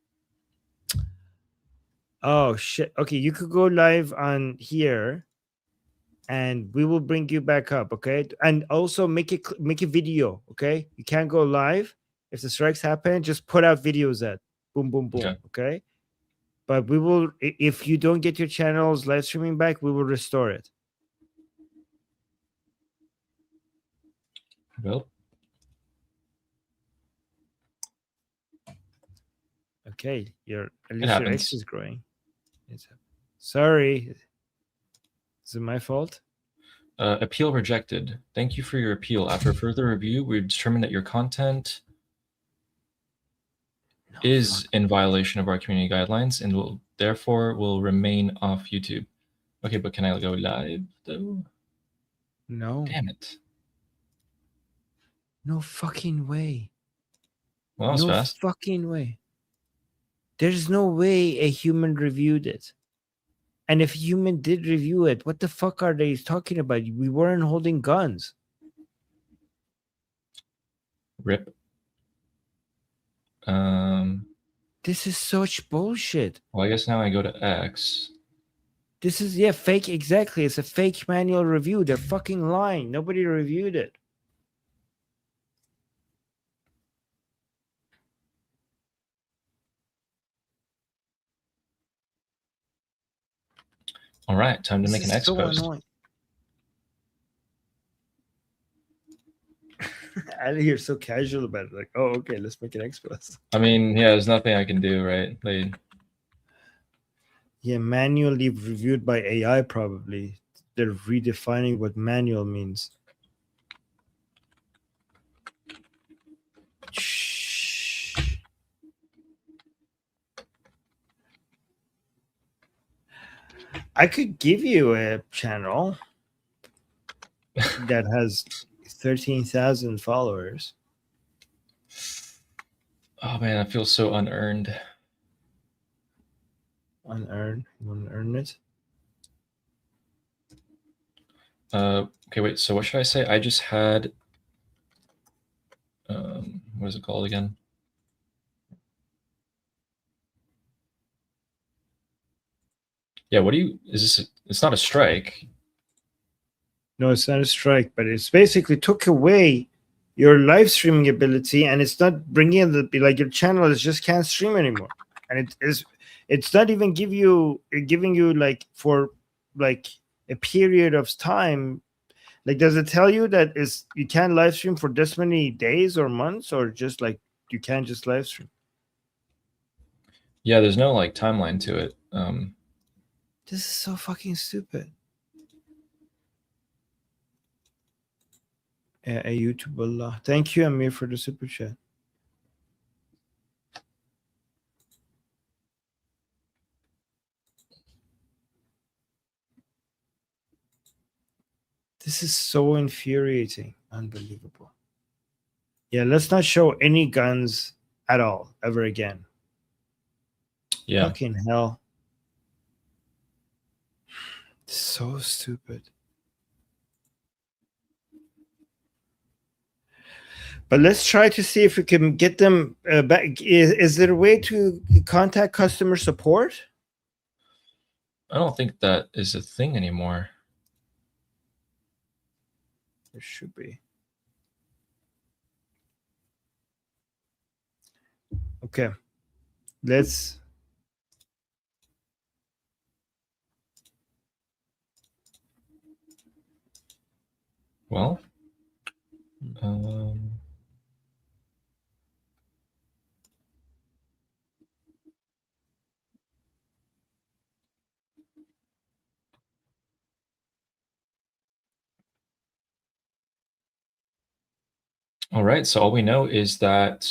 Oh shit. Okay, you could go live on here, and we will bring you back up. Okay, and also make a video. Okay, you can't go live if the strikes happen. Just put out videos at boom, boom, boom. Okay. Okay. But we will, if you don't get your channels live streaming back, we will restore it. Well, Okay, at it least your X happens. is growing. Sorry, is it my fault? Appeal rejected. Thank you for your appeal. After further review, we've determined that your content is in violation of our community guidelines and will therefore remain off YouTube. Okay, but can I go live though? No. Damn it. No fucking way. Well, that was No fast. fucking way. There's no way a human reviewed it. And if a human did review it, what the fuck are they talking about? We weren't holding guns. Rip. This is such bullshit. Well, I guess now I go to X. This is, yeah, fake. Exactly. It's a fake manual review. They're fucking lying. Nobody reviewed it. All right, time to make an X so post. Annoying. Out of here, so casual about it. Like, oh, okay, let's make an X post. I mean, yeah, there's nothing I can do, right? Yeah, manually reviewed by AI, probably. They're redefining what manual means. Shh. I could give you a channel that has 13,000 followers. Oh man, I feel so unearned. Unearned? You want to earn it? Okay, wait. So what should I say? I just had. What is it called again? Yeah. What do you? Is this? It's not a strike. No, it's not a strike, but it's basically took away your live streaming ability, and it's not bringing in the, like, your channel is just can't stream anymore, and it's not even giving you like for like a period of time. Like, does it tell you that is you can't live stream for this many days or months, or just like you can't just live stream? Yeah, there's no like timeline to it. This is so fucking stupid. A YouTube Allah. Thank you, Amir, for the super chat. This is so infuriating. Unbelievable. Yeah, let's not show any guns at all ever again. Yeah. Fucking hell. So stupid. But let's try to see if we can get them back. Is there a way to contact customer support? I don't think that is a thing anymore. There should be. Okay. Let's. Well. All right. So all we know is that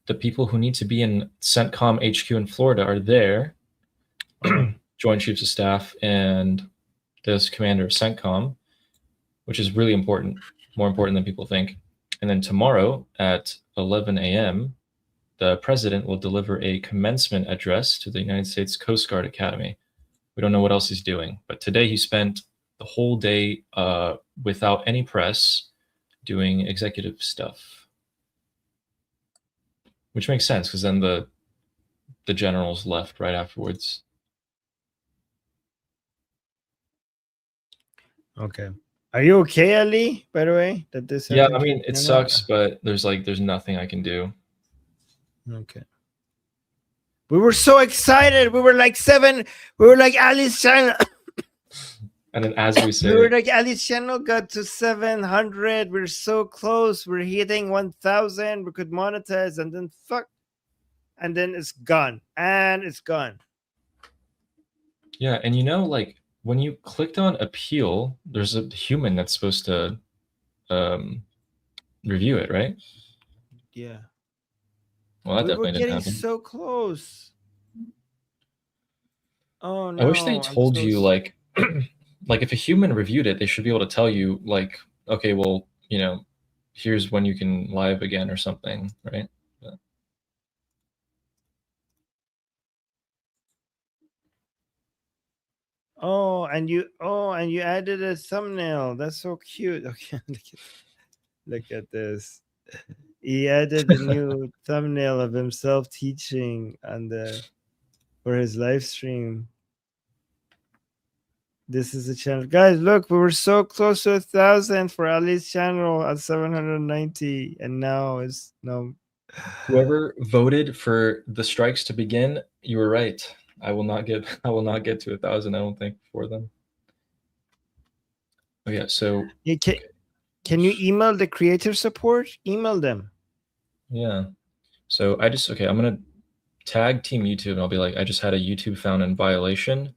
the people who need to be in CENTCOM HQ in Florida are there. Joint Chiefs of Staff and this commander of CENTCOM, which is really important, more important than people think. And then tomorrow at 11 a.m., the president will deliver a commencement address to the United States Coast Guard Academy. We don't know what else he's doing, but today he spent the whole day without any press doing executive stuff. which makes sense because then the generals left right afterwards. Okay. Are you okay, Ali? By the way, that this Yeah, I happened to mean you? it No, no. sucks, but there's nothing I can do. Okay. We were so excited. We were like Ali's channel. And then as we We say, were like Ali's channel got to 700. We're so close. We're hitting 1,000. We could monetize, and then fuck, and then it's gone, and it's gone. yeah, and like when you clicked on appeal, there's a human that's supposed to review it, right? Yeah. Well, that We were definitely didn't getting happen. so close. Oh no! I wish they I'm told so you like like if a human reviewed it, they should be able to tell you like, okay, well, here's when you can live again or something, right? But Oh, and you added a thumbnail. That's so cute. Okay, look at this. He added a new thumbnail of himself teaching for his live stream. This is the channel. Guys, look, we were so close to 1,000 for Ali's channel at 790, and now it's no. whoever voted for the strikes to begin, you were right. I will not get to 1,000, I don't think, for them. Oh yeah, so Can you email the creator support? Email them. yeah. So I'm gonna tag Team YouTube and I'll be like, I just had a YouTube found in violation.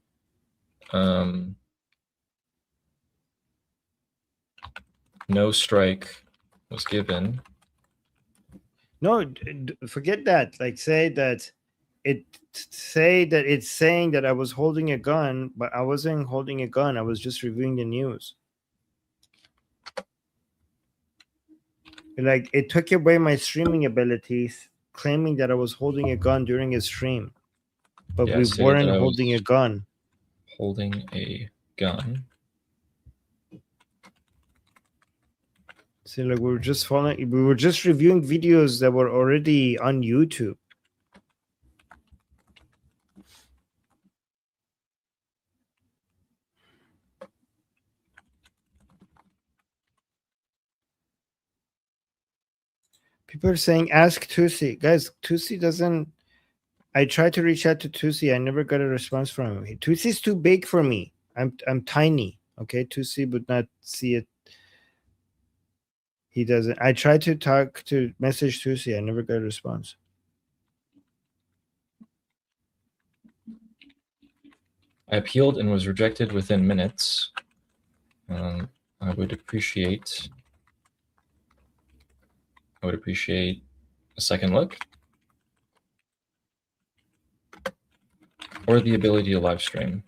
No strike was given. No, forget that. Like say that it's saying that I was holding a gun, but I wasn't holding a gun. I was just reviewing the news. Like it took away my streaming abilities, claiming that I was holding a gun during a stream, but Yeah, we stated weren't that I holding was a gun. holding a gun. So like we were just reviewing videos that were already on YouTube. People are saying ask Tusi. Guys, Tusi doesn't. I tried to reach out to Tusi. I never got a response from him. Tusi's too big for me. I'm tiny. Okay, Tusi would not see it. He doesn't. I tried to message Tusi. I never got a response. I appealed and was rejected within minutes. I would appreciate a second look or the ability to live stream.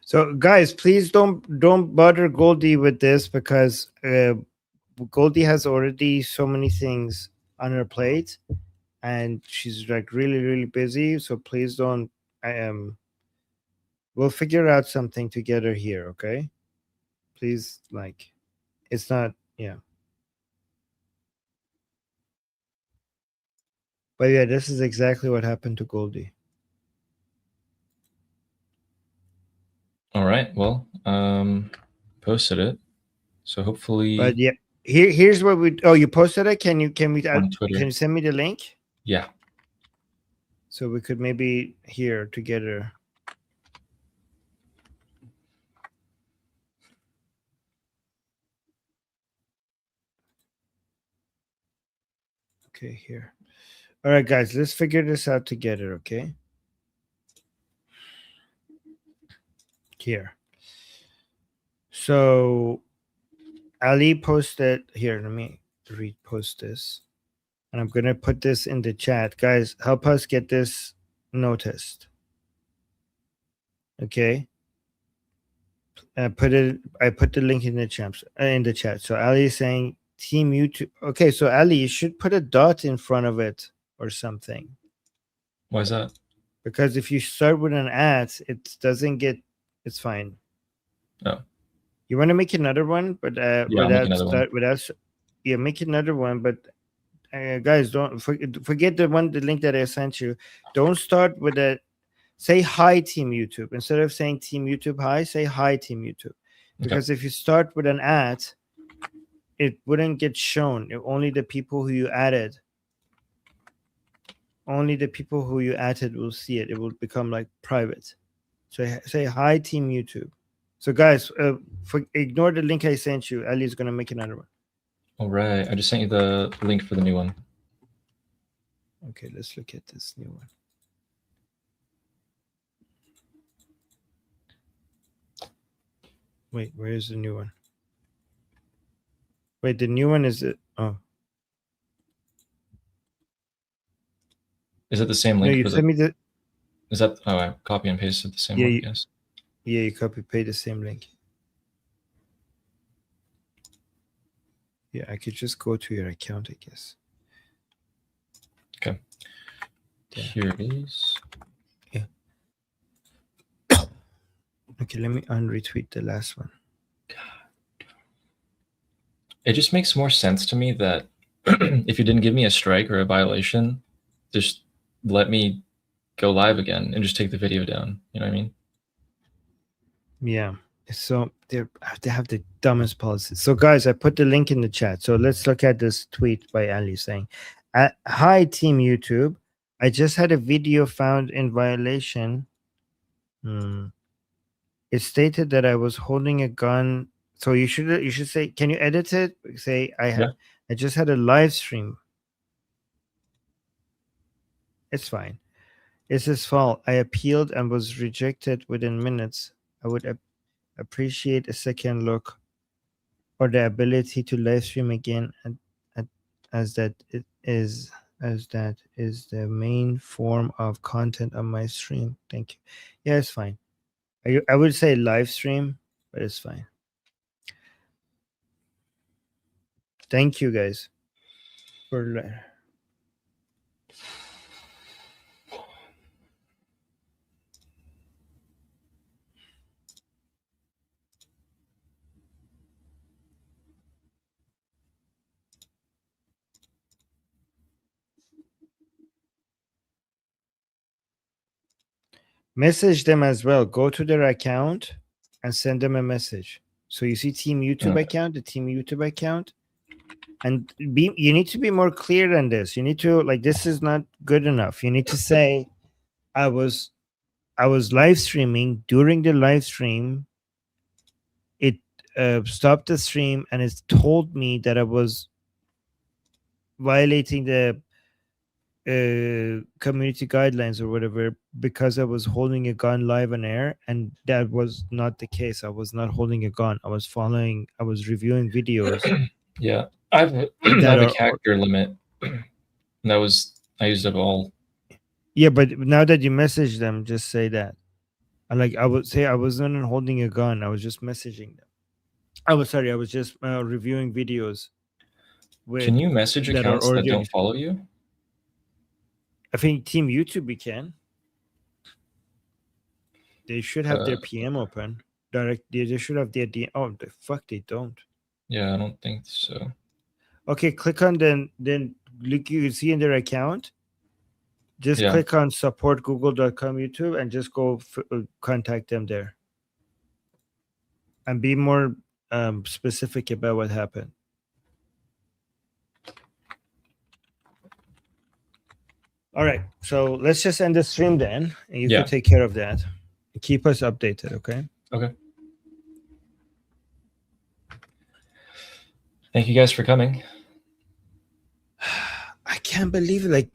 So, guys, please don't bother Goldie with this because Goldie has already so many things on her plate, and she's like really busy. So please don't. We'll figure out something together here, okay? Please, like, it's not, yeah. But yeah, this is exactly what happened to Goldie. All right. Well, posted it. So hopefully. But yeah, here's what we. Oh, you posted it. Can you on Twitter. can you send me the link? Yeah. So we could maybe hear together. Okay, here. All right, guys, let's figure this out together, okay? Here. So Ali posted here. Let me repost this, and I'm gonna put this in the chat. Guys, help us get this noticed. Okay. I put the link in the chat. So Ali is saying Team YouTube. Okay, so Ali, you should put a dot in front of it or something. Why is that? Because if you start with an @ it doesn't get. It's fine. Oh. You want to make another one, but Yeah, I'll make another one. Yeah, make another one. But guys, don't forget the link that I sent you. Don't start with a. Say hi, Team YouTube. Instead of saying Team YouTube hi, say hi, Team YouTube. Because if you start with an @ it wouldn't get shown. Only the people who you added. Only the people who you added will see it. It will become like private. So say hi, Team YouTube. So guys, ignore the link I sent you. Ali is gonna make another one. All right, I just sent you the link for the new one. Okay, let's look at this new one. Wait, where is the new one? Wait, the new one is it? Oh, Is it the same no, link? you sent me the. Is that? Oh, I copy and pasted the same one. Yes. Yeah, you copy paste the same link. Yeah, I could just go to your account, I guess. Okay. Yeah. Here it is. Yeah. Okay, let me unretweet the last one. It just makes more sense to me that if you didn't give me a strike or a violation, just let me go live again and just take the video down. You know what I mean? Yeah. So they have the dumbest policies. So guys, I put the link in the chat. So let's look at this tweet by Ali saying, "Hi Team YouTube. I just had a video found in violation. It stated that I was holding a gun. So you should say, can you edit it? Say I just had a live stream. It's fine. It's his fault. I appealed and was rejected within minutes. I would appreciate a second look or the ability to live stream again as that is the main form of content on my stream. Thank you. Yeah, it's fine. I would say live stream, but it's fine. Thank you guys for message them as well. Go to their account and send them a message. So you see Team YouTube account, the Team YouTube account, and you need to be more clear than this. You need to, like, this is not good enough. You need to say, I was live streaming. During the live stream, it stopped the stream and it told me that I was violating the community guidelines or whatever because I was holding a gun live on air, and that was not the case. I was not holding a gun. I was reviewing videos. Yeah, I have a character limit. I used it all. Yeah, but now that you message them, just say that. I would say I was not holding a gun. I was just messaging them. I was just reviewing videos. Can you message accounts that don't follow you? I think Team YouTube we can. They should have their PM open. They should have their DM. Oh, the fuck, they don't. Yeah, I don't think so. Okay, click on then look, you see in their account. Just click on supportgoogle.com YouTube and just go contact them there. And be more specific about what happened. All right, so let's just end the stream then, and you can take care of that. Keep us updated, okay? Okay. Thank you guys for coming. I can't believe it. Like,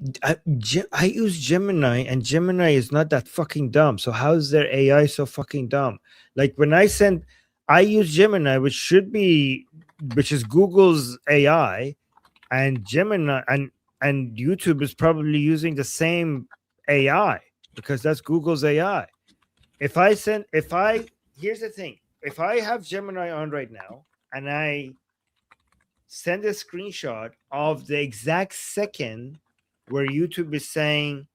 I use Gemini, and Gemini is not that fucking dumb. So how is their AI so fucking dumb? Like when I use Gemini, which is Google's AI, and Gemini and YouTube is probably using the same AI because that's Google's AI. Here's the thing, if I have Gemini on right now and I send a screenshot of the exact second where YouTube is saying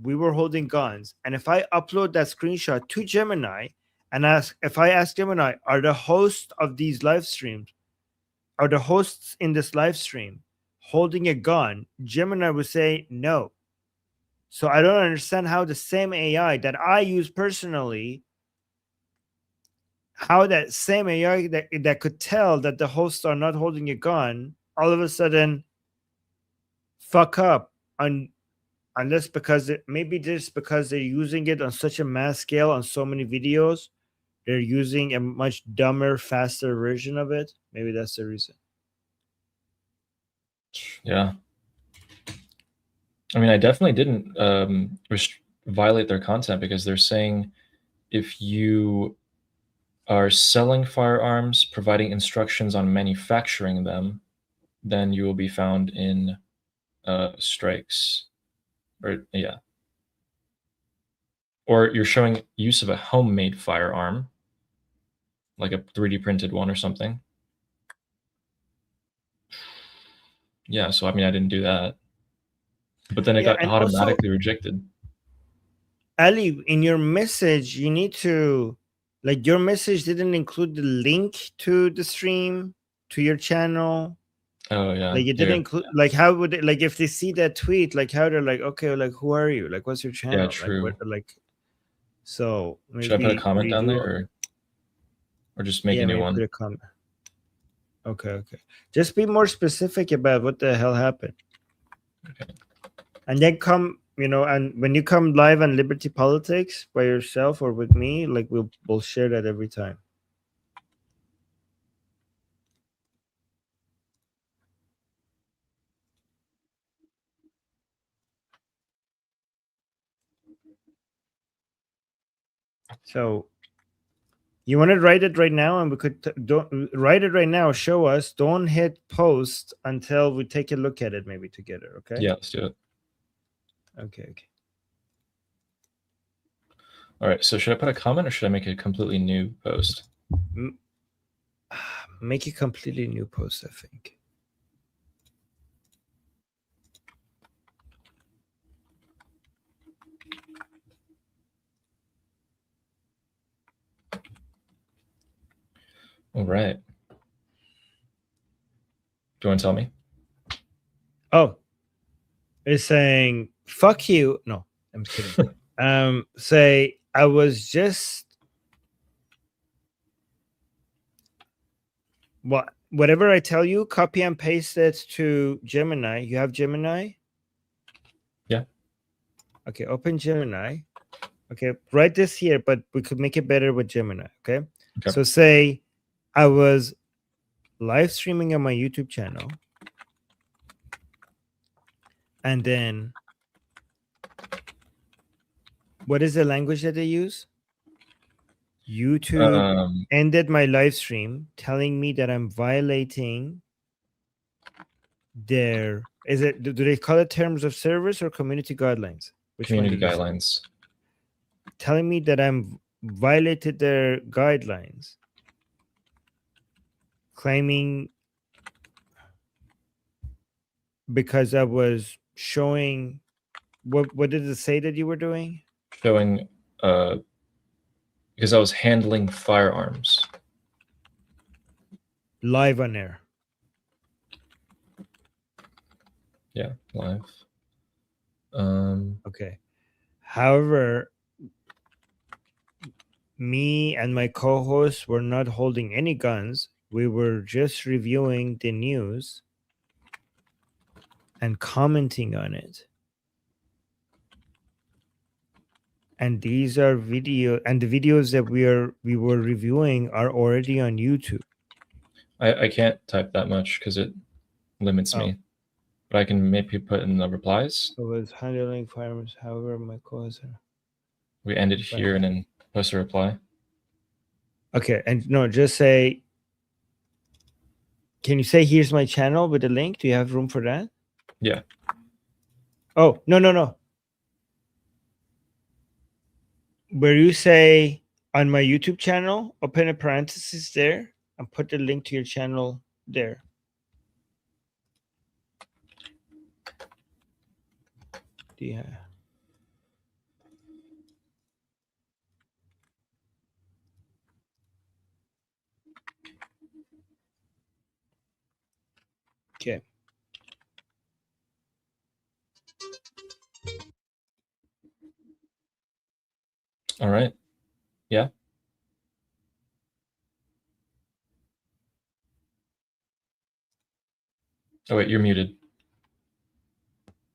we were holding guns, and if I upload that screenshot to Gemini and if I ask Gemini, are the hosts of these live streams, are the hosts in this live stream holding a gun? Gemini would say no. So I don't understand how the same AI that I use personally, how that same AI that could tell that the hosts are not holding a gun, all of a sudden fuck up on, unless because maybe just because they're using it on such a mass scale on so many videos, they're using a much dumber, faster version of it. Maybe that's the reason. Yeah. I mean, I definitely didn't violate their content, because they're saying if you are selling firearms, providing instructions on manufacturing them, then you will be found in strikes. Or yeah. Or you're showing use of a homemade firearm, like a 3D printed one or something. Yeah, so I mean, I didn't do that. But then it got automatically rejected. Ali, in your message, you need to, like, your message didn't include the link to the stream, to your channel. Oh, yeah. Like, it didn't include, like, how would it, like, if they see that tweet, like, how they're like, okay, like, who are you? Like, what's your channel? Yeah, true. Like, so maybe should I put a comment down there, or just make a new one? Put a comment. Okay. Just be more specific about what the hell happened. Okay. And then come, and when you come live on Liberty Politics by yourself or with me, like we'll share that every time. So you want to write it right now, and we could don't write it right now. Show us. Don't hit post until we take a look at it, maybe together. Okay. Yeah, let's do it. Okay. All right. So should I put a comment, or should I make a completely new post? Make a completely new post, I think. All right. Do you want to tell me? Oh, it's saying fuck you. No, I'm kidding. Say I was just whatever I tell you, copy and paste it to Gemini. You have Gemini? Yeah. Okay, open Gemini. Okay, write this here, but we could make it better with Gemini. Okay. So say I was live streaming on my YouTube channel, and then what is the language that they use? YouTube ended my live stream, telling me that I'm violating their, do they call it terms of service or community guidelines? Community guidelines. Telling me that I'm violated their guidelines, claiming because I was showing, what did it say that you were doing? Showing because I was handling firearms. Live on air. Yeah, live. Okay. However, me and my co-hosts were not holding any guns. We were just reviewing the news and commenting on it. And these are the videos that we were reviewing are already on YouTube. I can't type that much because it limits me. But I can maybe put in the replies. So I was handling firearms, however, my co-hosts are. We end it here and then post a reply. Okay, and no, just say Can you say here's my channel with a link? Do you have room for that? Yeah. Oh, no. Where you say on my YouTube channel, open a parenthesis there and put the link to your channel there. Yeah. Okay. All right. Yeah. Oh wait, you're muted.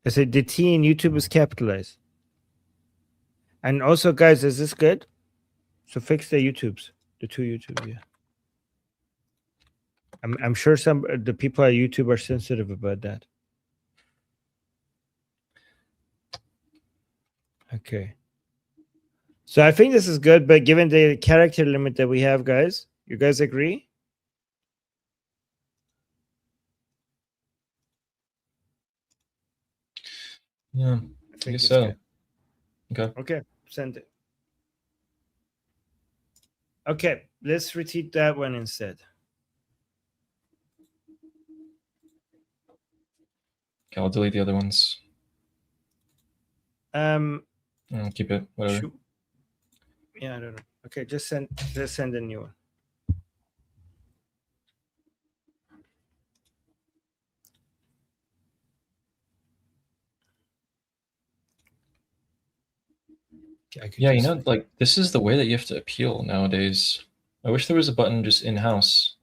I said the T in YouTube is capitalized. And also, guys, is this good? So fix the YouTubes, the two YouTube. Yeah. I'm sure some the people at YouTube are sensitive about that. Okay. So I think this is good, but given the character limit that we have, guys, you guys agree? Yeah. I think guess it's so. good. Okay. Okay, send it. Okay, let's retweet that one instead. Okay, I'll delete the other ones. I'll keep it. Whatever. shoot. Yeah, I don't know. Okay, just send a new one. Yeah, you know, like this is the way that you have to appeal nowadays. I wish there was a button just in-house.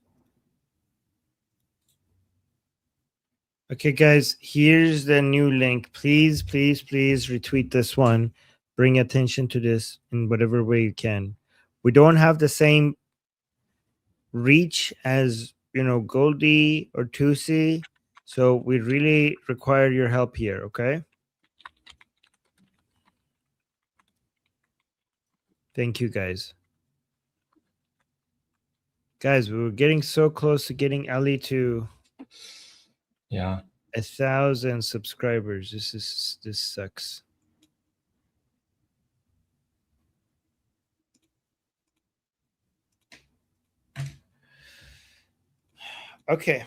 Okay, guys, here's the new link. Please retweet this one. Bring attention to this in whatever way you can. We don't have the same reach as, Goldie or Tusi, so we really require your help here, okay? Thank you, guys. Guys, we were getting so close to getting Ali to 1,000 subscribers. This sucks. Okay.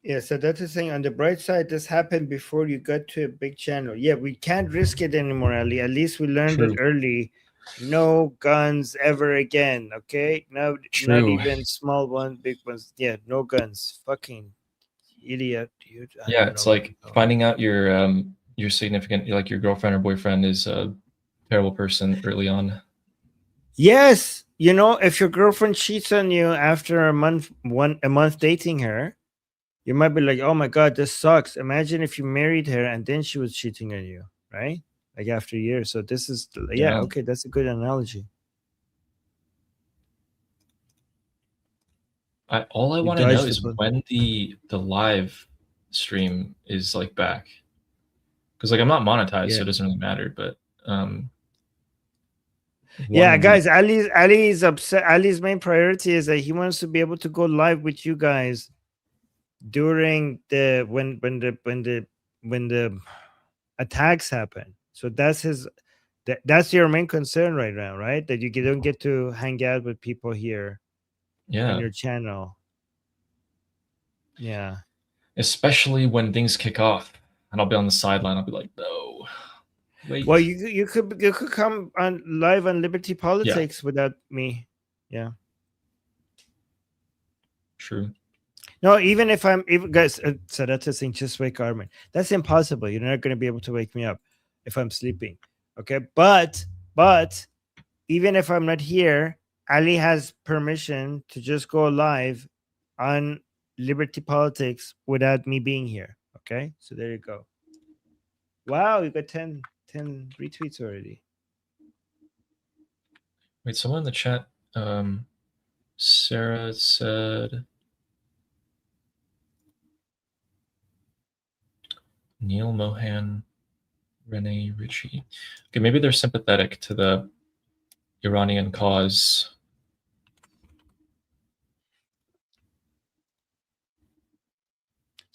Yeah, so that's the thing. On the bright side, this happened before you got to a big channel. Yeah, we can't risk it anymore, Ali. At least we learned it early. No guns ever again, okay? No, not even small ones, big ones. Yeah, no guns. Fucking idiot, dude. Yeah, it's like finding out your significant, like your girlfriend or boyfriend is a terrible person early on. Yes, if your girlfriend cheats on you after a month dating her, you might be like, oh my God, this sucks. Imagine if you married her and then she was cheating on you, right? Like after years. So this is, okay, that's a good analogy. All I want to know is when the live stream is like back. Because like I'm not monetized, so it doesn't really matter. But yeah, guys, Ali is upset. Ali's main priority is that he wants to be able to go live with you guys during the when the attacks happen. So that's your main concern right now, right? That you don't get to hang out with people here on your channel. Yeah, especially when things kick off and I'll be on the sideline. I'll be like, no, wait. Well, you could come on live on Liberty Politics without me. Yeah, true. No, even guys, so that's the thing. Just wake Armin. That's impossible. You're not going to be able to wake me up if I'm sleeping. Okay, but even if I'm not here, Ali has permission to just go live on Liberty Politics without me being here. Okay, so there you go. Wow, you got 10 retweets already. Wait, someone in the chat, Sarah said Neil Mohan, Rene Ritchie. Okay, maybe they're sympathetic to the Iranian cause.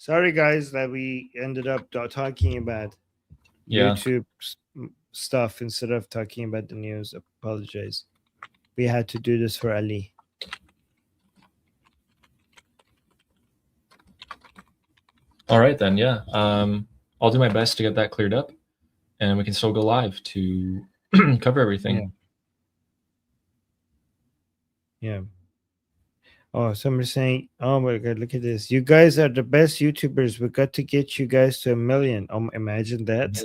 Sorry, guys, that we ended up talking about Yeah. YouTube stuff instead of talking about the news. Apologize. We had to do this for Ali. All right then. Yeah. I'll do my best to get that cleared up, and we can still go live to cover everything. Yeah. Oh, somebody's saying, "Oh my God, look at this! You guys are the best YouTubers. We got to get you guys to 1 million." Imagine that.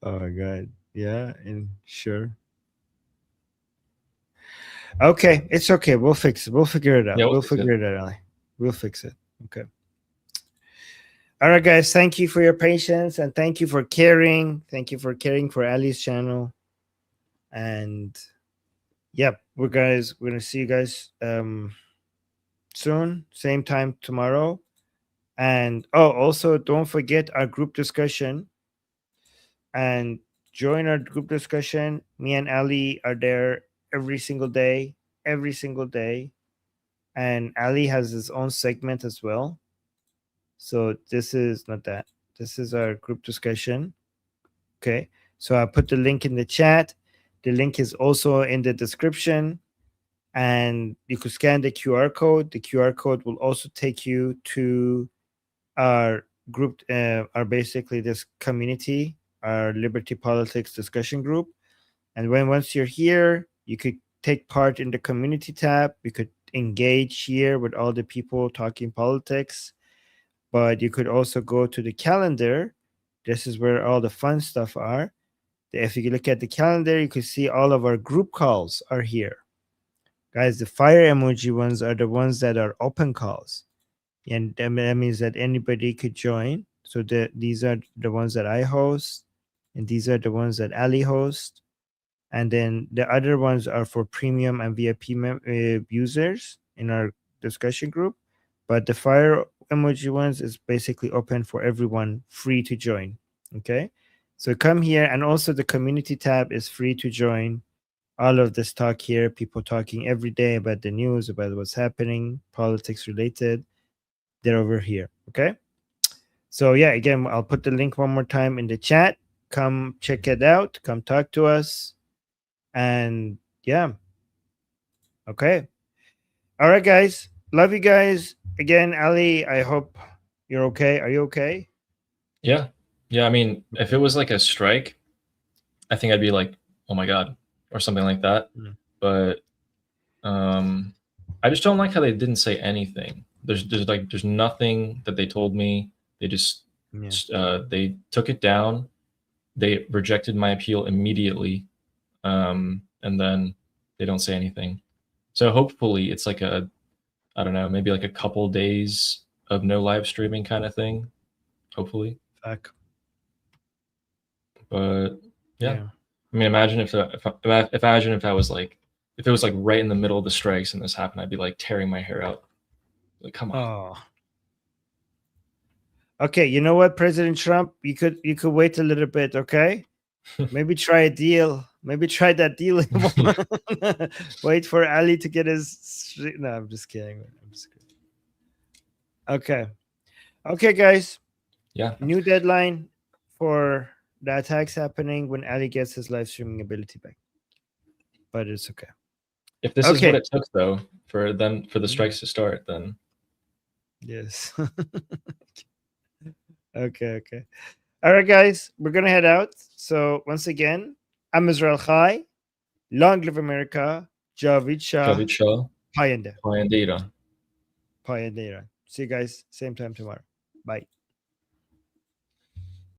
Oh my God. Yeah, and sure. Okay, it's okay. We'll fix it. We'll figure it out. Yeah, we'll fix it. figure it out, Ali. We'll fix it. Okay. All right, guys. Thank you for your patience and thank you for caring. Thank you for caring for Ali's channel. And yep, we're gonna see you guys soon, same time tomorrow. And also don't forget our group discussion and join our group discussion. Me and Ali are there every single day. And Ali has his own segment as well. So this is not that. This is our group discussion. Okay. So I put the link in the chat. The link is also in the description. And you could scan the QR code. The QR code will also take you to our group, our basically this community, our Liberty Politics discussion group. And once you're here, you could take part in the community tab. You could engage here with all the people talking politics. But you could also go to the calendar. This is where all the fun stuff are. If you look at the calendar, you can see all of our group calls are here. Guys, the fire emoji ones are the ones that are open calls. And that means that anybody could join. So these are the ones that I host. And these are the ones that Ali hosts. And then the other ones are for premium and VIP users in our discussion group. But the fire emoji ones is basically open for everyone, free to join. Okay. So come here. And also the community tab is free to join. All of this talk here, people talking every day about the news, about what's happening, politics related. They're over here. Okay. So yeah, again, I'll put the link one more time in the chat. Come check it out. Come talk to us. And yeah. Okay. All right, guys. Love you guys. Again, Ali, I hope you're okay. Are you okay? Yeah. Yeah. I mean, if it was like a strike, I think I'd be like, oh my God, or something like that. Mm. But I just don't like how they didn't say anything. There's nothing that they told me. They just they took it down. They rejected my appeal immediately. And then they don't say anything. So hopefully it's like I don't know, maybe like a couple days of no live streaming kind of thing. Hopefully. Fuck. But yeah. I mean, imagine if I was like, if it was like right in the middle of the strikes and this happened, I'd be like tearing my hair out. Like, come on. Oh. Okay, you know what, President Trump, you could wait a little bit, okay? Maybe try a deal. Maybe try that deal. Wait for Ali to get his. No, I'm just kidding. Okay. Okay, guys. Yeah. New deadline for the attacks happening when Ali gets his live streaming ability back. But it's okay. If this is what it took, though, for the strikes to start, then. Yes. Okay. All right, guys, we're going to head out. So once again, I'm Israel Chai. Long live America. Javid Shah. Payandera. Payandera. See you guys same time tomorrow. Bye.